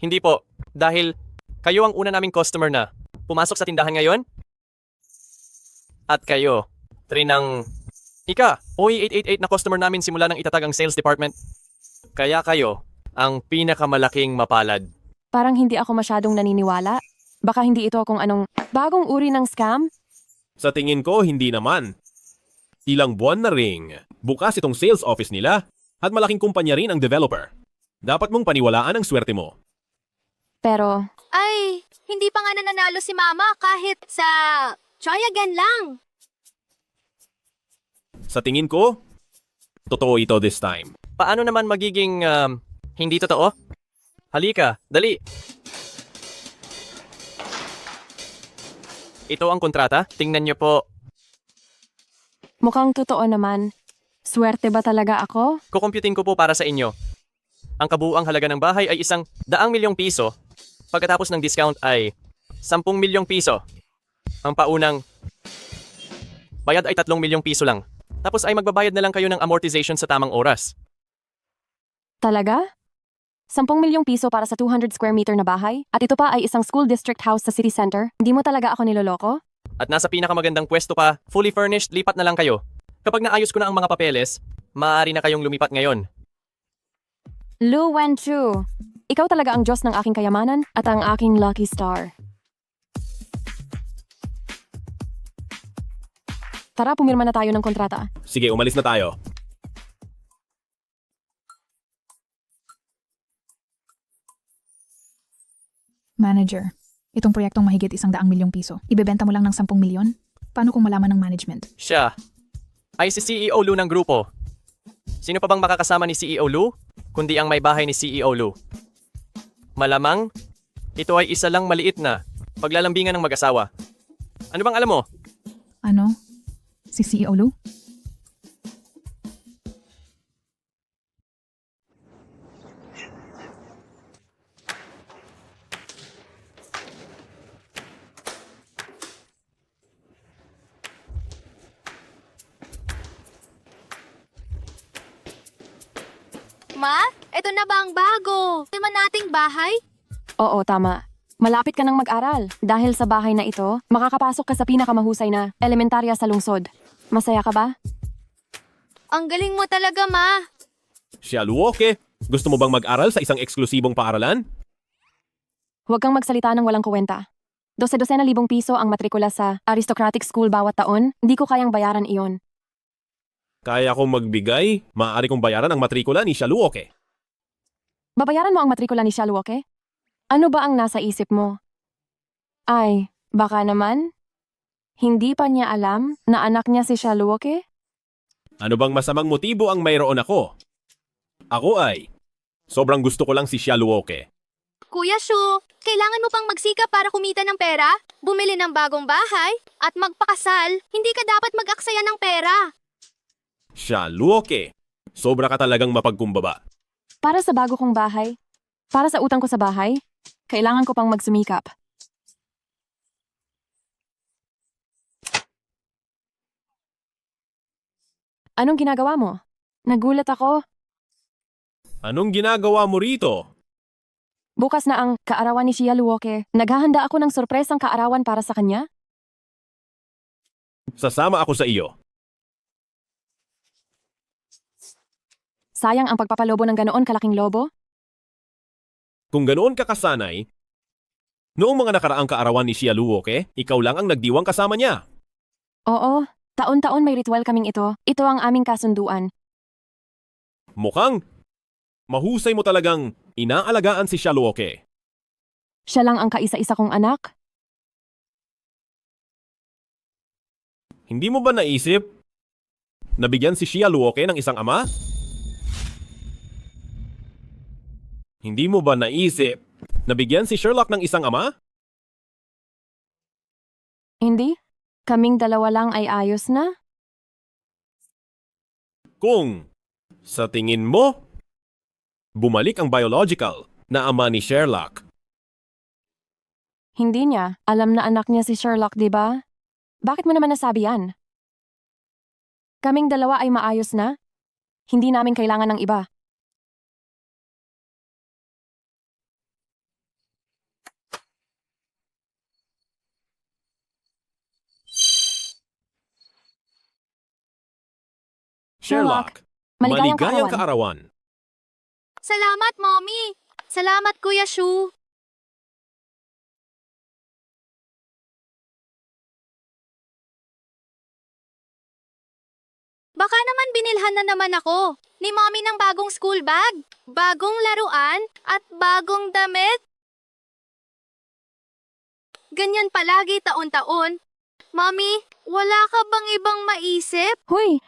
Hindi po, dahil kayo ang una naming customer na pumasok sa tindahan ngayon. At kayo, ng OE 888 na customer namin simula ng itatag ang sales department. Kaya kayo ang pinakamalaking mapalad. Parang hindi ako masyadong naniniwala. Baka hindi ito kung anong bagong uri ng scam? Sa tingin ko, hindi naman. Ilang buwan na ring bukas itong sales office nila at malaking kumpanya rin ang developer. Dapat mong paniwalaan ang swerte mo. Pero, Ay, hindi pa nga nananalo si Mama kahit sa try again lang. Sa tingin ko, totoo ito this time. Paano naman magiging hindi totoo? Halika, dali. Ito ang kontrata. Tingnan niyo po. mukhang totoo naman. Swerte ba talaga ako? Kukumputin ko po para sa inyo. Ang kabuuang halaga ng bahay ay 100 milyong piso. Pagkatapos ng discount ay 10 milyong piso. Ang paunang bayad ay 3 milyong piso lang. Tapos ay magbabayad na lang kayo ng amortization sa tamang oras. Talaga? 10 milyong piso para sa 200 square meter na bahay? At ito pa ay isang school district house sa city center? Hindi mo talaga ako niloloko? At nasa pinakamagandang pwesto pa, fully furnished, lipat na lang kayo. Kapag naayos ko na ang mga papeles, maaari na kayong lumipat ngayon. Lu Wenchu, ikaw talaga ang Diyos ng aking kayamanan at ang aking lucky star. Tara, pumirma na tayo ng kontrata. Sige, umalis na tayo. Manager, itong proyektong mahigit 100 milyong piso. Ibebenta mo lang ng 10 milyon? Paano kung malaman ng management? Siya ay si CEO Lu ng grupo. Sino pa bang makakasama ni CEO Lu, kundi ang may bahay ni CEO Lu? Malamang, ito ay isa lang maliit na paglalambingan ng mag-asawa. Ano bang alam mo? Ano? Si CEO Lu? Ma, eto na ba ang bago? Naman nating bahay? Oo, tama. Malapit ka nang mag-aral. Dahil sa bahay na ito, makakapasok ka sa pinakamahusay na elementarya sa lungsod. Masaya ka ba? Ang galing mo talaga, Ma. Siya, Luoke, gusto mo bang mag-aral sa isang eksklusibong paaralan? Huwag kang magsalita ng walang kuwenta. 12,000 piso ang matrikula sa aristocratic school bawat taon, hindi ko kayang bayaran iyon. Kaya kong magbigay, maaari kong bayaran ang matrikula ni Shaluoke. Babayaran mo ang matrikula ni Shaluoke? Ano ba ang nasa isip mo? Ay, baka naman? Hindi pa niya alam na anak niya si Shaluoke? Ano bang masamang motibo ang mayroon ako? Ako ay, sobrang gusto ko lang si Shaluoke. Kuya Shu, kailangan mo pang magsikap para kumita ng pera, bumili ng bagong bahay, at magpakasal. Hindi ka dapat mag-aksaya ng pera. Shaluoke, sobra ka talagang mapagkumbaba. Para sa bago kong bahay, para sa utang ko sa bahay, kailangan ko pang magsumikap. Anong ginagawa mo? Nagulat ako. Anong ginagawa mo rito? Bukas na ang kaarawan ni Shia Luoke. Naghahanda ako ng sorpresang kaarawan para sa kanya. Sasama ako sa iyo. Sayang ang pagpapalobo ng ganoon kalaking lobo. Kung ganoon ka kasanay, noong mga nakaraang kaarawan ni Shia Luoke, ikaw lang ang nagdiwang kasama niya. Oo, taon-taon may ritual kaming ito. Ito ang aming kasunduan. Mukhang mahusay mo talagang inaalagaan si Shia Luoke. Siya lang ang kaisa-isa kong anak. Hindi mo ba naisip na bigyan si Shia Luoke ng isang ama? Hindi mo ba naisip Nabigyan si Sherlock ng isang ama? Hindi? Kaming dalawa lang ay ayos na? Kung, sa tingin mo, bumalik ang biological na ama ni Sherlock. Hindi niya. Alam na anak niya si Sherlock, di ba? Bakit mo naman nasabi yan? Kaming dalawa ay maayos na? Hindi namin kailangan ng iba. Sherlock, maligayang kaarawan. Salamat, Mommy! Salamat, Kuya Shu! Baka naman binilhan na naman ako ni Mommy ng bagong school bag, bagong laruan, at bagong damit. Ganyan palagi taon-taon. Mommy, wala ka bang ibang maisip? Huy!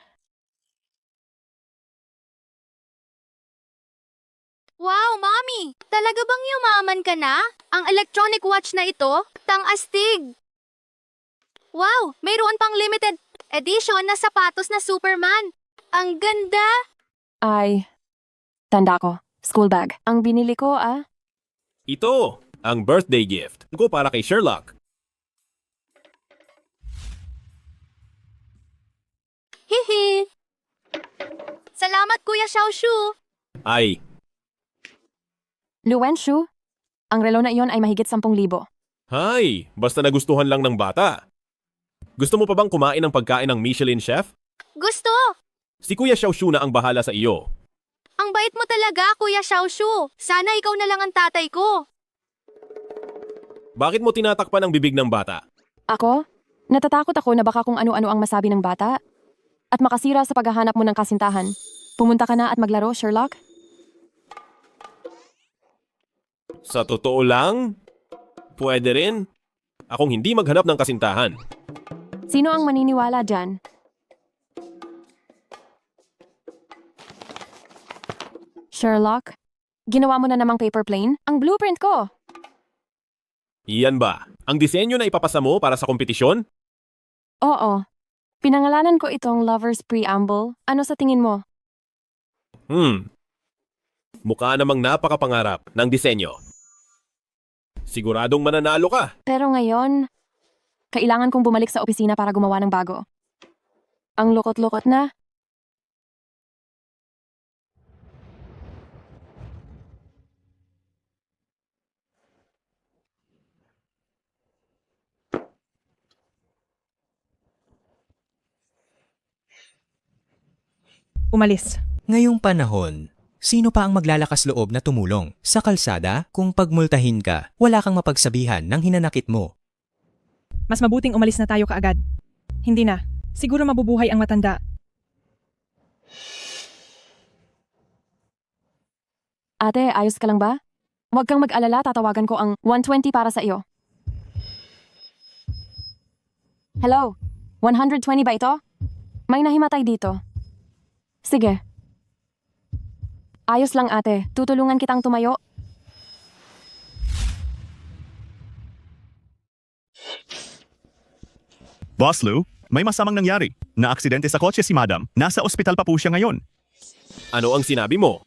Wow, Mommy! Talaga bang yumaman ka na? Ang electronic watch na ito, tang-astig! Wow, mayroon pang limited edition na sapatos na Superman. Ang ganda! Ay, tanda ko. School bag. Ang binili ko, Ito, ang birthday gift ko para kay Sherlock. Hihi! Salamat, Kuya Xiaoshu! Ay, Luwenshu, ang relo na iyon ay mahigit 10,000. hay, basta nagustuhan lang ng bata. Gusto mo pa bang kumain ng pagkain ng Michelin chef? Gusto! Si Kuya Xiaoshu na ang bahala sa iyo. Ang bait mo talaga, Kuya Xiaoshu. Sana ikaw na lang ang tatay ko. Bakit mo tinatakpan ang bibig ng bata? Ako? Natatakot ako na baka kung ano-ano ang masabi ng bata at makasira sa paghahanap mo ng kasintahan. Pumunta ka na at maglaro, Sherlock? Sa totoo lang, pwede rin. Akong hindi maghanap ng kasintahan. Sino ang maniniwala dyan? Sherlock, ginawa mo na namang paper plane? Ang blueprint ko! Iyan ba? Ang disenyo na ipapasa mo para sa kompetisyon? Oo. Pinangalanan ko itong Lover's Preamble. Ano sa tingin mo? Mukha namang napakapangarap ng disenyo. Siguradong mananalo ka. Pero ngayon, kailangan kong bumalik sa opisina para gumawa ng bago. Ang lukot-lukot na. Umalis. Ngayong panahon, sino pa ang maglalakas loob na tumulong? Sa kalsada, kung pagmultahin ka, wala kang mapagsabihan ng hinanakit mo. Mas mabuting umalis na tayo kaagad. Hindi na. Siguro mabubuhay ang matanda. Ate, ayos ka lang ba? Huwag kang mag-alala, tatawagan ko ang 120 para sa iyo. Hello? 120 ba ito? May nahimatay dito. Sige. Ayos lang ate, tutulungan kitang tumayo. Boss Lou, may masamang nangyari. Na-aksidente sa kotse si Madam. Nasa ospital pa po siya ngayon. Ano ang sinabi mo?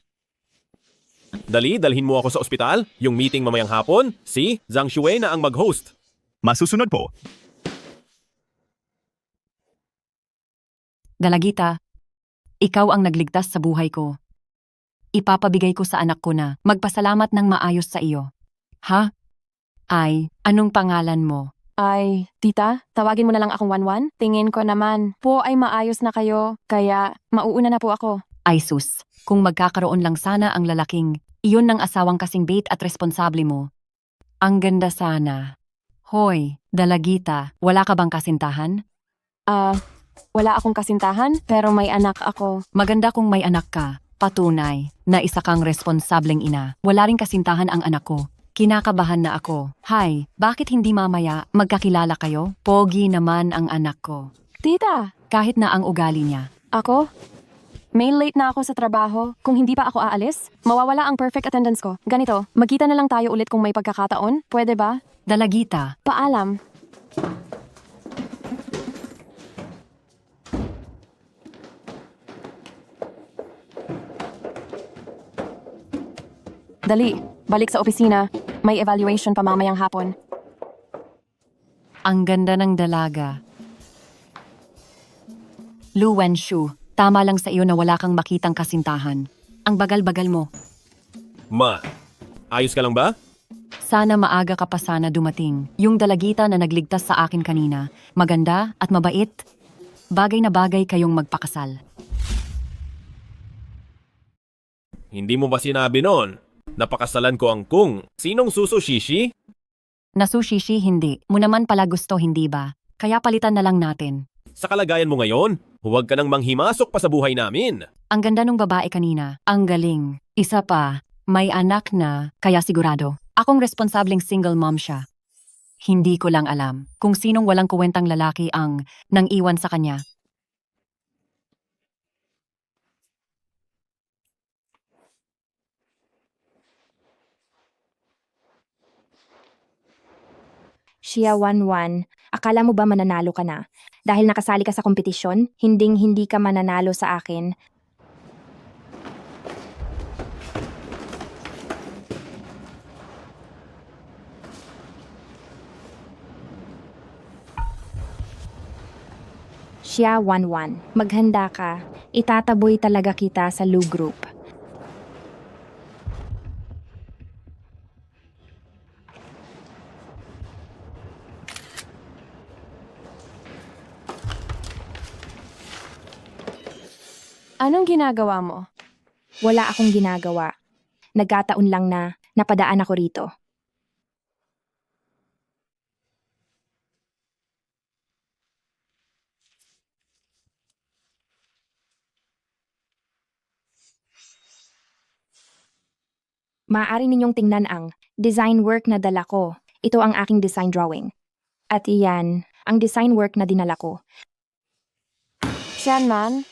Dali, dalhin mo ako sa ospital. Yung meeting mamayang hapon, si Zhang Xue na ang mag-host. Masusunod po. Dalagita, ikaw ang nagligtas sa buhay ko. Ipapabigay ko sa anak ko na magpasalamat ng maayos sa iyo. Ha? Ay, anong pangalan mo? Ay, tita, tawagin mo na lang akong 11. Tingin ko naman po ay maayos na kayo, kaya mauuna na po ako. Ay sus, kung magkakaroon lang sana ang lalaking, iyon ng asawang kasing bait at responsable mo. Ang ganda sana. Hoy, Dalagita, wala ka bang kasintahan? Wala akong kasintahan, pero may anak ako. Maganda kung may anak ka. Patunay na isa kang responsableng ina. Wala ring kasintahan ang anak ko. Kinakabahan na ako. Hay, bakit hindi mamaya magkakilala kayo? Pogi naman ang anak ko. Tita! Kahit na ang ugali niya. Ako? May late na ako sa trabaho. Kung hindi pa ako aalis, mawawala ang perfect attendance ko. Ganito, magkita na lang tayo ulit kung may pagkakataon. Pwede ba? Dalagita, Paalam. Dali, balik sa opisina. May evaluation pa mamayang hapon. ang ganda ng dalaga. Lu Wenshu, tama lang sa iyo na wala kang makitang kasintahan. Ang bagal-bagal mo. Ma, ayos ka lang ba? Sana maaga ka pa sana dumating. Yung dalagita na nagligtas sa akin kanina, maganda at mabait. Bagay na bagay kayong magpakasal. Hindi mo ba sinabi noon? Napakasalan ko ang kung. Sinong Suso Shishi? Nasushishi hindi. Mo naman pala gusto hindi ba? Kaya palitan na lang natin. Sa kalagayan mo ngayon, huwag ka nang manghimasok pa sa buhay namin. Ang ganda nung babae kanina. Ang galing. Isa pa, may anak na, kaya sigurado. Akong responsableng single mom siya. Hindi ko lang alam kung sinong walang kuwentang lalaki ang nang iwan sa kanya. Shia 1-1, akala mo ba mananalo ka na? Dahil nakasali ka sa kompetisyon, hinding-hindi ka mananalo sa akin. Shia 1-1, maghanda ka. Itataboy talaga kita sa Lu Group. Anong ginagawa mo? Wala akong ginagawa. Nagkataon lang na napadaan ako rito. Maaari ninyong tingnan ang design work na dala ko. Ito ang aking design drawing. At iyan, ang design work na dinala ko. Shanman,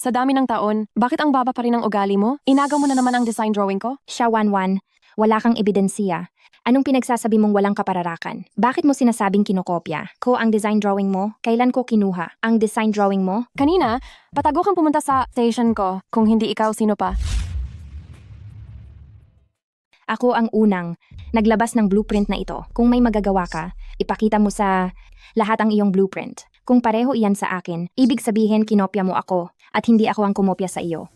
sa dami ng taon, bakit ang baba pa rin ang ugali mo? Inagaw mo na naman ang design drawing ko? Shia 1-1, wala kang ebidensiya. Anong pinagsasabi mong walang kapararakan? Bakit mo sinasabing kinokopya? Ko ang design drawing mo? Kailan ko kinuha? Ang design drawing mo? Kanina, patago kang pumunta sa station ko. Kung hindi ikaw, sino pa? Ako ang unang naglabas ng blueprint na ito. Kung may magagawa ka, ipakita mo sa lahat ang iyong blueprint. Kung pareho iyan sa akin, ibig sabihin kinopya mo ako at hindi ako ang kumopya sa iyo.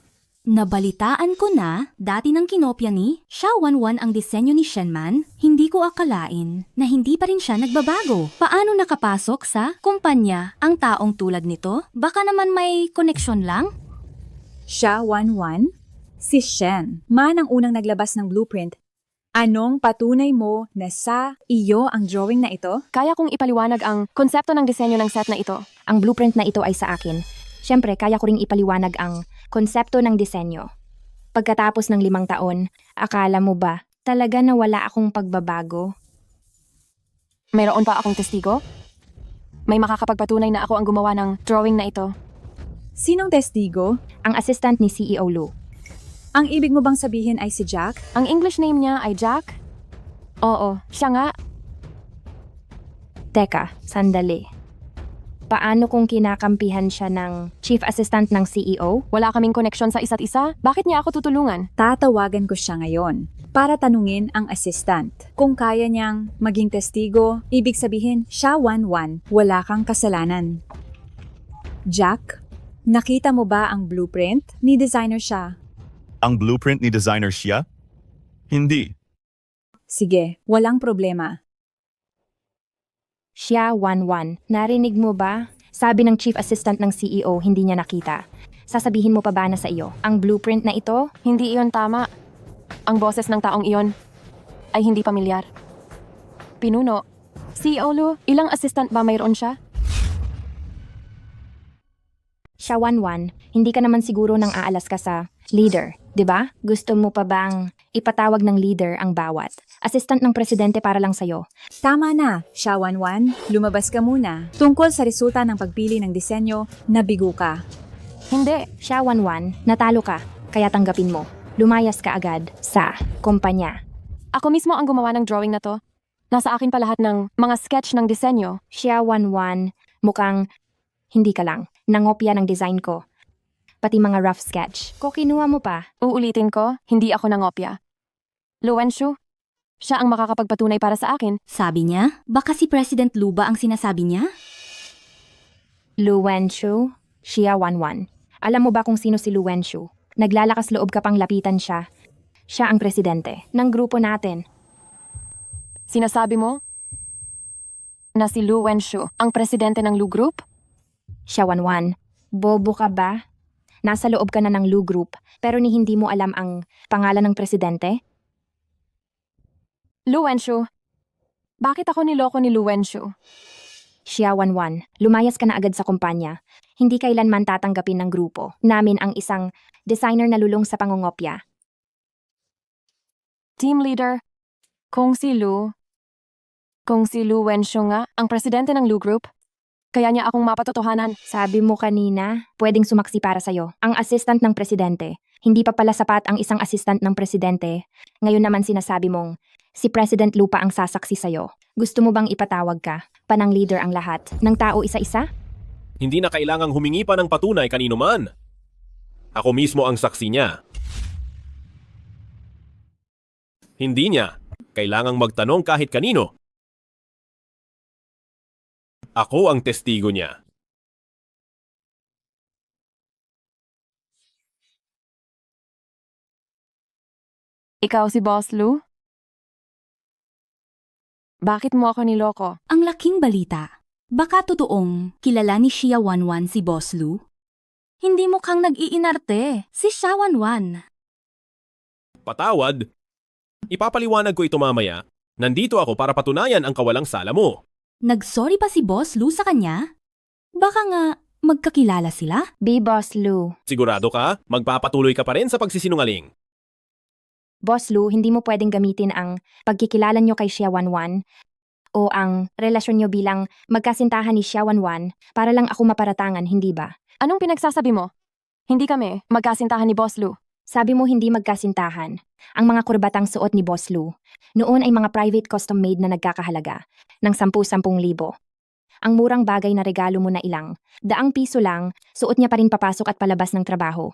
Nabalitaan ko na, dati nang kinopya ni Shia 1-1 ang disenyo ni Shenman, hindi ko akalain na hindi pa rin siya nagbabago. Paano nakapasok sa kumpanya ang taong tulad nito? Baka naman may koneksyon lang? Shia 1-1, si Shen, man ang unang naglabas ng blueprint. Anong patunay mo na sa iyo ang drawing na ito? Kaya kong ipaliwanag ang konsepto ng disenyo ng set na ito. Ang blueprint na ito ay sa akin. Siyempre, kaya ko ring ipaliwanag ang konsepto ng disenyo. Pagkatapos ng 5 taon, akala mo ba talaga na wala akong pagbabago? Mayroon pa akong testigo? May makakapagpatunay na ako ang gumawa ng drawing na ito. Sinong testigo? Ang assistant ni CEO Lu. Ang ibig mo bang sabihin ay si Jack? Ang English name niya ay Jack? Oo, siya nga. Teka, sandali. Paano kung kinakampihan siya ng chief assistant ng CEO? Wala kaming koneksyon sa isa't isa? Bakit niya ako tutulungan? Tatawagan ko siya ngayon para tanungin ang assistant. Kung kaya niyang maging testigo, ibig sabihin Shia 1-1, wala kang kasalanan. Jack, nakita mo ba ang blueprint ni designer siya? Ang blueprint ni designer Shia? Hindi. Sige, walang problema. Shia 1-1, narinig mo ba? Sabi ng chief assistant ng CEO, hindi niya nakita. Sasabihin mo pa ba na sa iyo, ang blueprint na ito? Hindi iyon tama. Ang boses ng taong iyon ay hindi pamilyar. Pinuno, CEO Lu, ilang assistant ba mayroon siya? Shia 1-1, hindi ka naman siguro nang aalas ka sa leader, di ba? Gusto mo pa bang ipatawag ng leader ang bawat assistant ng presidente para lang sa'yo? Tama na, Shia 1-1, lumabas ka muna. Tungkol sa resulta ng pagpili ng disenyo, nabigo ka. Hindi. Siya 1-1, natalo ka, kaya tanggapin mo. Lumayas ka agad sa kumpanya. Ako mismo ang gumawa ng drawing na to. Nasa akin pa lahat ng mga sketch ng disenyo. Siya 1-1, mukhang hindi ka lang. Nangopya ng design ko. Pati mga rough sketch. Ko kinuha mo pa. Uulitin ko, hindi ako nangopya. Luwenshu, siya ang makakapagpatunay para sa akin. Sabi niya? Baka si President Lu ba ang sinasabi niya? Lu Wenshu, siya 1-1. Alam mo ba kung sino si Lu Wenshu? Naglalakas loob ka pang lapitan siya. Siya ang presidente ng grupo natin. Sinasabi mo na si Lu Wenshu ang presidente ng Lu Group? Siya 1-1. Bobo ka ba? Nasa loob ka na ng Lu Group pero ni hindi mo alam ang pangalan ng presidente? Lu Wenshu, bakit ako niloko ni Lu Wenshu? Siya 1-1. Lumayas ka na agad sa kumpanya. Hindi kailanman tatanggapin ng grupo namin ang isang designer na lulong sa pangungopya. Team leader, kung si Lu Wenshu nga ang presidente ng Lu Group, kaya niya akong mapatotohanan. Sabi mo kanina, pwedeng sumaksi para sa'yo. Ang assistant ng presidente. Hindi pa pala sapat ang isang assistant ng presidente. Ngayon naman sinasabi mong, si President Lu pa ang sasaksi sa'yo. Gusto mo bang ipatawag ka? Panang leader ang lahat. Ng tao isa-isa? Hindi na kailangang humingi pa ng patunay kanino man. Ako mismo ang saksi niya. Hindi niya kailangang magtanong kahit kanino. Ako ang testigo niya. Ikaw si Boss Lu? Bakit mo ako niloko? Ang laking balita. Baka totoong kilala ni Xia 1-1 si Boss Lu? Hindi mukhang nag-iinarte. Si Xia 1-1. Patawad. Ipapaliwanag ko ito mamaya. Nandito ako para patunayan ang kawalang sala mo. Nag-sorry pa si Boss Lu sa kanya? Baka nga magkakilala sila? Boss Lu. Sigurado ka? Magpapatuloy ka pa rin sa pagsisinungaling. Boss Lu, hindi mo pwedeng gamitin ang pagkikilala nyo kay Xia 1-1 o ang relasyon nyo bilang magkasintahan ni Xia 1-1 para lang ako maparatangan, hindi ba? Anong pinagsasabi mo? Hindi kami magkasintahan ni Boss Lu. Sabi mo hindi magkasintahan. Ang mga kurbatang suot ni Boss Lu, noon ay mga private custom made na nagkakahalaga ng 10,000 libo. Ang murang bagay na regalo mo na ilang, 100 piso lang, suot niya pa rin papasok at palabas ng trabaho.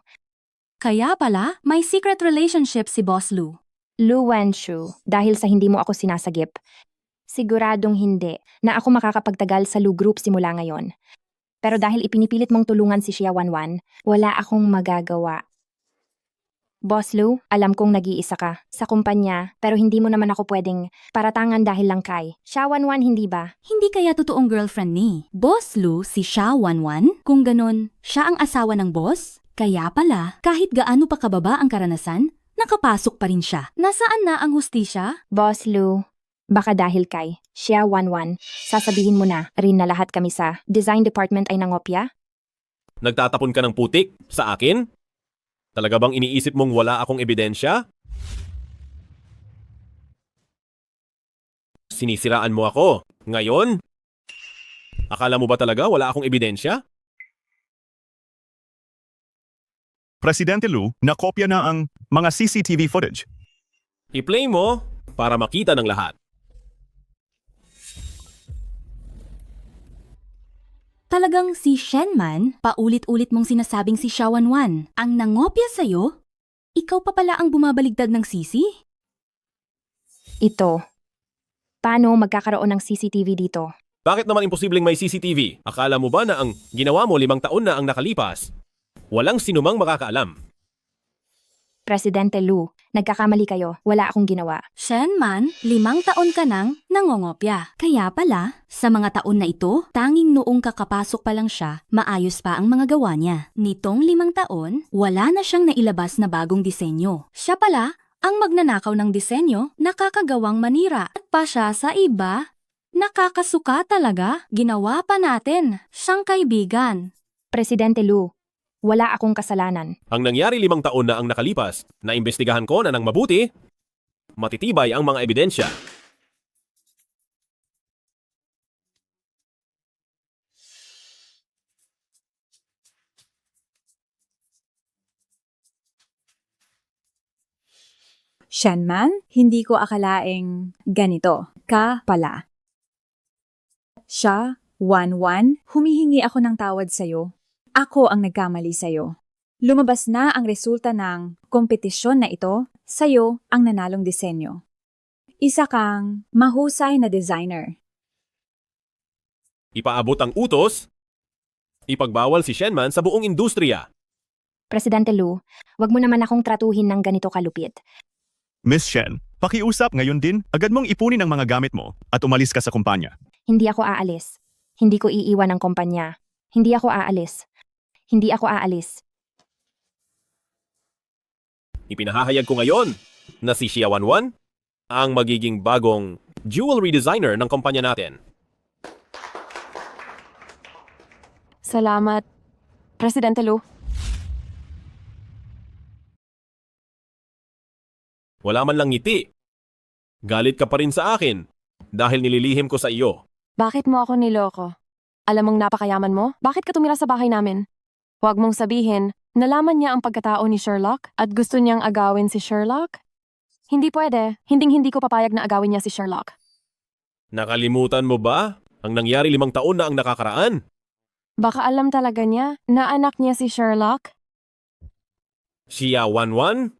Kaya pala, may secret relationship si Boss Lu. Lu Wenshu, dahil sa hindi mo ako sinasagip, siguradong hindi na ako makakapagtagal sa Lu Group simula ngayon. Pero dahil ipinipilit mong tulungan si Xia 1-1, wala akong magagawa. Boss Lu, alam kong nag-iisa ka sa kumpanya pero hindi mo naman ako pwedeng paratangan dahil lang kay Xia 1-1, hindi ba? Hindi kaya totoong girlfriend ni Boss Lu si Xia 1-1? Kung ganun, siya ang asawa ng boss? Kaya pala, kahit gaano pa kababa ang karanasan, nakapasok pa rin siya. Nasaan na ang hustisya? Boss Lu, baka dahil kay Xia 1-1, sasabihin mo na rin na lahat kami sa design department ay nangopya? Nagtatapon ka ng putik sa akin? Talaga bang iniisip mong wala akong ebidensya? Sinisiraan mo ako. Ngayon? Akala mo ba talaga wala akong ebidensya? Presidente Lu, nakopya na ang mga CCTV footage. I-play mo para makita ng lahat. Talagang si Shenman, paulit-ulit mong sinasabing si Xia 1-1 ang nangopya sa'yo? Ikaw pa pala ang bumabaligtad ng sisi? Ito. Paano magkakaroon ng CCTV dito? Bakit naman imposibleng may CCTV? Akala mo ba na ang ginawa mo 5 taon na ang nakalipas? Walang sinumang makakaalam. Presidente Lu, nagkakamali kayo. Wala akong ginawa. Shenman, 5 taon ka nang nangongopya. Kaya pala, sa mga taon na ito, tanging noong kakapasok pa lang siya, maayos pa ang mga gawa niya. Nitong 5 taon, wala na siyang nailabas na bagong disenyo. Siya pala, ang magnanakaw ng disenyo, nakakagawang manira. At pa siya sa iba, nakakasuka talaga. Ginawa pa natin, siyang kaibigan. Presidente Lu, wala akong kasalanan. Ang nangyari 5 taon na ang nakalipas, naimbestigahan ko na ng mabuti, matitibay ang mga ebidensya. Shenman, hindi ko akalaing ganito ka pala. Siya, 1-1, humihingi ako ng tawad sa'yo. Ako ang nagkamali sa'yo. Lumabas na ang resulta ng kompetisyon na ito, sa'yo ang nanalong disenyo. Isa kang mahusay na designer. Ipaabot ang utos, ipagbawal si Shenman sa buong industriya. Presidente Lu, wag mo naman akong tratuhin ng ganito kalupit. Miss Shen, pakiusap ngayon din, agad mong ipunin ang mga gamit mo at umalis ka sa kumpanya. Hindi ako aalis. Hindi ko iiwan ang kumpanya. Hindi ako aalis. Hindi ako aalis. Ipinahahayag ko ngayon na si Xia Wanwan ang magiging bagong jewelry designer ng kumpanya natin. Salamat, Presidente Lu. Wala man lang ngiti. Galit ka pa rin sa akin dahil nililihim ko sa iyo. Bakit mo ako niloko? Alam mong napakayaman mo? Bakit ka tumira sa bahay namin? Huwag mong sabihin, nalaman niya ang pagkatao ni Sherlock at gusto niyang agawin si Sherlock? Hindi pwede. Hinding-hindi ko papayag na agawin niya si Sherlock. Nakalimutan mo ba ang nangyari 5 taon na ang nakakaraan? Baka alam talaga niya na anak niya si Sherlock? Xia Wanwan?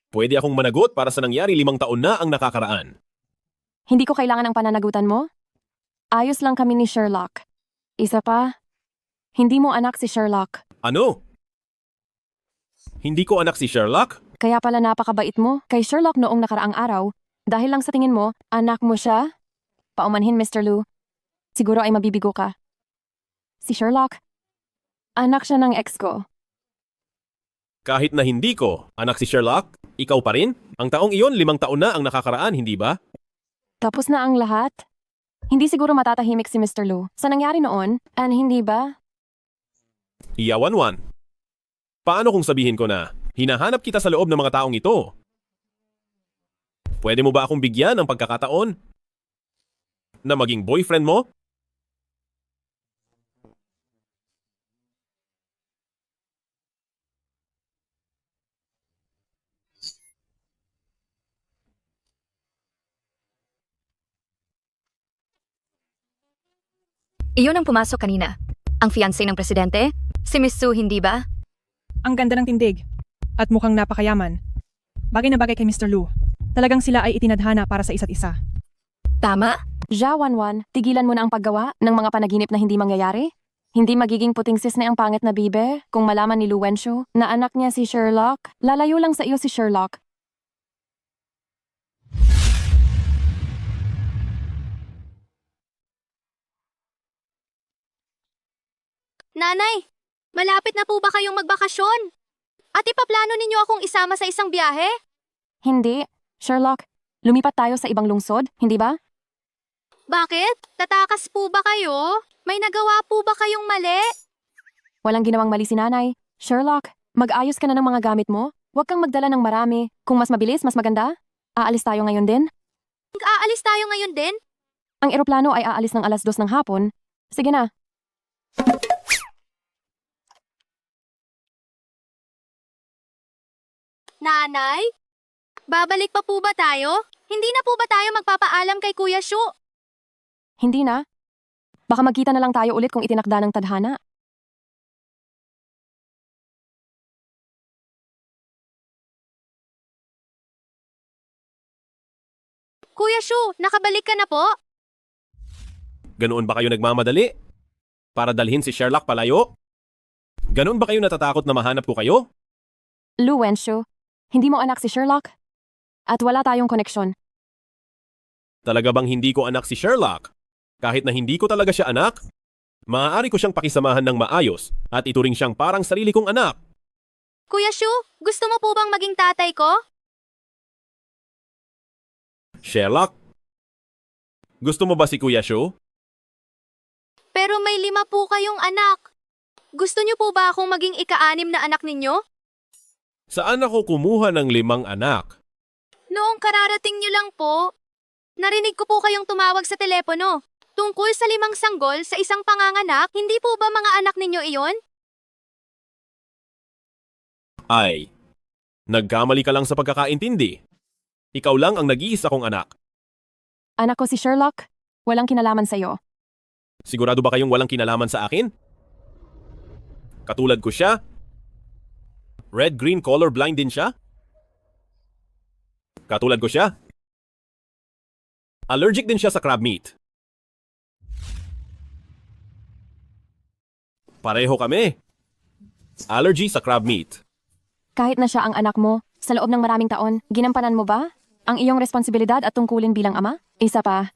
Pwede akong managot para sa nangyari 5 taon na ang nakakaraan. Hindi ko kailangan ng pananagutan mo? Ayos lang kami ni Sherlock. Isa pa, hindi mo anak si Sherlock. Ano? Hindi ko anak si Sherlock? Kaya pala napakabait mo kay Sherlock noong nakaraang araw. Dahil lang sa tingin mo, anak mo siya? Paumanhin, Mr. Lu. Siguro ay mabibigo ka. Si Sherlock, anak siya ng ex ko. Kahit na hindi ko anak si Sherlock, ikaw pa rin? Ang taong iyon 5 taon na ang nakakaraan, hindi ba? Tapos na ang lahat? Hindi siguro matatahimik si Mr. Lu sa nangyari noon, hindi ba? Xia Wanwan. Paano kung sabihin ko na hinahanap kita sa loob ng mga taong ito? Pwede mo ba akong bigyan ng pagkakataon na maging boyfriend mo? Iyon ang pumasok kanina. Ang fiancé ng presidente? Si Miss Su, hindi ba? Ang ganda ng tindig. At mukhang napakayaman. Bagay na bagay kay Mr. Lu. Talagang sila ay itinadhana para sa isa't isa. Tama? Xia Wanwan, tigilan mo na ang paggawa ng mga panaginip na hindi mangyayari? Hindi magiging puting sisne ang pangit na bibe kung malaman ni Lu Wenshu na anak niya si Sherlock. Lalayo lang sa iyo si Sherlock. Nanay, malapit na po ba kayong magbakasyon? At ipaplano ninyo akong isama sa isang biyahe? Hindi. Sherlock, lumipat tayo sa ibang lungsod, hindi ba? Bakit? Tatakas po ba kayo? May nagawa po ba kayong mali? Walang ginawang mali si nanay. Sherlock, mag-ayos ka na ng mga gamit mo. Huwag kang magdala ng marami. Kung mas mabilis, mas maganda. Aalis tayo ngayon din. Aalis tayo ngayon din? Ang eroplano ay aalis ng 2:00 ng hapon. Sige na. Nanay? Babalik pa po ba tayo? Hindi na po ba tayo magpapaalam kay Kuya Shu? Hindi na. Baka magkita na lang tayo ulit kung itinakda ng tadhana. Kuya Shu, nakabalik ka na po? Ganoon ba kayo nagmamadali? Para dalhin si Sherlock palayo? Ganoon ba kayo natatakot na mahanap ko kayo? Lu Wenshu, hindi mo anak si Sherlock? At wala tayong koneksyon. Talaga bang hindi ko anak si Sherlock? Kahit na hindi ko talaga siya anak, maaari ko siyang pakisamahan ng maayos at ituring siyang parang sarili kong anak. Kuya Shu, gusto mo po bang maging tatay ko? Sherlock? Gusto mo ba si Kuya Shu? Pero may 5 po kayong anak. Gusto niyo po ba akong maging ika-6 na anak ninyo? Saan ako kumuha ng 5 anak? Noong kararating niyo lang po, narinig ko po kayong tumawag sa telepono. Tungkol sa 5 sanggol sa isang panganganak, hindi po ba mga anak ninyo iyon? Ay, nagkamali ka lang sa pagkakaintindi. Ikaw lang ang nag-iisa kong anak. Anak ko si Sherlock. Walang kinalaman sa'yo. Sigurado ba kayong walang kinalaman sa akin? Katulad ko siya? Red-green colorblind din siya? Katulad ko siya? Allergic din siya sa crab meat. Pareho kami. Allergy sa crab meat. Kahit na siya ang anak mo, sa loob ng maraming taon, ginampanan mo ba ang iyong responsibilidad at tungkulin bilang ama? Isa pa,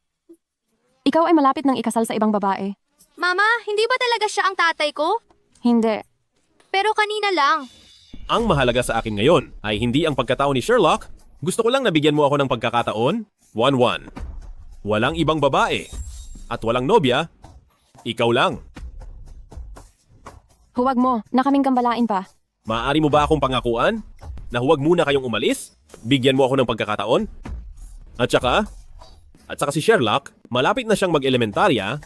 ikaw ay malapit ng ikasal sa ibang babae. Mama, hindi ba talaga siya ang tatay ko? Hindi. Pero kanina lang. Ang mahalaga sa akin ngayon ay hindi ang pagkatao ni Sherlock. Gusto ko lang nabigyan mo ako ng pagkakataon. 1-1. Walang ibang babae. At walang nobya. Ikaw lang. Huwag mo, na kaming gambalain pa. Maaari mo ba akong pangakuan na huwag muna kayong umalis? Bigyan mo ako ng pagkakataon? At saka si Sherlock, malapit na siyang mag-elementarya.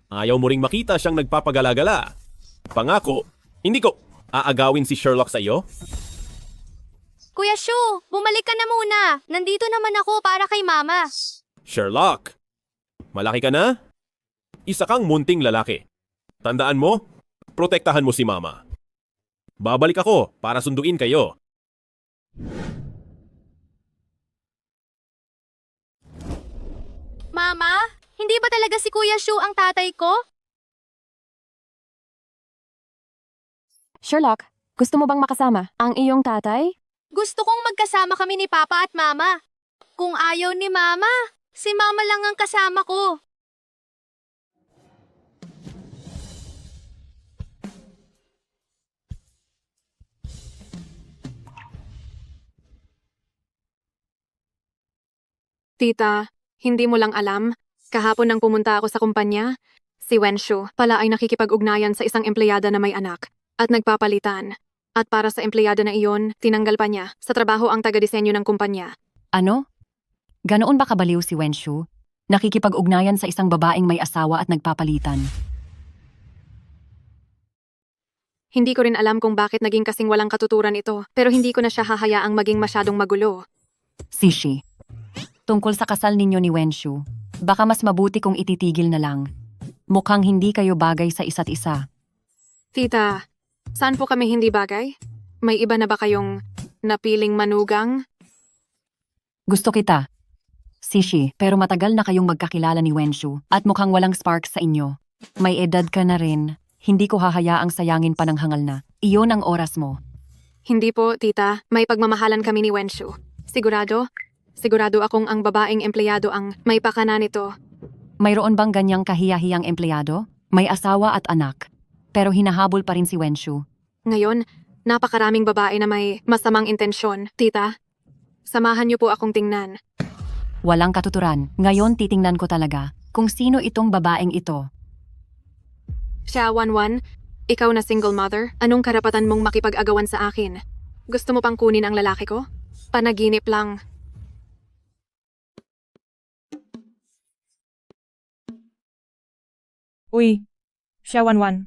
Ayaw mo ring makita siyang nagpapagala-gala. Pangako, hindi ko aagawin si Sherlock sa iyo. Kuya Shu, bumalik ka na muna. Nandito naman ako para kay Mama. Sherlock, malaki ka na? Isa kang munting lalaki. Tandaan mo, protektahan mo si Mama. Babalik ako para sunduin kayo. Mama, hindi ba talaga si Kuya Shu ang tatay ko? Sherlock, gusto mo bang makasama ang iyong tatay? Gusto kong magkasama kami ni Papa at Mama. Kung ayaw ni Mama, si Mama lang ang kasama ko. Tita, hindi mo lang alam, kahapon nang pumunta ako sa kumpanya, si Wenshu pala ay nakikipag-ugnayan sa isang empleyada na may anak at nagpapalitan. At para sa empleyada na iyon, tinanggal pa niya sa trabaho ang taga-disenyo ng kumpanya. Ano? Ganoon ba kabaliw si Wenshu? Nakikipag-ugnayan sa isang babaeng may asawa at nagpapalitan. Hindi ko rin alam kung bakit naging kasing walang katuturan ito, pero hindi ko na siya hahayaang maging masyadong magulo. Sishi, tungkol sa kasal ninyo ni Wenshu, baka mas mabuti kung ititigil na lang. Mukhang hindi kayo bagay sa isa't isa. Tita, saan po kami hindi bagay? May iba na ba kayong napiling manugang? Gusto kita. Sishi, pero matagal na kayong magkakilala ni Wenshu at mukhang walang spark sa inyo. May edad ka na rin. Hindi ko hahayaang sayangin pa ng hangal na. Iyon ang oras mo. Hindi po, tita. May pagmamahalan kami ni Wenshu. Sigurado? Sigurado akong ang babaeng empleyado ang may pakana nito. Mayroon bang ganyang kahiyahiyang empleyado? May asawa at anak. Pero hinahabol pa rin si Wenshu. Ngayon, napakaraming babae na may masamang intensyon. Tita, samahan niyo po akong tingnan. Walang katuturan. Ngayon titingnan ko talaga kung sino itong babaeng ito. Siya, Wanwan, ikaw na single mother, anong karapatan mong makipag-agawan sa akin? Gusto mo pang kunin ang lalaki ko? Panaginip lang. Uy, siya 1-1.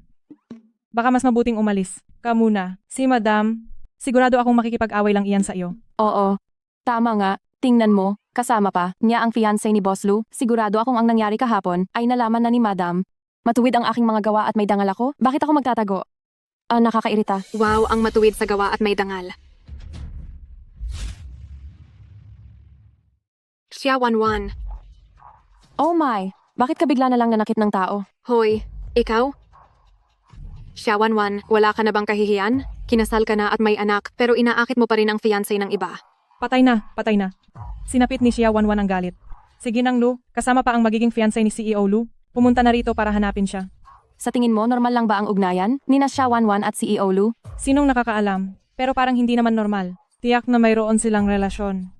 Baka mas mabuting umalis. Ka muna. Si Madam, sigurado akong makikipag-away lang iyan sa iyo. Oo, tama nga. Tingnan mo, kasama pa niya ang fiancé ni Boss Lu. Sigurado akong ang nangyari kahapon ay nalaman na ni Madam. Matuwid ang aking mga gawa at may dangal ako? Bakit ako magtatago? Nakakairita. Wow, ang matuwid sa gawa at may dangal. Siya, Wanwan. Oh my, bakit ka bigla na lang nanakit ng tao? Hoy, ikaw? Siya, Wanwan, wala ka na bang kahihiyan? Kinasal ka na at may anak, pero inaakit mo pa rin ang fiancé ng iba. Patay na, patay na. Sinapit ni Xia 1-1 ang galit. Sige nang Lu, kasama pa ang magiging fiancé ni CEO Lu. Pumunta na rito para hanapin siya. Sa tingin mo, normal lang ba ang ugnayan? Nina Xia 1-1 at CEO Lu? Sinong nakakaalam? Pero parang hindi naman normal. Tiyak na mayroon silang relasyon.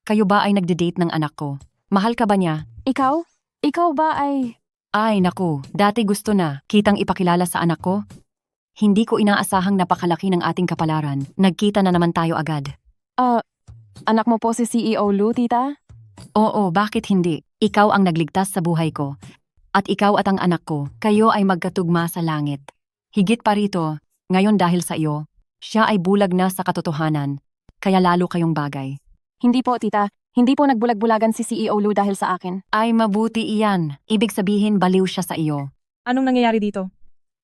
Kayo ba ay nagde-date ng anak ko? Mahal ka ba niya? Ikaw? Ikaw ba ay... Ay naku, dati gusto na kitang ipakilala sa anak ko. Hindi ko inaasahang napakalaki ng ating kapalaran. Nagkita na naman tayo agad. Anak mo po si CEO Lu, tita? Oo, bakit hindi? Ikaw ang nagligtas sa buhay ko. At ikaw at ang anak ko, kayo ay magkatugma sa langit. Higit pa rito, ngayon dahil sa iyo, siya ay bulag na sa katotohanan. Kaya lalo kayong bagay. Hindi po, tita. Hindi po nagbulag-bulagan si CEO Lou dahil sa akin. Ay mabuti iyan. Ibig sabihin baliw siya sa iyo. Anong nangyayari dito?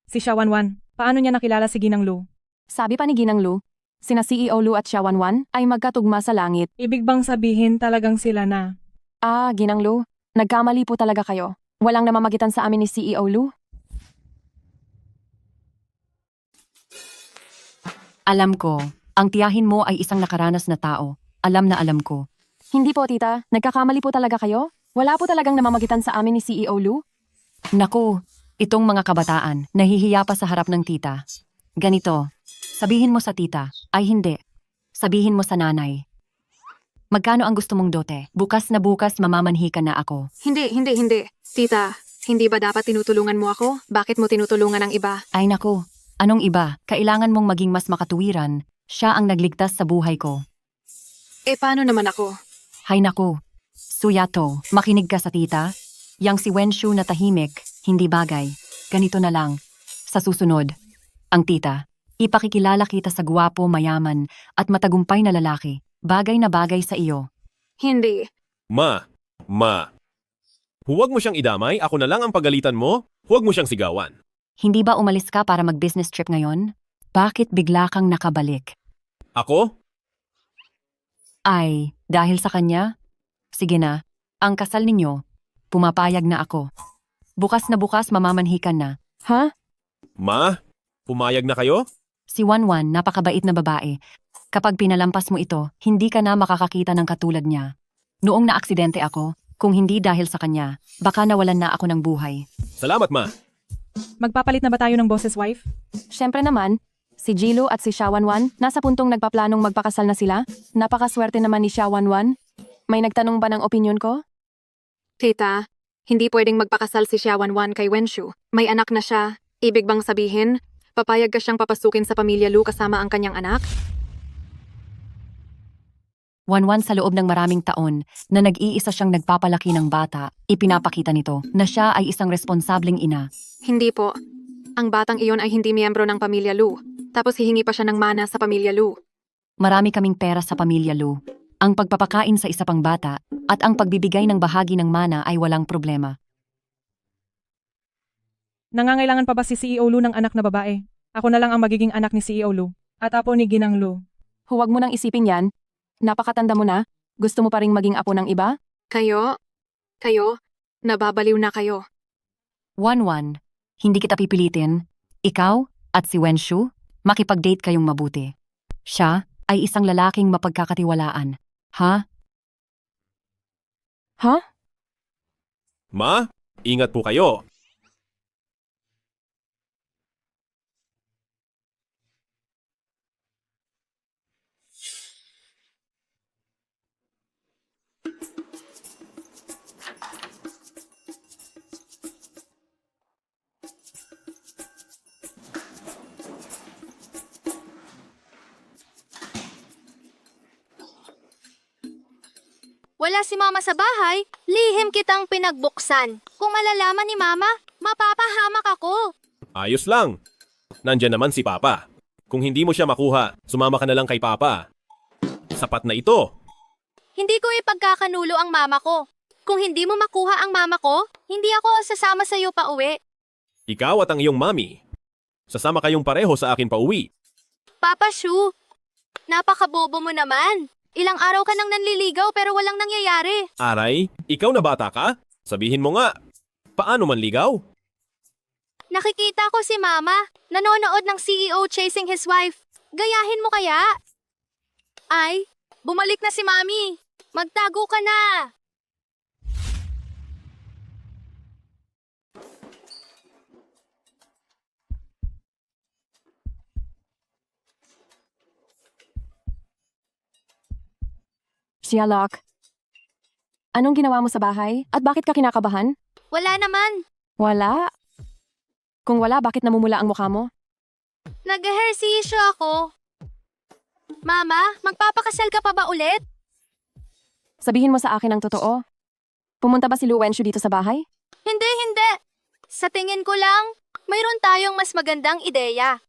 Si Xiaowanwan, paano niya nakilala si Ginang Lu? Sabi pa ni Ginang Lu, sina CEO Lou at Xiaowanwan ay magkatugma sa langit. Ibig bang sabihin talagang sila na? Ah, Ginang Lu, nagkamali po talaga kayo. Walang namamagitan sa amin ni CEO Lou. Alam ko, ang tiyahin mo ay isang nakaranas na tao. Alam na alam ko. Hindi po, tita. Nagkakamali po talaga kayo. Wala po talagang namamagitan sa amin ni CEO Lou. Naku, itong mga kabataan, nahihiya pa sa harap ng tita. Ganito, sabihin mo sa tita, ay hindi. Sabihin mo sa nanay. Magkano ang gusto mong dote? Bukas na bukas mamamanhi ka na ako. Hindi. Tita, hindi ba dapat tinutulungan mo ako? Bakit mo tinutulungan ang iba? Ay naku, anong iba? Kailangan mong maging mas makatuwiran. Siya ang nagligtas sa buhay ko. Paano naman ako? Hay naku, Suyato, makinig ka sa tita. Yang si Wenshu na tahimik, hindi bagay. Ganito na lang. Sa susunod, ang tita, ipakikilala kita sa guwapo, mayaman, at matagumpay na lalaki. Bagay na bagay sa iyo. Hindi. Ma. Huwag mo siyang idamay, ako na lang ang pagalitan mo. Huwag mo siyang sigawan. Hindi ba umalis ka para mag-business trip ngayon? Bakit bigla kang nakabalik? Ako? Ay, dahil sa kanya? Sige na, ang kasal ninyo, pumapayag na ako. Bukas na bukas mamamanhi ka na. Ha? Ma, pumayag na kayo? Si Wanwan, napakabait na babae. Kapag pinalampas mo ito, hindi ka na makakakita ng katulad niya. Noong naaksidente ako, kung hindi dahil sa kanya, baka nawalan na ako ng buhay. Salamat, ma. Magpapalit na ba tayo ng boss's wife? Siyempre naman, si Jilo at si Xiaowanwan nasa puntong nagpaplanong magpakasal na sila. Napakaswerte naman ni Xiaowanwan. May nagtanong ba ng opinyon ko? Tita, hindi pwedeng magpakasal si Xiaowanwan kay Wenshu. May anak na siya. Ibig bang sabihin, papayag ka siyang papasukin sa pamilya Lu kasama ang kanyang anak? Wanwan sa loob ng maraming taon na nag-iisa siyang nagpapalaki ng bata, ipinapakita nito na siya ay isang responsableng ina. Hindi po. Ang batang iyon ay hindi miyembro ng pamilya Lu. Tapos hihingi pa siya ng mana sa pamilya Lu. Marami kaming pera sa pamilya Lu. Ang pagpapakain sa isa pang bata at ang pagbibigay ng bahagi ng mana ay walang problema. Nangangailangan pa ba si CEO Lu ng anak na babae? Ako na lang ang magiging anak ni CEO Lu at apo ni Ginang Lu. Huwag mo nang isipin yan. Napakatanda mo na. Gusto mo pa ring maging apo ng iba? Kayo, nababaliw na kayo. Wanwan, hindi kita pipilitin. Ikaw at si Wenshu, makipag-date kayong mabuti. Siya ay isang lalaking mapagkakatiwalaan. Ha? Ha? Ma, ingat po kayo. Wala si mama sa bahay, lihim kitang pinagbuksan. Kung malalaman ni mama, mapapahamak ako. Ayos lang. Nandyan naman si Papa. Kung hindi mo siya makuha, sumama ka na lang kay Papa. Sapat na ito. Hindi ko ipagkakanulo ang mama ko. Kung hindi mo makuha ang mama ko, hindi ako sasama sa iyo pa uwi. Ikaw at ang iyong mami. Sasama kayong pareho sa akin pauwi. Papa Shu, napakabobo mo naman. Ilang araw ka nang nanliligaw pero walang nangyayari. Aray, ikaw na bata ka? Sabihin mo nga, paano manligaw? Nakikita ko si mama, nanonood ng CEO chasing his wife. Gayahin mo kaya? Ay, bumalik na si mami. Magtago ka na. Xialok. Anong ginawa mo sa bahay? At bakit ka kinakabahan? Wala naman. Wala. Kung wala, bakit namumula ang mukha mo? Nag-ehersisyo ako. Mama, magpapakasal ka pa ba ulit? Sabihin mo sa akin ang totoo. Pumunta ba si Lu Wenshu dito sa bahay? Hindi. Sa tingin ko lang, mayroon tayong mas magandang ideya.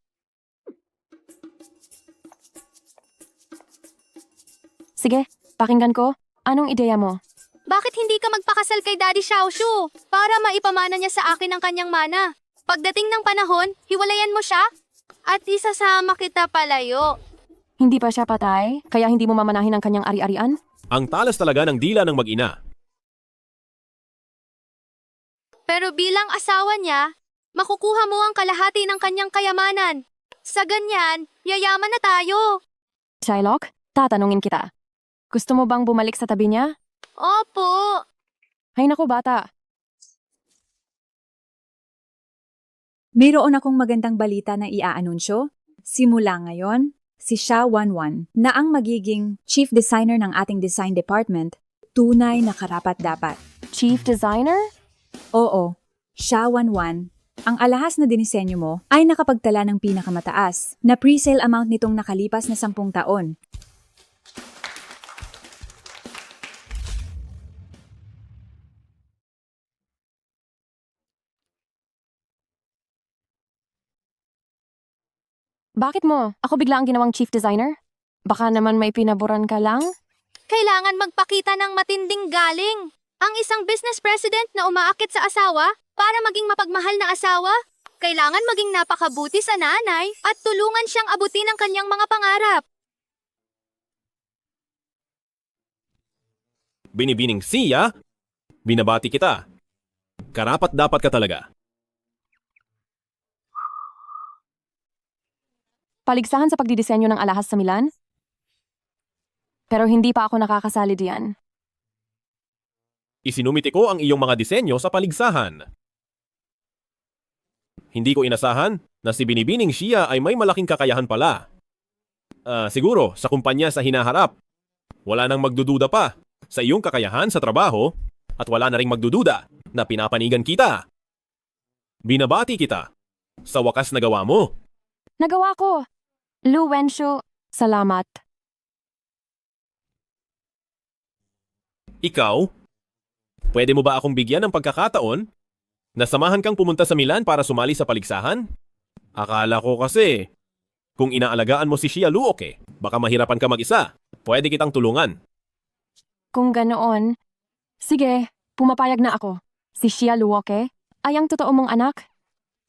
Sige, Pakinggan ko, anong ideya mo? Bakit hindi ka magpakasal kay Daddy Xiaoshu para maipamana niya sa akin ang kanyang mana? Pagdating ng panahon, hiwalayan mo siya at isasama kita palayo. Hindi pa siya patay, kaya hindi mo mamanahin ang kanyang ari-arian? Ang talas talaga ng dila ng mag-ina. Pero bilang asawa niya, makukuha mo ang kalahati ng kanyang kayamanan. Sa ganyan, yayaman na tayo. Shylock, tatanungin kita. Gusto mo bang bumalik sa tabi niya? Opo. Hay naku bata, Mayroon akong magandang balita na iaanunsyo. Simula ngayon, si Xia Wanwan na ang magiging chief designer ng ating design department, tunay na karapat-dapat. Chief designer? Oo, Xia Wanwan. Ang alahas na dinisenyo mo ay nakapagtala ng pinakamataas na pre-sale amount nitong nakalipas na 10 taon. Bakit mo? Ako bigla ang ginawang chief designer? Baka naman may pinaboran ka lang? Kailangan magpakita ng matinding galing. Ang isang business president na umaakit sa asawa para maging mapagmahal na asawa, kailangan maging napakabuti sa nanay at tulungan siyang abutin ang kanyang mga pangarap. Binibining siya, binabati kita. Karapat dapat ka talaga. Paligsahan sa pagdidisenyo ng alahas sa Milan? Pero hindi pa ako nakakasali diyan. Isinumiti ko ang iyong mga disenyo sa paligsahan. Hindi ko inasahan na si Binibining siya ay may malaking kakayahan pala. Siguro sa kumpanya sa hinaharap. Wala nang magdududa pa sa iyong kakayahan sa trabaho at wala na ring magdududa na pinapanigan kita. Binabati kita sa wakas na gawa mo. Nagawa ko! Lu Wenshu, salamat. Ikaw, pwede mo ba akong bigyan ng pagkakataon na samahan kang pumunta sa Milan para sumali sa paligsahan? Akala ko kasi, kung inaalagaan mo si Xia Luoke, baka mahirapan ka mag-isa. Pwede kitang tulungan. Kung ganoon, sige, pumapayag na ako. Si Xia Luoke ay ang totoo mong anak.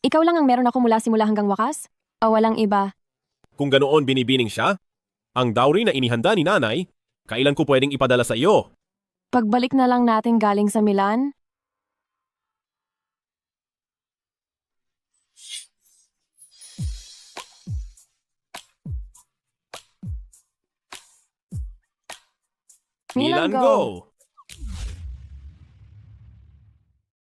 Ikaw lang ang meron ako mula simula hanggang wakas? O walang iba? Kung ganoon binibining siya, ang dowry na inihanda ni nanay, kailan ko pwedeng ipadala sa iyo? Pagbalik na lang natin galing sa Milan? Milan Go!